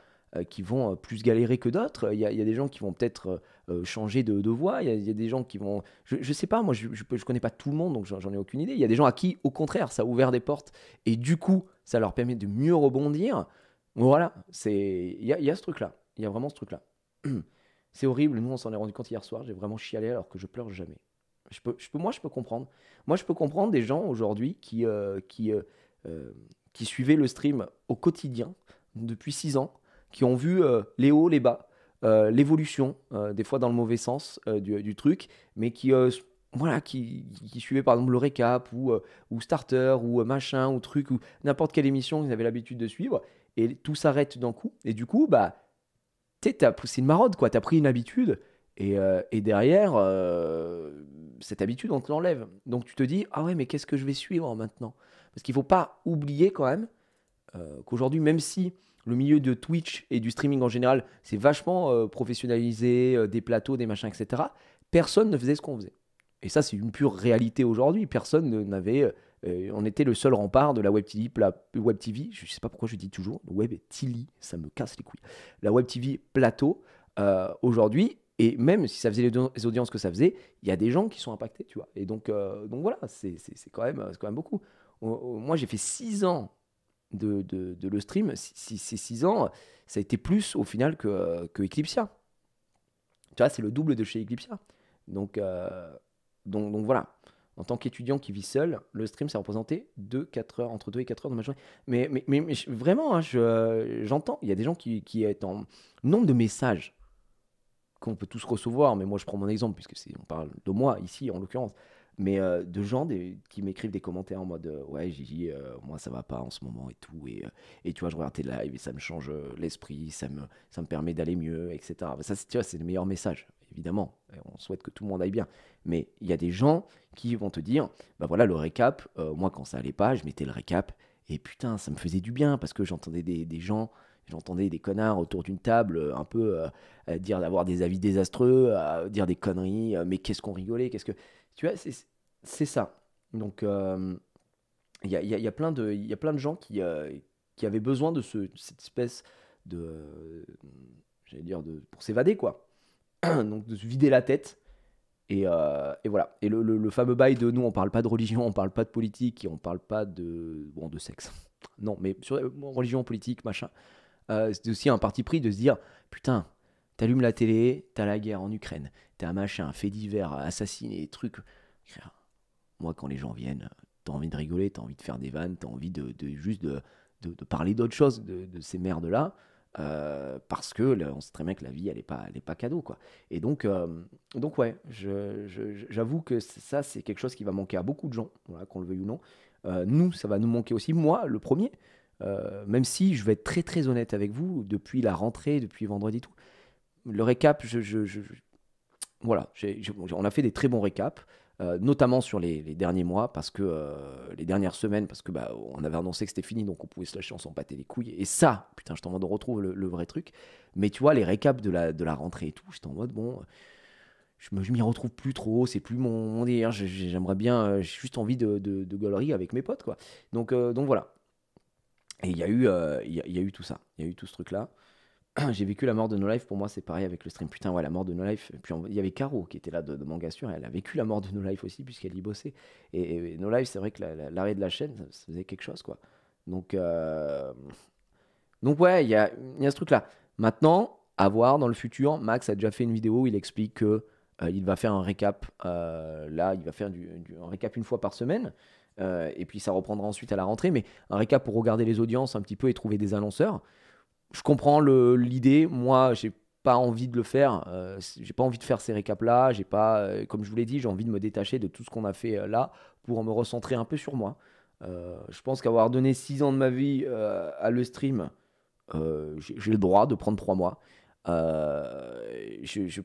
qui vont plus galérer que d'autres. Il y a des gens qui vont peut-être changer de voie. Il y a des gens qui vont. Je sais pas, moi, je connais pas tout le monde, donc j'en ai aucune idée. Il y a des gens à qui, au contraire, ça a ouvert des portes et du coup, ça leur permet de mieux rebondir. Voilà. Il y a ce truc-là. Il y a vraiment ce truc-là. C'est horrible. Nous, on s'en est rendu compte hier soir. J'ai vraiment chialé alors que je pleure jamais. Moi, je peux comprendre. Moi, je peux comprendre des gens aujourd'hui qui suivaient le stream au quotidien depuis 6 ans, qui ont vu les hauts, les bas, l'évolution, des fois dans le mauvais sens du truc, mais qui suivaient par exemple le récap ou Starter ou machin ou truc ou n'importe quelle émission qu'ils avaient l'habitude de suivre, et tout s'arrête d'un coup. Et du coup, bah, c'est une maraude, quoi. T'as pris une habitude. Et derrière, cette habitude, on te l'enlève. Donc tu te dis, ah ouais, mais qu'est-ce que je vais suivre maintenant ? Parce qu'il ne faut pas oublier quand même qu'aujourd'hui, même si le milieu de Twitch et du streaming en général, c'est vachement professionnalisé, des plateaux, des machins, etc., personne ne faisait ce qu'on faisait. Et ça, c'est une pure réalité aujourd'hui. Personne n'avait... on était le seul rempart de la Web TV, je ne sais pas pourquoi je dis toujours, le Web TV, ça me casse les couilles. La Web TV plateau, aujourd'hui... Et même si ça faisait les audiences que ça faisait, il y a des gens qui sont impactés, tu vois. Et donc voilà, c'est quand même beaucoup. Moi, j'ai fait 6 ans de le stream. Ces 6 ans, ça a été plus au final que Eclipsia. Tu vois, c'est le double de chez Eclipsia. Donc voilà. En tant qu'étudiant qui vit seul, le stream, ça représentait entre 2 et 4 heures dans ma journée. Mais vraiment, hein, j'entends. Il y a des gens qui est en nombre de messages qu'on peut tous recevoir, mais moi je prends mon exemple puisque on parle de moi ici en l'occurrence, mais de gens qui m'écrivent des commentaires en mode ouais Gigi, moi ça va pas en ce moment et tout, et tu vois, je regarde tes lives et ça me change l'esprit, ça me permet d'aller mieux, etc. Ça, tu vois, c'est le meilleur message, évidemment, on souhaite que tout le monde aille bien, mais il y a des gens qui vont te dire, bah voilà, le récap, moi quand ça allait pas, je mettais le récap et putain, ça me faisait du bien parce que j'entendais des gens j'entendais des connards autour d'une table un peu dire d'avoir des avis désastreux, dire des conneries, mais qu'est-ce qu'on rigolait, qu'est-ce que... Tu vois, c'est ça. Donc, il y a plein de gens qui avaient besoin de cette espèce de... J'allais dire, pour s'évader, quoi. Donc, de se vider la tête. Et voilà. Et le fameux bail de nous, on parle pas de religion, on parle pas de politique, et on parle pas de sexe. Non, mais sur religion, politique, machin. C'est aussi un parti pris de se dire, putain, t'allumes la télé, t'as la guerre en Ukraine, t'as un machin, fait divers, assassiné, trucs. Moi, quand les gens viennent, t'as envie de rigoler, t'as envie de faire des vannes, t'as envie de parler d'autre chose, de ces merdes-là. Parce que on sait très bien que la vie elle est pas cadeau, quoi. Et donc ouais, j'avoue que ça c'est quelque chose qui va manquer à beaucoup de gens, voilà, qu'on le veuille ou non. Nous, ça va nous manquer aussi, moi le premier, même si je vais être très très honnête avec vous, depuis la rentrée, depuis vendredi tout, le récap, voilà, on a fait des très bons récaps. Notamment sur les derniers mois, parce que les dernières semaines, parce que on avait annoncé que c'était fini, donc on pouvait se lâcher, on s'en battait les couilles. Et ça, putain, j'étais en mode on retrouve le vrai truc. Mais tu vois, les récaps de la rentrée et tout, j'étais en mode bon, je m'y retrouve plus trop, c'est plus mon délire. J'aimerais bien, j'ai juste envie de gaulerie avec mes potes, quoi. Donc voilà. Et il y a eu tout ça, il y a eu tout ce truc-là. J'ai vécu la mort de No Life, pour moi c'est pareil avec le stream. Putain, ouais, la mort de No Life. Et puis il y avait Caro qui était là de Mangasture, elle a vécu la mort de No Life aussi, puisqu'elle y bossait. Et No Life, c'est vrai que l'arrêt de la chaîne, ça faisait quelque chose, quoi. Donc ouais, il y a ce truc-là. Maintenant, à voir dans le futur, Max a déjà fait une vidéo où il explique que il va faire un récap. Là, il va faire un récap une fois par semaine. Et puis ça reprendra ensuite à la rentrée, mais un récap pour regarder les audiences un petit peu et trouver des annonceurs. Je comprends l'idée. Moi, j'ai pas envie de le faire. J'ai pas envie de faire ces récaps-là. J'ai pas, comme je vous l'ai dit, j'ai envie de me détacher de tout ce qu'on a fait là pour me recentrer un peu sur moi. Je pense qu'avoir donné 6 ans de ma vie à le stream, j'ai le droit de prendre 3 mois.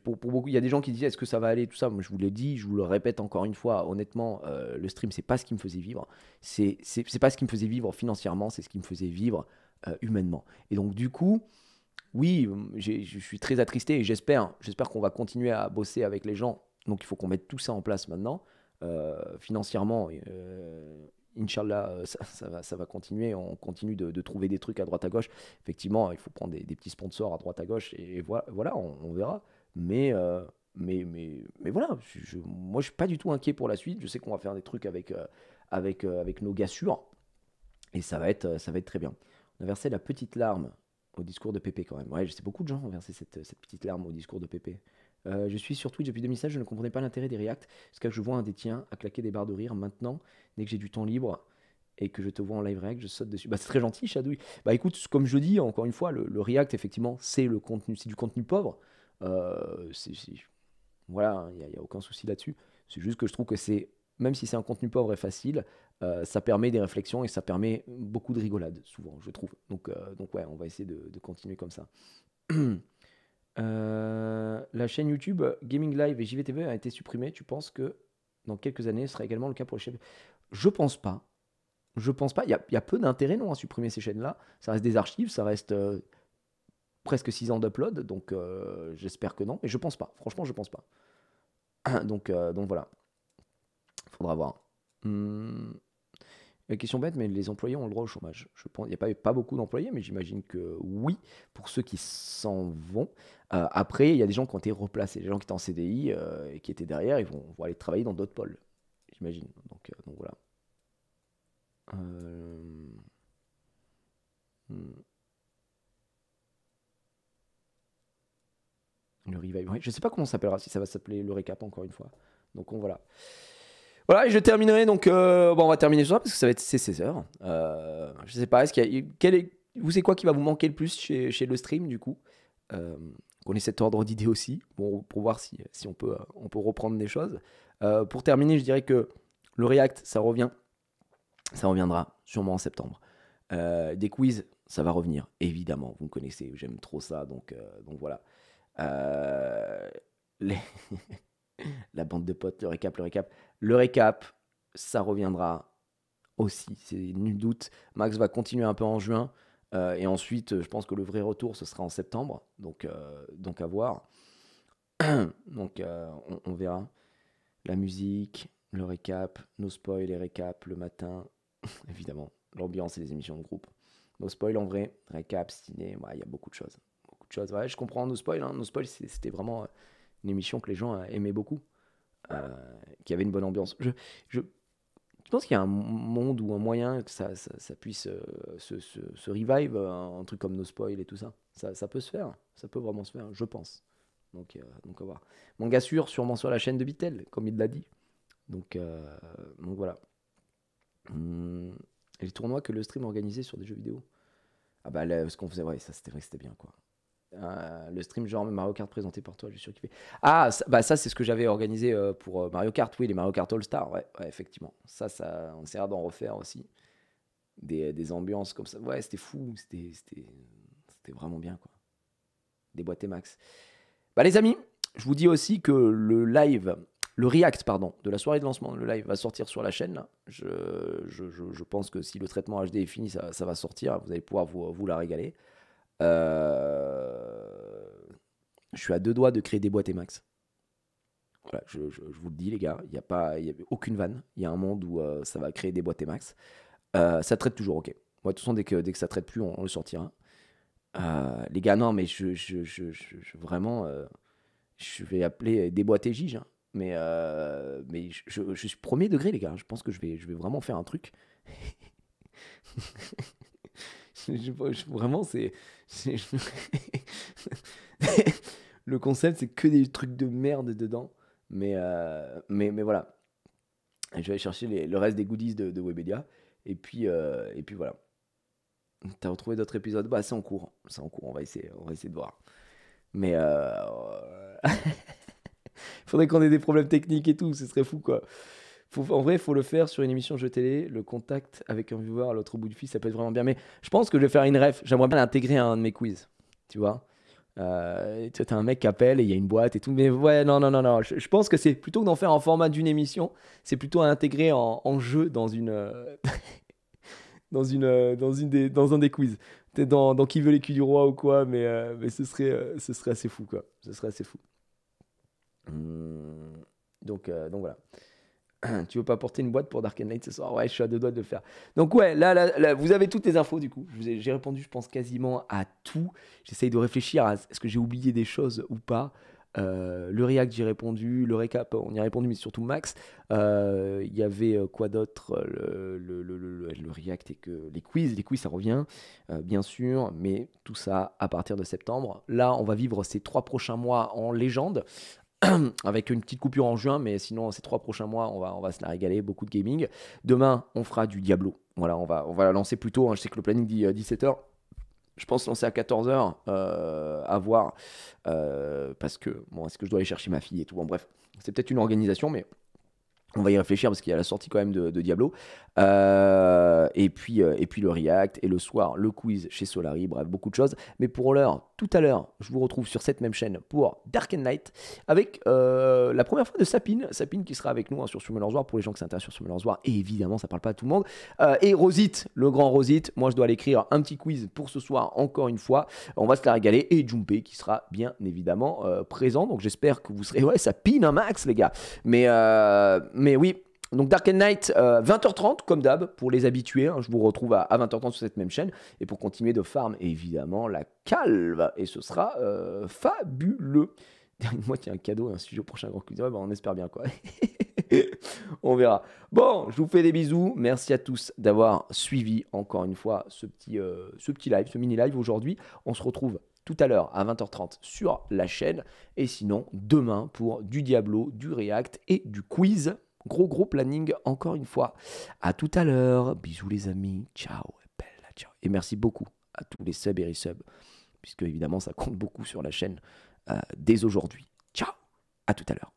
Pour beaucoup, il y a des gens qui disent est-ce que ça va aller, tout ça. Moi, je vous l'ai dit, je vous le répète encore une fois. Honnêtement, le stream, c'est pas ce qui me faisait vivre. C'est pas ce qui me faisait vivre financièrement. C'est ce qui me faisait vivre humainement. Et donc du coup, oui, je suis très attristé et j'espère qu'on va continuer à bosser avec les gens. Donc il faut qu'on mette tout ça en place maintenant. Financièrement, Inch'Allah, ça va continuer. On continue de trouver des trucs à droite à gauche. Effectivement, il faut prendre des petits sponsors à droite à gauche et voilà, on verra. Mais voilà, moi je suis pas du tout inquiet pour la suite. Je sais qu'on va faire des trucs avec nos gars sûrs et ça va être très bien. On a versé la petite larme au discours de Pépé quand même. Ouais, je sais, beaucoup de gens ont versé cette petite larme au discours de Pépé. Je suis sur Twitch depuis 2016, je ne comprenais pas l'intérêt des reacts, jusqu'à ce que je vois un des tiens à claquer des barres de rire. Maintenant, dès que j'ai du temps libre et que je te vois en live react, je saute dessus. C'est très gentil, Chadouille. Écoute, comme je dis, encore une fois, le react, effectivement, c'est du contenu pauvre. Voilà, il n'y a aucun souci là-dessus. C'est juste que je trouve que même si c'est un contenu pauvre et facile, ça permet des réflexions et ça permet beaucoup de rigolade, souvent, je trouve. Donc ouais, on va essayer de continuer comme ça. La chaîne YouTube Gaming Live et JVTV a été supprimée. Tu penses que dans quelques années, ce sera également le cas pour les chaînes? Je pense pas. Il y a peu d'intérêt à supprimer ces chaînes-là. Ça reste des archives, ça reste presque 6 ans d'upload, donc j'espère que non. Mais je pense pas. Franchement, je pense pas. Donc voilà. Faudra voir. Question bête, mais les employés ont le droit au chômage. Je pense, il n'y a pas beaucoup d'employés, mais j'imagine que oui, pour ceux qui s'en vont. Après, il y a des gens qui ont été replacés, des gens qui étaient en CDI et qui étaient derrière, ils vont aller travailler dans d'autres pôles, j'imagine. Donc voilà. Le revive. Ouais, je ne sais pas comment ça s'appellera, si ça va s'appeler le récap encore une fois. Donc voilà. Voilà, et je terminerai donc. On va terminer sur ça parce que ça va être 16 heures. Je sais pas, vous savez quoi qui va vous manquer le plus chez le stream du coup? Qu'on ait cet ordre d'idée aussi, pour voir si on peut reprendre des choses. Pour terminer, je dirais que le React, ça reviendra sûrement en septembre. Des quiz, ça va revenir, évidemment. Vous me connaissez, j'aime trop ça, donc voilà. La bande de potes, le récap, ça reviendra aussi, c'est nul doute. Max va continuer un peu en juin. Et ensuite, je pense que le vrai retour, ce sera en septembre. Donc à voir. Donc on verra. La musique, le récap, nos spoils, les récaps le matin. Évidemment, l'ambiance et les émissions de groupe. Nos spoils en vrai, récap, ciné, il y a beaucoup de choses. Beaucoup de choses. Ouais, je comprends nos spoils. Nos spoils, c'était vraiment une émission que les gens aimaient beaucoup. Qui avait une bonne ambiance. Je pense qu'il y a un monde ou un moyen que ça puisse se revive, un truc comme nos spoils et tout ça. Ça peut se faire. Ça peut vraiment se faire, je pense. Donc on va voir. Manga sûr, sûrement sur la chaîne de Bitel, comme il l'a dit. Donc voilà. Et les tournois que le stream organisait sur des jeux vidéo. Ah bah là, ce qu'on faisait, ouais, ça c'était vrai que c'était bien quoi. Le stream genre Mario Kart présenté par toi, j'ai surkiffé. Ah, ça c'est ce que j'avais organisé pour Mario Kart, oui, les Mario Kart All Star, ouais, effectivement. Ça, on essaiera d'en refaire aussi. Des ambiances comme ça. Ouais, c'était fou, c'était vraiment bien quoi. Des boîtes max. Bah les amis, je vous dis aussi que le react de la soirée de lancement, le live va sortir sur la chaîne. Là. Je pense que si le traitement HD est fini, ça va sortir. Vous allez pouvoir vous la régaler. Je suis à 2 doigts de créer des boîtes max. Voilà, je vous le dis les gars, il y a aucune vanne. Il y a un monde où ça va créer des boîtes max. Ça traite toujours, ok. Moi, de toute façon, dès que ça traite plus, on le sortira. Les gars, non, mais vraiment, je vais appeler des boîtes et Gige. Hein. Mais je suis premier degré, les gars. Je pense que je vais vraiment faire un truc. Vraiment, c'est le concept, c'est que des trucs de merde dedans. Mais voilà. Je vais aller chercher le reste des goodies de Webedia. Et puis voilà. T'as retrouvé d'autres épisodes? Bah, c'est en cours. On va essayer de voir. Mais faudrait qu'on ait des problèmes techniques et tout. Ce serait fou, quoi. En vrai, il faut le faire sur une émission jeu télé. Le contact avec un viewer à l'autre bout du fil, ça peut être vraiment bien. Mais je pense que je vais faire une ref. J'aimerais bien l'intégrer à un de mes quiz. Tu vois, tu as un mec qui appelle et il y a une boîte et tout. Mais ouais, non. Je pense que c'est plutôt que d'en faire en format d'une émission, c'est plutôt à intégrer en jeu dans dans un des quiz. Peut-être dans Qui veut les culs du roi ou quoi. Mais ce serait assez fou, quoi. Ce serait assez fou. Donc voilà. Tu veux pas porter une boîte pour Dark Knight ce soir? Ouais, je suis à 2 doigts de le faire. Donc ouais, là, vous avez toutes les infos du coup. J'ai répondu, je pense, quasiment à tout. J'essaye de réfléchir à est-ce que j'ai oublié des choses ou pas. Le React, j'ai répondu. Le récap, on y a répondu, mais surtout Max. Il y avait quoi d'autre? Le React et que les quiz, ça revient, bien sûr. Mais tout ça à partir de septembre. Là, on va vivre ces 3 prochains mois en légende. Avec une petite coupure en juin, mais sinon ces 3 prochains mois on va se la régaler, beaucoup de gaming. Demain on fera du Diablo, voilà, on va la lancer plus tôt, hein. Je sais que le planning dit 17h, je pense lancer à 14h, à voir, parce que bon, est-ce que je dois aller chercher ma fille et tout, bon bref, c'est peut-être une organisation, mais on va y réfléchir parce qu'il y a la sortie quand même de Diablo. Et puis le React et le soir, le quiz chez Solari. Bref, beaucoup de choses. Mais pour l'heure, tout à l'heure, je vous retrouve sur cette même chaîne pour Dark Knight avec la première fois de Sapine. Sapine qui sera avec nous, hein, sur Summoners War pour les gens qui s'intéressent sur Summoners War. Et évidemment, ça parle pas à tout le monde. Et Rosite, le grand Rosite. Moi, je dois aller écrire un petit quiz pour ce soir, encore une fois. On va se la régaler. Et Jumpé qui sera bien évidemment présent. Donc j'espère que vous serez... Ouais, ça pine un max, les gars. Mais oui, donc Dark Knight, 20h30 comme d'hab pour les habitués, hein, je vous retrouve à 20h30 sur cette même chaîne et pour continuer de farm évidemment la calve et ce sera fabuleux. Moi il y a un cadeau, un studio prochain grand quiz, ouais, bah, on espère bien quoi. On verra. Bon, je vous fais des bisous, merci à tous d'avoir suivi encore une fois ce petit live, ce mini live aujourd'hui. On se retrouve tout à l'heure à 20h30 sur la chaîne et sinon demain pour du Diablo, du React et du quiz. Gros planning encore une fois. À tout à l'heure. Bisous les amis. Ciao. Bella, ciao. Et merci beaucoup à tous les subs et resubs puisque évidemment ça compte beaucoup sur la chaîne dès aujourd'hui. Ciao. À tout à l'heure.